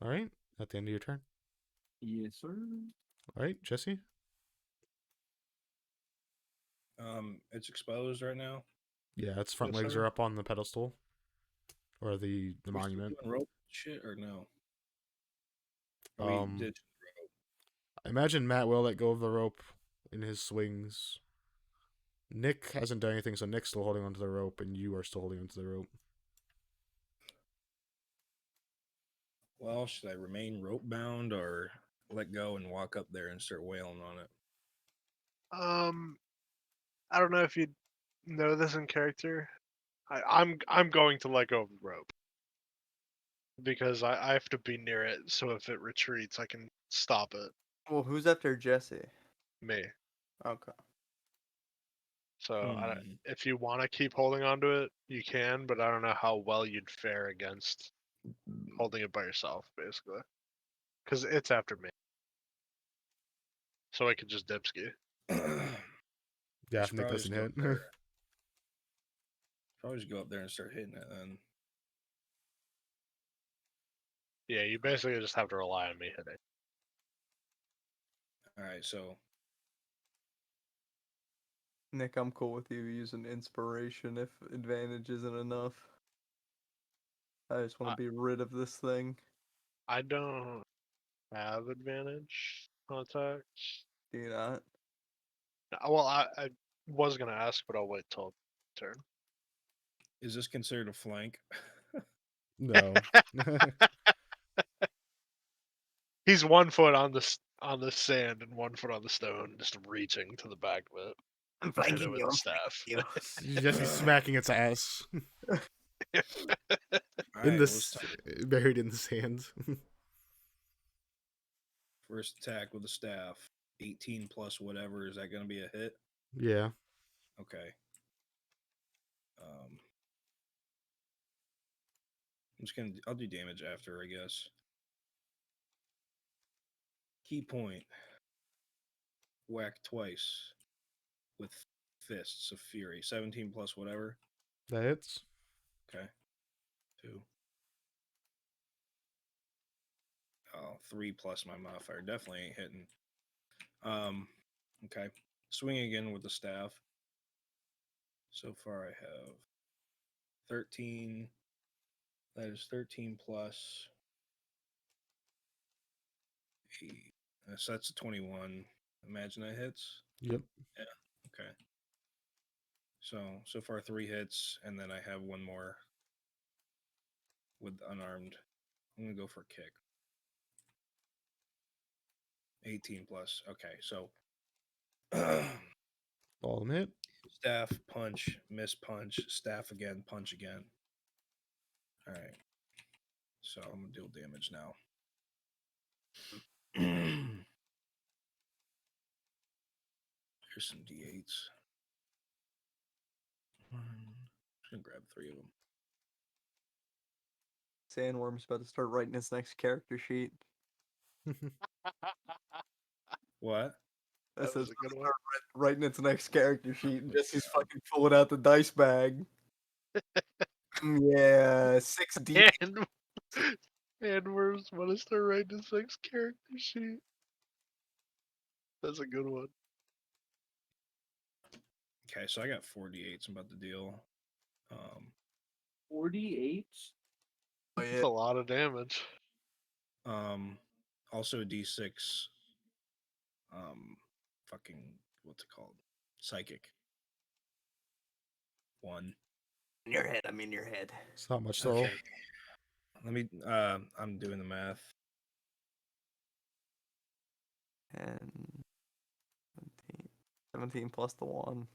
All right. At the end of your turn. Yes, sir. All right, Jesse. It's exposed right now. Yeah, its front Yes, legs sir. are up on the pedestal, or the We still monument. doing rope shit or no? Are we ditching rope? I imagine Matt will let go of the rope in his swings. Nick hasn't done anything, so Nick's still holding onto the rope, and you are still holding onto the rope. Well, should I remain rope bound or let go and walk up there and start wailing on it? I don't know if you know this in character. I'm going to let go of the rope because I have to be near it, so if it retreats, I can stop it. Well, who's after Jesse? Me. Okay. So Hmm. if you want to keep holding onto it, you can, but I don't know how well you'd fare against holding it by yourself, basically, because it's after me. So I could just dipski. Yeah, if Should Nick probably doesn't just go hit. up there. Probably just go up there and start hitting it then. Yeah, you basically just have to rely on me hitting. All right, so Nick, I'm cool with you using inspiration if advantage isn't enough. I just want to be rid of this thing. I don't have advantage contacts. Do you not? Well, I was gonna ask, but I'll wait till turn. is this considered a flank? No. He's 1 foot on the sand and 1 foot on the stone, just reaching to the back of it. I'm to hit it flanking with you. the I'm staff. flanking you. Jesse smacking its ass All in right, this, buried in the sand. first attack with the staff. 18 plus whatever. Is that going to be a hit? Yeah. Okay. I'm just gonna. I'll do damage after, I guess. Key point. Whack twice with fists of fury. 17 plus whatever. That hits. Okay. 2. Oh, 3 plus my modifier. Definitely ain't hitting. Okay. Swing again with the staff. So far I have 13. That is 13 plus 8. So that's a 21. Imagine that hits. Yep. Yeah. Okay. So far 3 hits, and then I have one more with unarmed. I'm gonna go for a kick. 18 plus. Okay, so All of them hit. staff, punch, miss, punch, staff again, punch again. All right. So I'm gonna deal damage now. Here's some d8s. I'm gonna grab 3 of them. Sandworm's about to start writing his next character sheet. What? That That says was a good one. start writing its next character sheet, and Jesse's fucking pulling out the dice bag. Yeah, 6D. And where's what is the right to 6 character sheet? That's a good one. Okay, so I got 4 d8s I'm about to deal. 48. Oh, That's yeah. a lot of damage. Also a d6. Fucking what's it called? Psychic. 1. In your head, I'm in your head. It's not much though. Okay. Let me. I'm doing the math. 10, 17 plus the 1.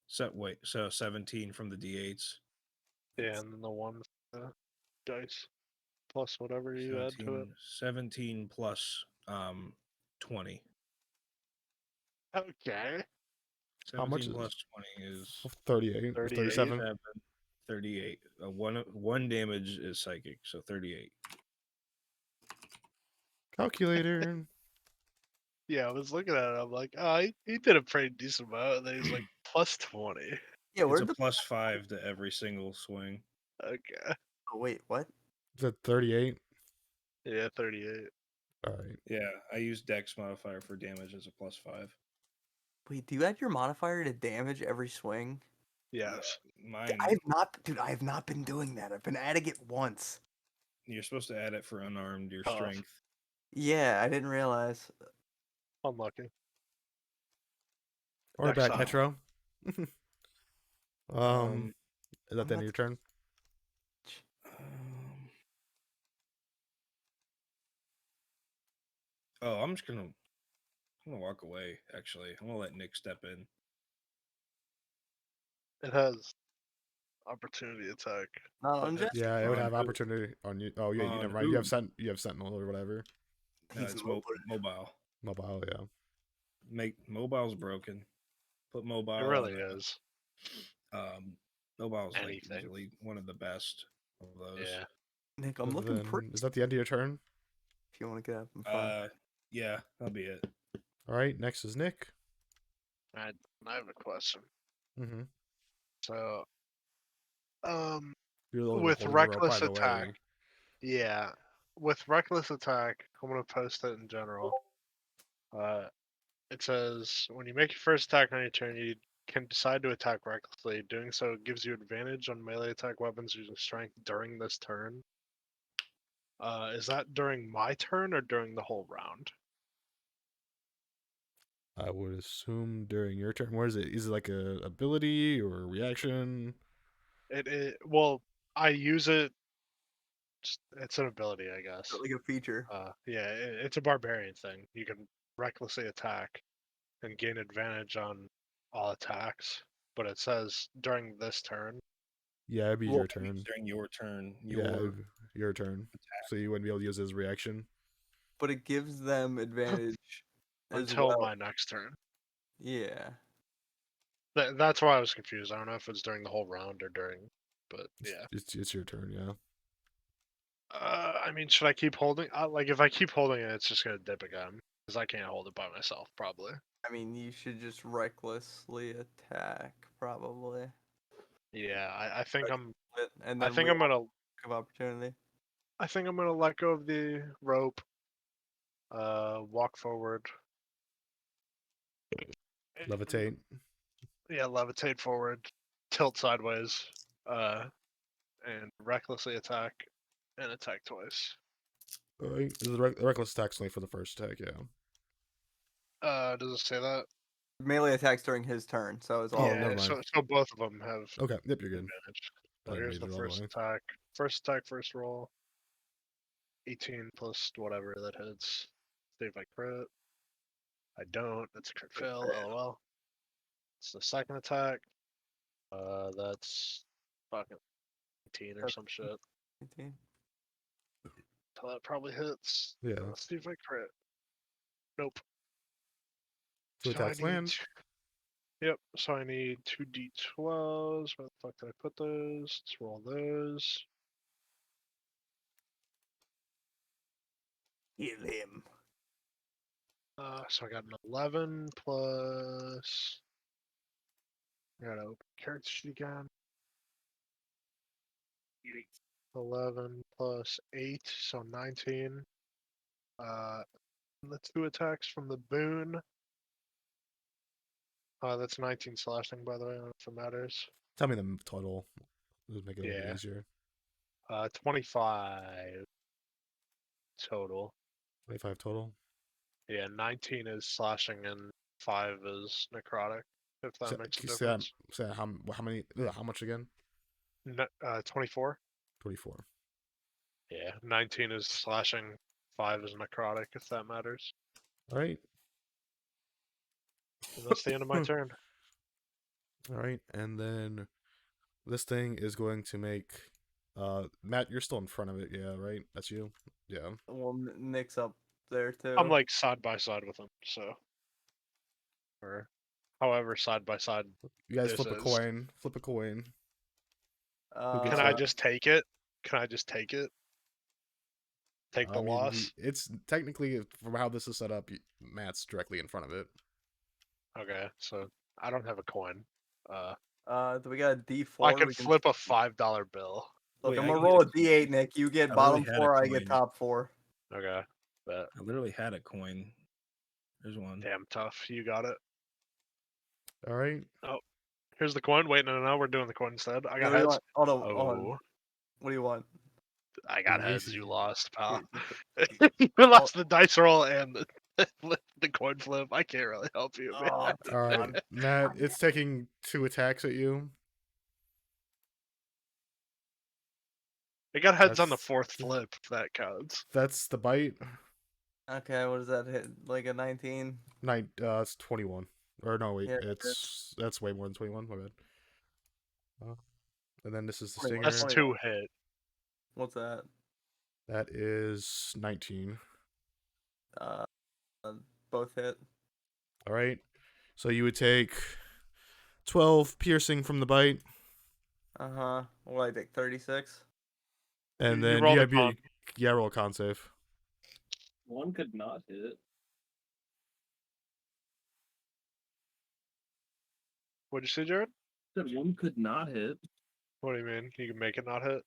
So 17 from the d8s. Yeah, and then the one dice plus whatever you add to it. 17 plus 20. Okay. 17 How much plus is 20 is 38 or 38. 37? 38. One damage is psychic, so 38. Calculator. Yeah, I was looking at it. I'm like, oh, he did a pretty decent amount. And then he's like, plus 20. Yeah, It's where'd a the. plus 5 to every single swing. Okay. Oh, wait, what? Is that 38? Yeah, 38. All right. Yeah, I use Dex modifier for damage as a plus 5. Wait, do you add your modifier to damage every swing? Yes. Mine, I have not, dude. I have not been doing that. I've been adding it once. you're supposed to add it for unarmed, your Tough. strength. Yeah, I didn't realize. Unlucky. Or back, Exile. Hetero. Um, Is that the end of your turn? Oh, I'm gonna walk away. Actually, I'm gonna let Nick step in. It has opportunity attack. Not but on it's- Jesse. Yeah, it would On have who? opportunity on you. Oh yeah, you On never mind. You have who? you have Sentinel or whatever. No, He's it's mobile. mobile. Mobile, yeah. Make mobile's broken. Put mobile. It really is. Mobile's like Anything. usually one of the best of those. Yeah. Nick, I'm looking Then, pretty. is that the end of your turn? If you want to get up, I'm fine. Yeah, that'll be it. All right, next is Nick. I have a question. Mm-hmm. So, You're the only one with holding the rope, reckless by the attack, way. yeah, with reckless attack, I'm gonna post it in general. It says when you make your first attack on your turn, you can decide to attack recklessly. Doing so gives you advantage on melee attack weapons using strength during this turn. Is that during my turn or during the whole round? I would assume during your turn. Where is it? Is it like a ability or a reaction? Well, I use it. It's an ability, I guess. Like a feature. Yeah, it's a barbarian thing. You can recklessly attack and gain advantage on all attacks, but it says during this turn. Yeah, it'd be Well, your I mean, turn. during your turn. Yeah, your turn. So you wouldn't be able to use it as a reaction. But it gives them advantage as until well. my next turn. Yeah. That's why I was confused. I don't know if it's during the whole round or during, but yeah. It's your turn, yeah. I mean, should I keep holding? Like, if I keep holding it, it's just gonna dip again because I can't hold it by myself, probably. I mean, you should just recklessly attack, probably. Yeah, I think I'm. And I then think we I'm gonna. have opportunity. I think I'm gonna let go of the rope. Walk forward. Levitate. Yeah, levitate forward, tilt sideways, and recklessly attack, and attack twice. Alright. The reckless attack's only for the first attack, yeah. Does it say that? Melee attacks during his turn, so it's all. Oh, Yeah, never mind. so both of them have Okay, yep, you're good. advantage. I So didn't here's read the it all the first way. attack. First attack, first roll. 18 plus whatever that hits. See if I crit. I don't. That's a crit fail. LOL. It's the second attack. That's fucking 18 or some shit. 18. So that probably hits. Yeah. Let's see if I crit. Nope. Two So I attacks need land. Yep, so I need 2d12s. Where the fuck did I put those? Let's roll those. Heal him. So I got an 11 plus. I gotta open character sheet again. 11 plus 8, so 19. The 2 attacks from the boon. That's 19 slashing, by the way, I don't know if it matters. Tell me the total. It'll make it a little bit Yeah. easier. 25 total. 25 total. Yeah, 19 is slashing and 5 is necrotic, if that makes a Can you difference. say that how many? How much again? 24? 24. Yeah, 19 is slashing, 5 is necrotic, if that matters. All right. And that's the end of my turn. All right, and then this thing is going to make. Matt, you're still in front of it, yeah, right? That's you. Yeah. Well, Nick's up there too. I'm like side by side with him, so. Or however side by side. You guys This flip a is. coin. Flip a coin. Who gets Can I it? just take it? Can I just take it? Take the I mean, loss? it's technically from how this is set up. Matt's directly in front of it. Okay, so I don't have a coin. Do we got a D4? I can we flip a $5 bill. Look, Wait, I'm I gonna can roll a get a D8, coin. Nick. You get I bottom literally had a 4, I get coin. top 4. Okay, bet. I literally had a coin. There's one. Damn tough. You got it. All right. Oh, here's the coin. Wait, no, we're doing the coin instead. I got What do you heads. want? Hold on, hold on. Oh, What do you want? I got heads. You lost, pal. Here, You lost the dice roll and the coin flip. I can't really help you, man. Oh, All right, Matt. It's taking 2 attacks at you. I got heads on the That's- 4th flip, if that counts. That's the bite. okay, what does that hit? Like a 19? It's 21. Or no, wait, Yeah, that's way more than 21. My bad. And then this is the 21. stinger. That's 2 hit. What's that? That is 19. Uh, both hit. All right. So you would take 12 piercing from the bite, Uh-huh. What, I take 36? and You then roll you the have your con. roll a con save. One could not hit. What'd you say, Jared? Said one could not hit. What do you mean? You can make it not hit?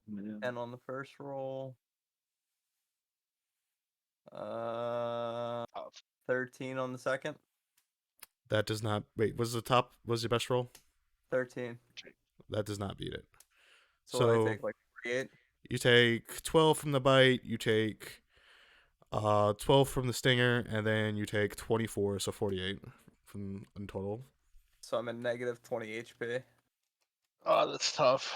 Man. 10 on the first roll. Tough. 13 on the second. That does not wait. Was the top? Was your best roll? 13. That does not beat it. So, what I take, like 48? You take 12 from the bite. You take 12 from the stinger, and then you take 24, so 48 from in total. So I'm at negative 20 HP. Oh, that's tough.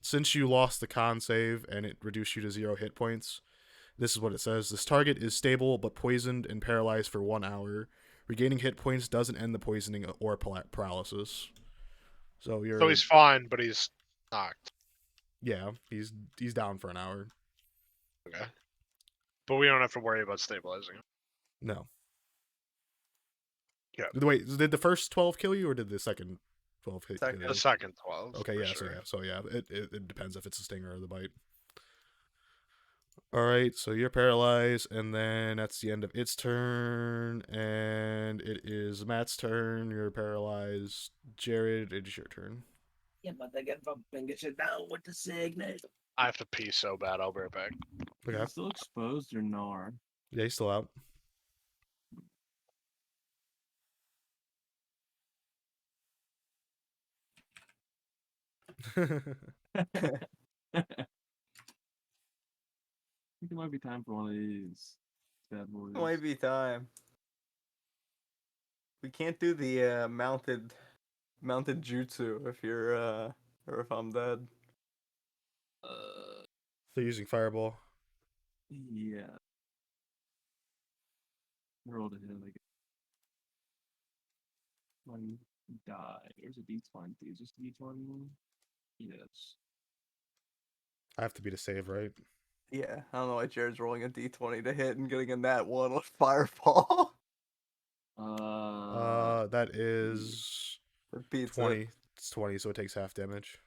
Since you lost the con save and it reduced you to 0 hit points, this is what it says. This target is stable but poisoned and paralyzed for 1 hour. Regaining hit points doesn't end the poisoning or paralysis. So you're. So he's fine, but he's knocked. Yeah, he's down for an hour. Okay. But we don't have to worry about stabilizing him. No. Yeah. Wait, did the first 12 kill you, or did the second 12 kill Second. you? The second 12. Okay, for yeah, sure. so it depends if it's a stinger or the bite. All right, so you're paralyzed, and then that's the end of its turn, and it is Matt's turn. You're paralyzed. Jared, it is your turn. Yeah, but they get and get you down with the sickness. I have to pee so bad. I'll be right back. Is Okay. it still exposed or gnar? Yeah, he's still out. I think it might be time for one of these bad boys. It might be time. We can't do the mounted jutsu if you're or if I'm dead. They're using fireball. Yeah. Rolled a hit, I guess. One die. There's a D20. Is this D20? Yes. I have to beat a save, right? Yeah, I don't know why Jared's rolling a d20 to hit and getting a nat 1 with fireball. That is It beats 20. it. It's 20, so it takes half damage.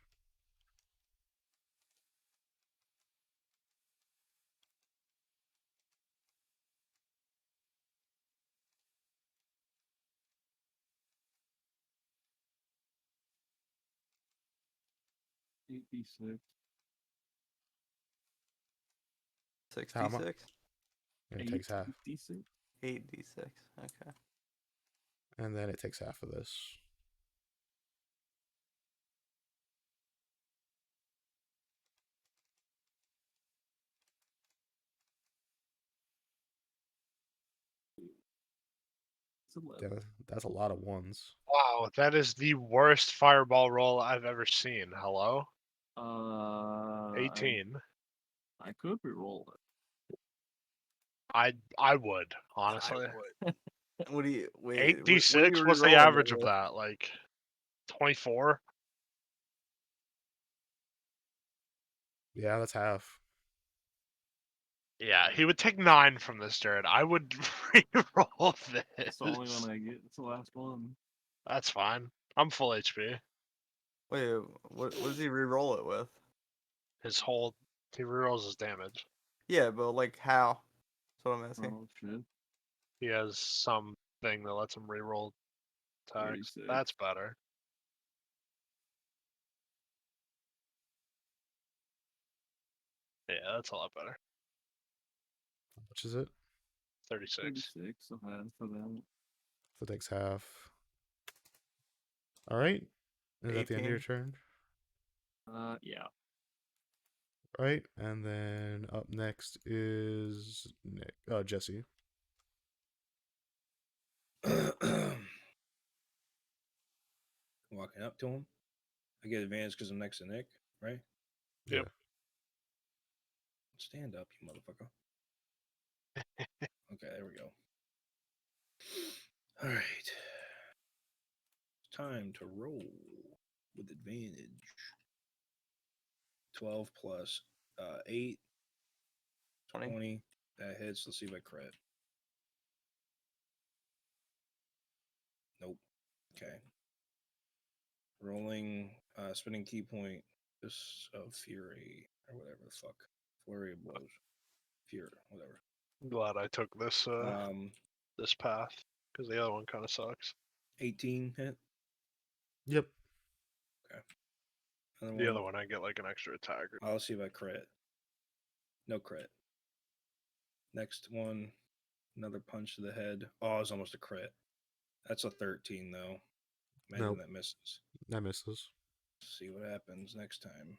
D6. How much? 66? And it takes half. D6. 8d6. Okay. And then it takes half of this. It's 11. That's a lot of ones. Wow, that is the worst fireball roll I've ever seen. Hello? 18. I could re-roll it. I would, honestly. What do you wait? 8d6? What's the average of that? Like 24? Yeah, that's half. Yeah, he would take 9 from this, Jared. I would re-roll this. It's the only one I get. It's the last one. That's fine. I'm full HP. Wait, what does he re-roll it with? His whole he rerolls his damage. Yeah, but like how? That's what I'm asking. Oh shit. He has some thing that lets him reroll attacks. 36. That's better. Yeah, that's a lot better. How much is it? 36. 36. So half for that. So it takes half. All right. Is that the end of your 18. turn? Yeah. Right. And then up next is Nick. Jesse. Walking up to him. I get advantage because I'm next to Nick, right? Yep. Yeah. Stand up, you motherfucker. Okay, there we go. All right. It's time to roll with advantage. 12 plus 8, 20. 20. That hits. Let's see if I crit. Nope. Okay. Rolling, spinning key point. This of fury or whatever the fuck. Flurry of blows. Fury, whatever. I'm glad I took this this path because the other one kind of sucks. 18 hit. Yep. The other one I get like an extra attack. I'll see if I crit. No crit. Next one, another punch to the head. Oh, it's almost a crit. That's a 13 though. Imagine Nope. that misses. That misses. See what happens next time.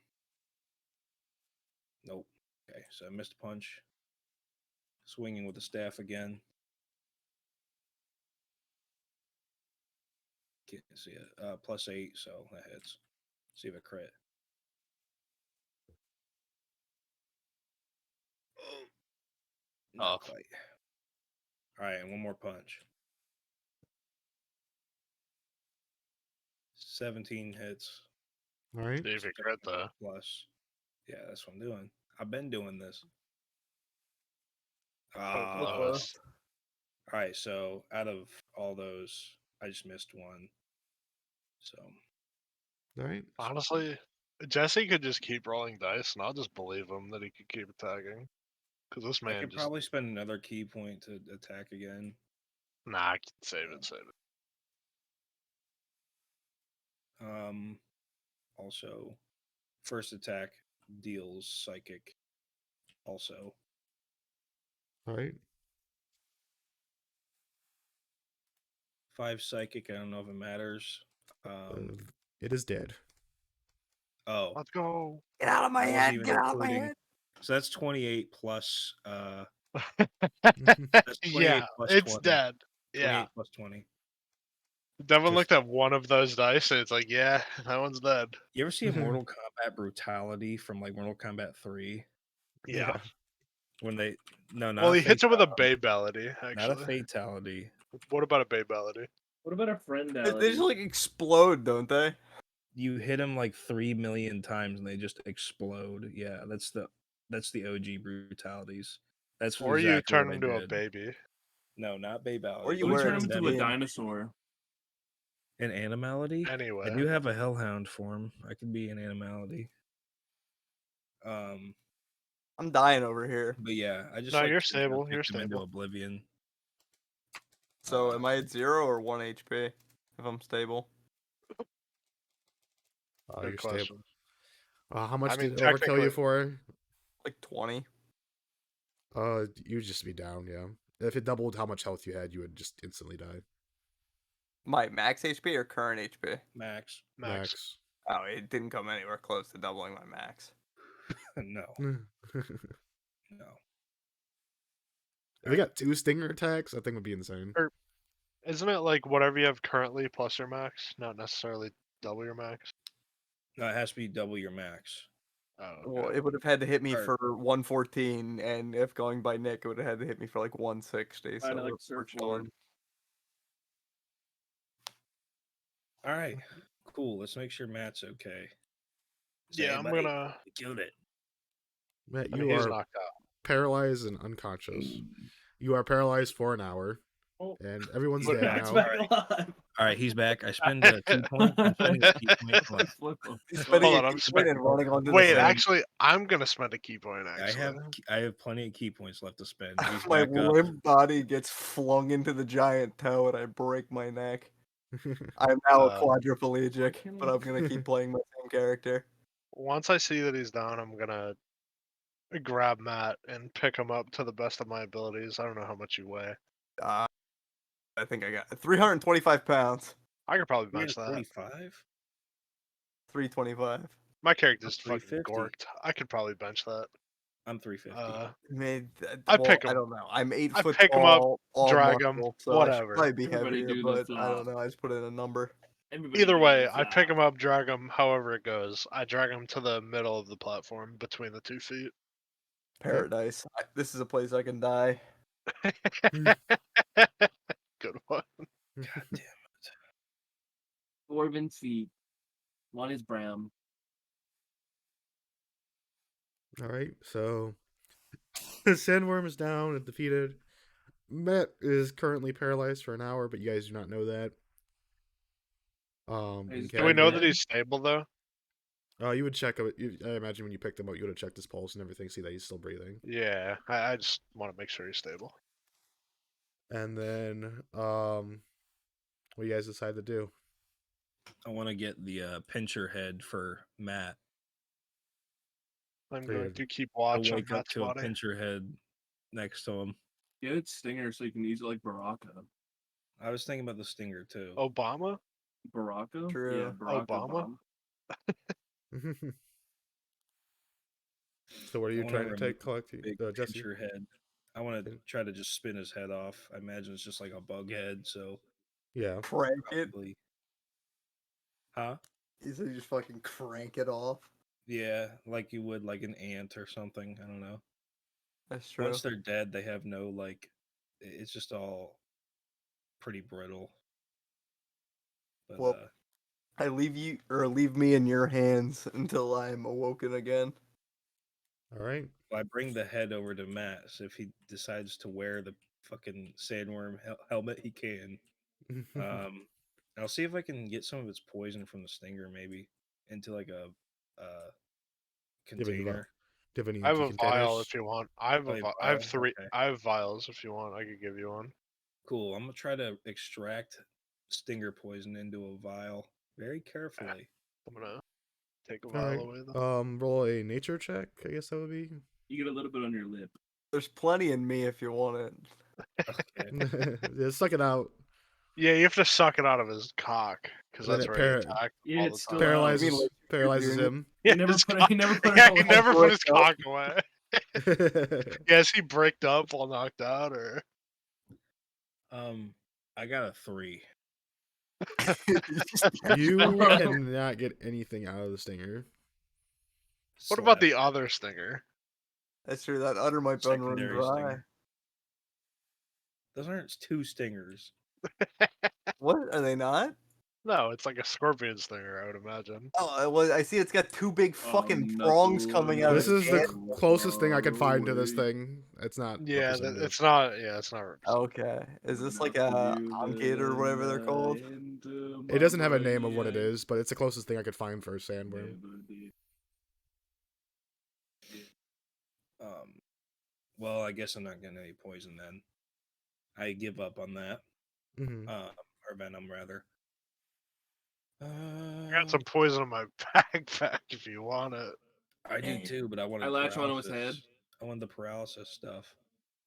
Nope. Okay, so I missed a punch. Swinging with the staff again. Can't see it. Plus 8, so that hits. See if I crit. Not Off. quite. All right, and one more punch. 17 hits. All right. See if you crit though. Plus. Yeah, that's what I'm doing. I've been doing this. So Ah, close. All right, so out of all those, I just missed one. So All right. Honestly, Jesse could just keep rolling dice, and I'll just believe him that he could keep attacking. Because this I man could just probably spend another key point to attack again. nah, I can save it, save it. Also, first attack deals psychic. Also, All right. 5 psychic. I don't know if it matters. It is dead. Oh, Let's go. Get out of my I wasn't head! even Get out of my including. head! So that's 28 plus. That's 28 Yeah, plus it's 20. dead. 28 Yeah. plus 20. Devin Just- looked at one of those dice, and it's like, yeah, that one's dead. You ever see a Mortal Kombat brutality from like Mortal Kombat 3? Yeah. When they not Well, a he hits it with a fatality, babality, not a actually. fatality. What about a babality? What about a friend? They just like explode, don't they? You hit them like 3 million times and they just explode. Yeah, that's the OG brutalities. That's Or exactly you turn what I into a did. baby. No, not babality. Or you We wear turn it him as into a skin. dinosaur. An animality? Anyway. I do have a hellhound form. I could be an animality. I'm dying over here. But yeah, I just No, like you're to stable, kick you're them into stable. oblivion. So am I at 0 or 1 HP if I'm stable? Oh, Good you're question. stable. How much I mean, did it overkill you technically- for? Like 20. You'd just be down, yeah. If it doubled how much health you had, you would just instantly die. My max HP or current HP? Max. Max. Oh, it didn't come anywhere close to doubling my max. No. If No. we got 2 stinger attacks, I think would be insane. Isn't it like whatever you have currently plus your max, not necessarily double your max? No, it has to be double your max. Oh, okay. Well, it would have had to hit me Or- for 114, and if going by Nick, it would have had to hit me for like 160. So I'd like we're Surf chilling. Lord. All right. Cool. Let's make sure Matt's okay. Say, Yeah, "Hey, I'm buddy, gonna. we killed it." Matt, I you mean, he's are knocked out. paralyzed and unconscious. You are paralyzed for an hour, Oh. and everyone's He's dead back. Matt's now. back alive. All right, he's back. I spend a key point. I'm spending a key point. Hold on. Flip him. He's Flip spending him. Hold a on, I'm key point and running onto the Wait, sand. actually, I'm gonna spend a key point. Actually, I have plenty of key points left to spend. He's My back up. limp body gets flung into the giant toe, and I break my neck. I'm now a quadriplegic, but I'm gonna keep playing my same character. once I see that he's down, I'm gonna grab Matt and pick him up to the best of my abilities. I don't know how much you weigh. I think I got 325 pounds. I could probably bench that. 45? 325. My character's I'm fucking 350. gorked. I could probably bench that. I'm 350. I mean, I well, pick I 'em. don't know. I'm 8 I foot pick 'em up, tall, all drag 'em, muscle, so I whatever. should probably be Everybody heavier, do but the I don't flop. know. I just put in a number. Everybody Either do way, the I pick flop. him up, drag him, however it goes. I drag him to the middle of the platform between the 2 feet. Paradise. This is a place I can die. Good one. God damn. 4 feet. One is brown. All right, so the sandworm is down and defeated. Matt is currently paralyzed for an hour, but you guys do not know that. He's Do we know dead. that he's stable though? You would check. I imagine when you picked him up, you would have checked his pulse and everything, see that he's still breathing. Yeah, I just want to make sure he's stable. And then, what do you guys decide to do? I want to get the pincher head for Matt. I'm Pretty going good. to keep I'll watch on wake up Matt's to a body. pincher head next to him. Get it Stinger so you can use it like Baraka. I was thinking about the stinger too. Obama? Baraka? True. Yeah, Baraka Obama? bomb. So what are I you wanna trying to remove take, collect, Big Jesse? pincher head. I want to try to just spin his head off. I imagine it's just like a bug head, so Yeah. Crank it. probably. Huh? He said you just fucking crank it off. Yeah, like you would like an ant or something. I don't know. That's true. Once they're dead, they have no like. It's just all pretty brittle. But Well, I leave me in your hands until I'm awoken again. All right. I bring the head over to Matt. So if he decides to wear the fucking sandworm helmet he can. I'll see if I can get some of its poison from the stinger, maybe into like a container. Do you have any I have empty a vial containers? if you want. I have Oh, you have I have vial? 3. Okay. I have vials if you want. I could give you one. Cool. I'm gonna try to extract stinger poison into a vial very carefully. I'm gonna take a All vial right. away then. Roll a nature check. I guess that would be. You get a little bit on your lip. There's plenty in me if you want it. Okay. Yeah, suck it out. Yeah, you have to suck it out of his cock because And then that's it where he attacked Yeah, all it's the still time. out. You mean like paralyzes Junior? him. He Yeah, never his put it. cock- He never put it Yeah, he away. never put his Bricked up. cock away. Yeah, is he bricked up while knocked out, or I got a 3. You cannot get anything out of the stinger. what about Slap. the other stinger? That's true. That udder might been run Secondary dry. stinger? Those aren't 2 stingers. What are they not? No, it's like a scorpion stinger, I would imagine. Oh, well, I see. It's got 2 big fucking Nothing prongs coming out This of is its the head. closest thing I could far find to this away. thing. It's not. Yeah, representative. it's not. Yeah, it's not. Okay. Is this like Enough a for you oncator or that whatever they're called? into It my doesn't have a name of what it brain. is, but it's the closest thing I could find for a sandworm. Never did. Well, I guess I'm not getting any poison then. I give up on that. Mm-hmm. Or venom rather. I got some poison in my backpack if you want it. I do too, but I want I latch onto his head. I want the paralysis stuff.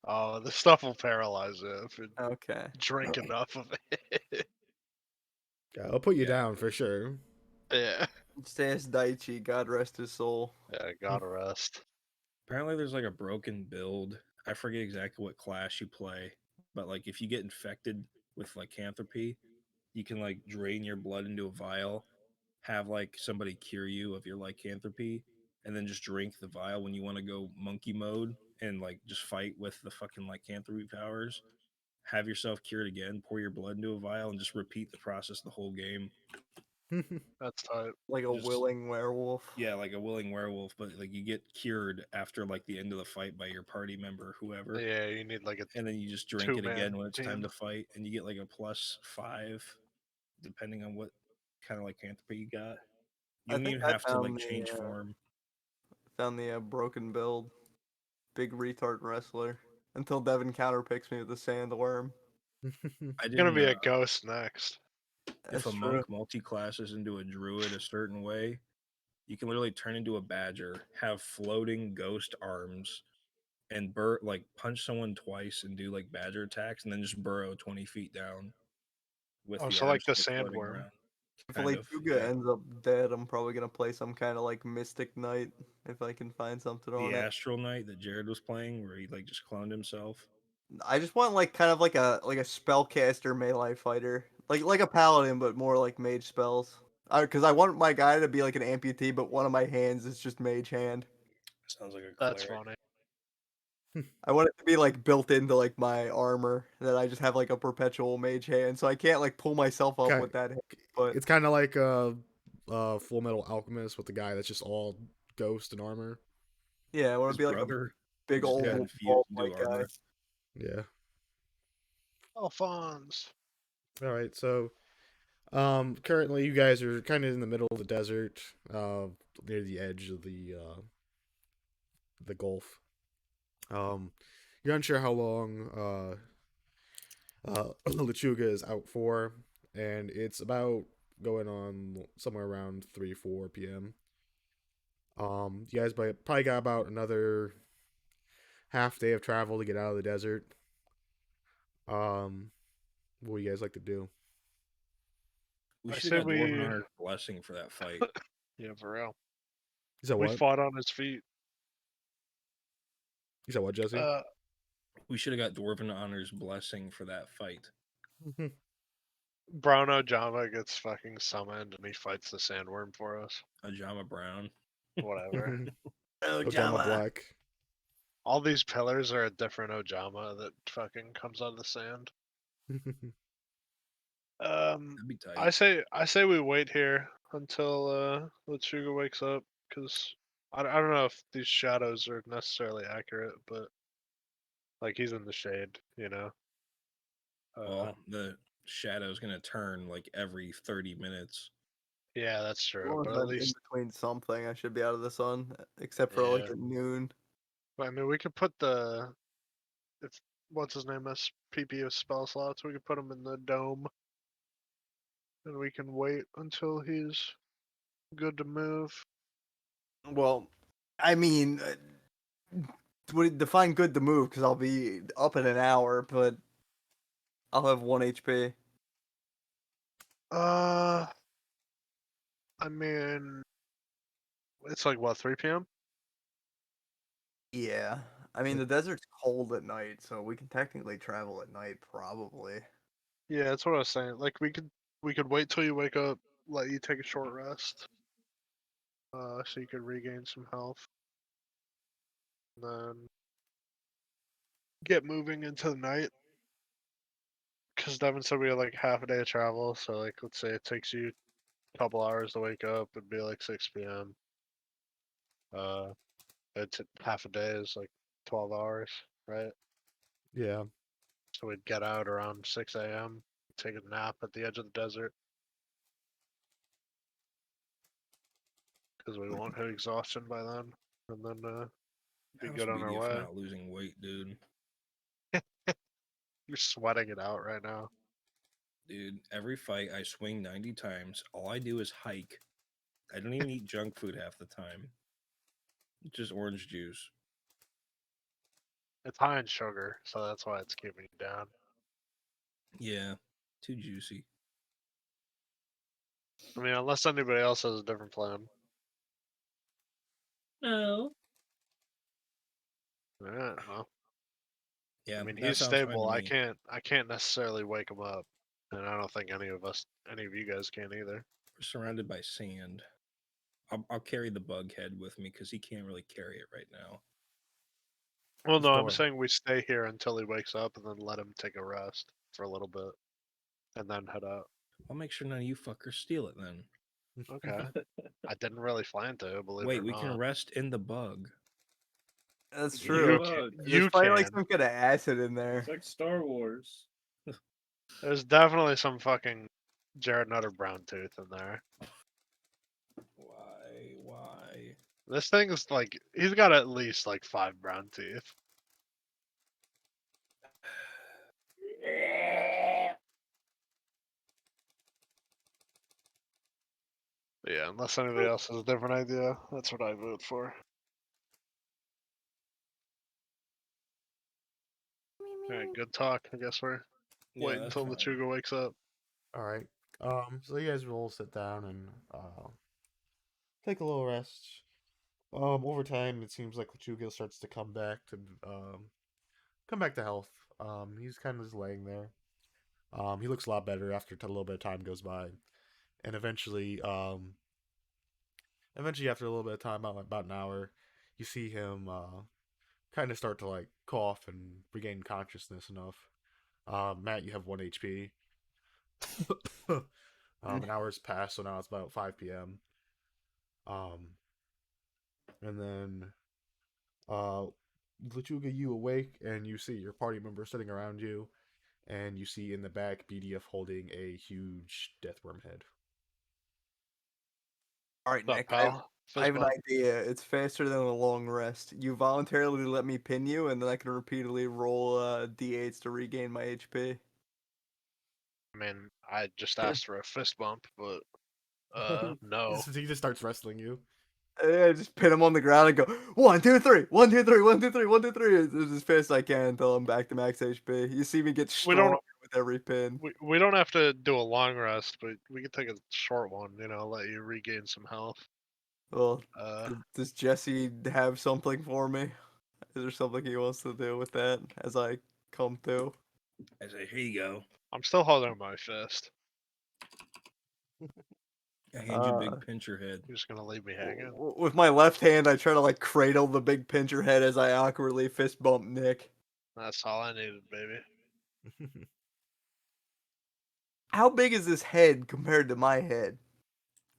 Oh, the stuff will paralyze you if you Okay. drink enough of it. Yeah, I'll put you Yeah. down for sure. Yeah. Just ask Daichi, God rest his soul. Yeah, gotta rest. Apparently there's like a broken build. I forget exactly what class you play, but like if you get infected with lycanthropy, you can like drain your blood into a vial, have like somebody cure you of your lycanthropy, and then just drink the vial when you want to go monkey mode and like just fight with the fucking lycanthropy powers. Have yourself cured again, pour your blood into a vial, and just repeat the process the whole game. That's tight. Like a Just- willing werewolf. Yeah, like a willing werewolf, but like you get cured after like the end of the fight by your party member, whoever. Yeah, you need like a And then you just drink it two-man again when it's time team. to fight, and you get like a +5, depending on what kind of lycanthropy you got. You I don't think even I have to found like the, change form. Found the broken build. Big retard wrestler. Until Devin counterpicks me with the sandworm. I It's gonna didn't. be a ghost next. If That's a true. monk multi-classes into a druid a certain way, you can literally turn into a badger, have floating ghost arms, and like punch someone twice and do like badger attacks, and then just burrow 20 feet down with Oh, the so arms like the still floating sandworm. around. If Kind of, Lechuga yeah. ends up dead, I'm probably gonna play some kind of like Mystic Knight if I can find something on The it. Astral Knight that Jared was playing, where he like just cloned himself. I just want like kind of like a spellcaster melee fighter, like a paladin, but more like mage spells. Because I want my guy to be like an amputee, but one of my hands is just mage hand. Sounds like a That's cleric. funny. I want it to be like built into like my armor that I just have like a perpetual mage hand, so I can't like pull myself up Ki- with that hand. But It's kind of like Full Metal Alchemist with the guy that's just all ghost and armor. yeah, I want His to be like a brother big just old got infused bald into white guy. armor. Yeah. Alphonse. All right. So, currently you guys are kind of in the middle of the desert, near the edge of the Gulf. You're unsure how long Lechuga is out for, and it's about going on somewhere around 3-4 p.m. You guys probably got about another half day of travel to get out of the desert. What do you guys like to do? We I should say have got Dwarven we- Hunter's blessing for that fight. Yeah, for real. You said We what? fought on his feet. You said what, Jesse? We should have got Dwarven Honor's blessing for that fight. Brown Ojama gets fucking summoned and he fights the sandworm for us. Ajama Brown. Whatever. Ojama Black. All these pillars are a different Ojama that fucking comes out of the sand. That'd be tight. I say we wait here until Lechuga wakes up, because I don't know if these shadows are necessarily accurate, but Like he's in the shade, you know. Well, the shadow's gonna turn like every 30 minutes. Yeah, that's As true. long as But at I'm in least, between something, I should be out of the sun, except for like yeah. at noon. But, I mean, we could put the if what's his name has PP of spell slots, we could put him in the dome, and we can wait until he's good to move. Well, I mean, define good to move because I'll be up in an hour, but I'll have 1 HP. I mean, it's like what 3 p.m. Yeah. I mean, the desert's cold at night, so we can technically travel at night, probably. Yeah, that's what I was saying. Like we could wait till you wake up, let you take a short rest, so you could regain some health, and then get moving into the night. Because Devin said we had like half a day of travel, so like let's say it takes you a couple hours to wake up, it'd be like 6 p.m. It's half a day is like 12 hours, right? Yeah. So we'd get out around 6 a.m., take a nap at the edge of the desert, because we won't hit exhaustion by then, and then be How's good on our Beedyuff way. not losing weight, dude? You're sweating it out right now. Dude, every fight I swing 90 times. All I do is hike. I don't even eat junk food half the time. Just orange juice. It's high in sugar, so that's why it's keeping you down. Yeah, too juicy. I mean, unless anybody else has a different plan. No. Yeah, well, Yeah, I mean, that he's sounds fine to stable. I me. can't necessarily wake him up, and I don't think any of you guys can either. We're surrounded by sand. I'll carry the bug head with me because he can't really carry it right now. Well, no, I'm Storm. saying we stay here until he wakes up, and then let him take a rest for a little bit, and then head out. I'll make sure none of you fuckers steal it then. Okay. I didn't really plan to, believe it Wait, or we can not. rest in the bug. That's Yeah, true. bug. There's You probably like can. some kind of acid in there. It's like Star Wars. There's definitely some fucking Jared Nutter brown tooth in there. Why? This thing is like he's got at least like 5 brown teeth. But yeah, unless anybody else has a different idea, that's what I vote for. Alright, good talk. I guess we're Yeah, waiting that's until fine. Lechuga wakes up. All right. So you guys will all sit down and take a little rest. Over time, it seems like Lechuga starts to come back to health. He's kind of just laying there. He looks a lot better after a little bit of time goes by, and eventually after a little bit of time, about an hour, you see him kind of start to like cough and regain consciousness enough. Matt, you have 1 HP. An hour's passed, so now it's about 5 p.m. And then uh, Lechuga, you awake and you see your party members sitting around you, and you see in the back Beedyuff holding a huge deathworm head. All right, What's up, Nick. pal? I Fist have an bump. idea. It's faster than a long rest. You voluntarily let me pin you, and then I can repeatedly roll d8s to regain my HP. I mean, I just asked for a fist bump, but no. He just starts wrestling you. I just pin him on the ground and go 1, 2, 3, 1, 2, 3, 1, 2, 3, 1, 2, 3 as fast as I can until I'm back to max HP. You see me get We stronger don't with every pin. we don't have to do a long rest, but we can take a short one, let you regain some health. Well, Uh does Jesse have something for me? Is there something he wants to do with that as I come to? I say, here you go. I'm still holding my fist. I hand you a Uh, big pincher head. You're just gonna leave me hanging. with my left hand, I try to like cradle the big pincher head as I awkwardly fist bump Nick. That's all I needed, baby. How big is this head compared to my head?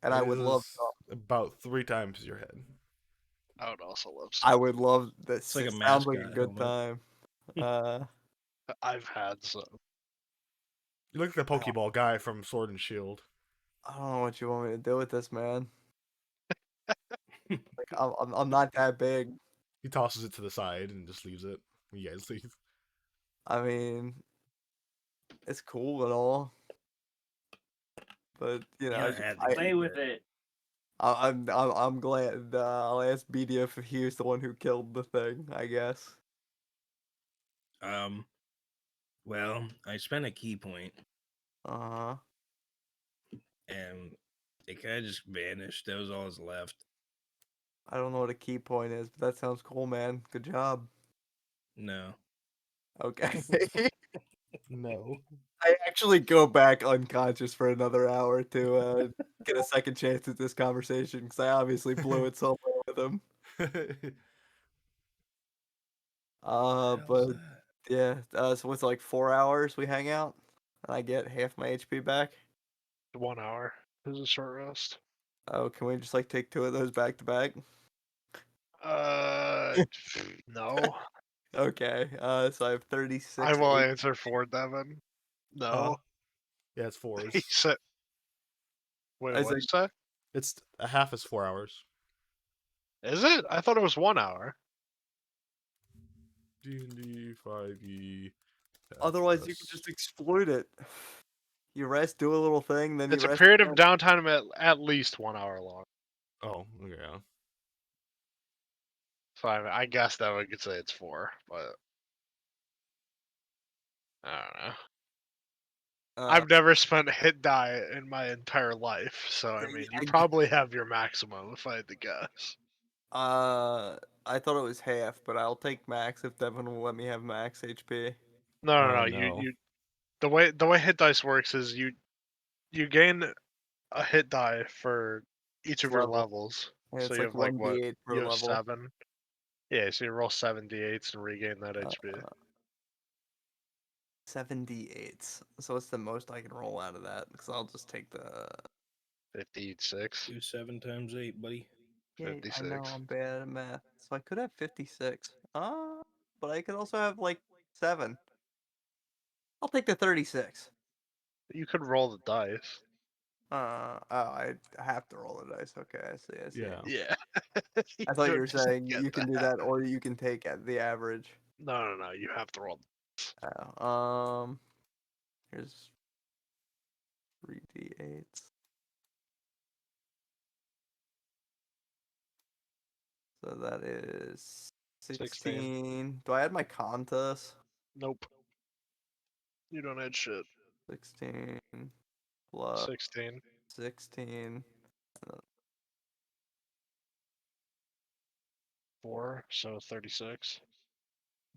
And I It would love, is about 3 times your head. I would also love I some. would love this. It's like It a sounds like a mascot good helmet. time. I've had some. You look like the Pokeball guy from Sword and Shield. I don't know what you want me to do with this, man. Like, I'm not that big. He tosses it to the side and just leaves it. You guys leave. I mean, it's cool and all, but you know, You had to I, play with it. I'm glad. I'll ask Beedyuff if he was the one who killed the thing. I guess. Well, I spent a key point Uh huh. and it kind of just vanished. That was all that's left. I don't know what a key point is, but that sounds cool, man. Good job. No. Okay. No. I actually go back unconscious for another hour to get a second chance at this conversation because I obviously blew it somewhere with him. Hell's But that? yeah, so what's it, like 4 hours we hang out, and I get half my HP back. 1 hour is a short rest. Oh, can we just like take 2 of those back to back? No. Okay. So I have 36. I will answer for Devin. Huh? No. Yeah, it's He fours. said. Wait, I what did said, you say? It's a half is 4 hours. Is it? I thought it was 1 hour. D&D 5e. otherwise you can just exploit it. You rest, do a little thing, then you It's a rest period of again. downtime at least 1 hour long. Oh, yeah. So I guess that we could say it's 4, but I don't know. I've never spent a hit die in my entire life, so I mean, you I, probably have your maximum if I had to guess. I thought it was half, but I'll take max if Devin will let me have max HP. No. No. You the way hit dice works is you gain a hit die for each of your Level. levels. Yeah, So it's you like have like what? 1d8 per You have level. 7. Yeah, so you roll 7 d8s and regain that HP. 7d8s. So what's the most I can roll out of that? Because I'll just take the. 56. Do 7 times 8, buddy. Yeah, I know 56. I'm bad at math, so I could have 56. But I could also have like 7. I'll take the 36. You could roll the dice. I have to roll the dice. Okay, I see. I see. Yeah. Yeah. You I thought you don't were just saying get you can do that, or you can take the average. No. You have to roll. Here's 3d8s. So that is 16. Do I add my con to this? Nope. You don't add shit. 16 plus 16. 16. 4, so 36. Is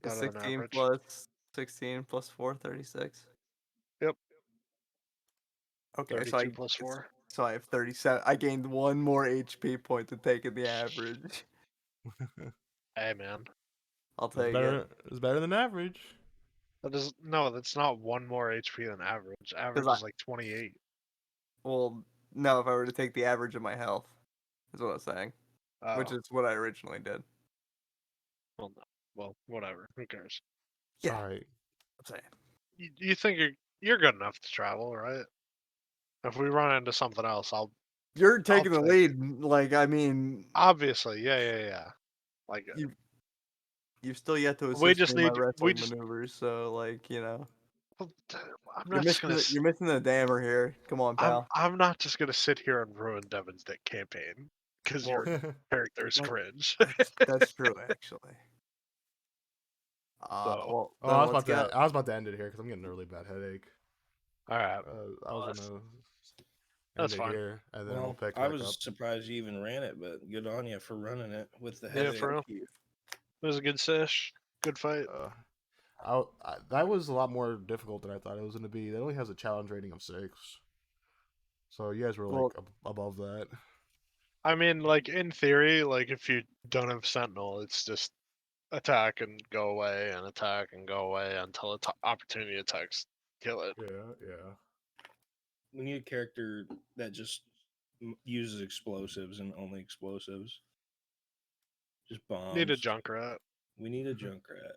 Better than 16 average. plus 16 plus 4, 36? Yep. Okay, 32 plus 4. so I have 37. I gained 1 more HP point to take in the average. Hey, man. I'll It's take it. better. It's better than average. That's not 1 more HP than average. Average I, is like 28. well, no, if I were to take the average of my health, is what I was saying, which Oh, is what I originally did. well, no. Well, whatever. Who cares? Yeah, All right. I'm saying. You think you're good enough to travel, right? If we run into something else, You're I'll taking the take it. lead. Like, I mean, Obviously, yeah. Like you've still yet to we assist me just in my need we wrestling just. maneuvers, so like, you know, Well, I'm not just gonna. you're missing the dammer here. Come on, pal. I'm not just gonna sit here and ruin Devin's Dick campaign because Well, your character's that, cringe. that's true actually. So, Well, Oh, then let's go. I was about to end it here because I'm getting a really bad headache. all right, I was that's, gonna end that's it fine. here and then we'll Well, pick I back up. was surprised you even ran it, but good on you for running it with the Yeah, headache. for real. You. It was a good sesh. Good fight. That was a lot more difficult than I thought it was gonna be. That only has a challenge rating of 6, so you guys were like Well, above that. I mean, like in theory, like if you don't have Sentinel, it's just attack and go away and attack and go away until opportunity attacks kill it. Yeah. We need a character that just uses explosives and only explosives. Just Need a bombs. Junkrat. We need a Junkrat.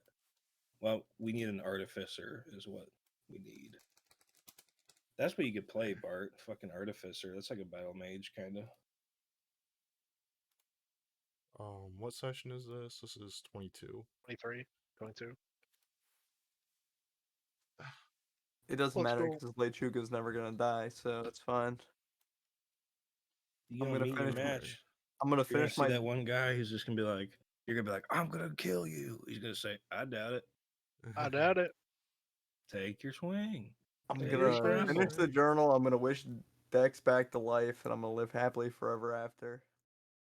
Well, we need an artificer, is what we need. That's what you could play, Bart. Fucking artificer. That's like a battle mage, kind of. What session is this? This is 22. 23, 22. It doesn't Let's matter go. because Lechuga's never gonna die, so it's fine. You I'm gonna gonna meet your finish. match. I'm gonna You're gonna finish see my. that one guy who's just gonna be like, you're gonna be like, I'm gonna kill you. He's gonna say, I doubt it. I doubt it. Take your swing. I'm Take your gonna swing. finish the journal. I'm gonna wish Dex back to life, and I'm gonna live happily forever after.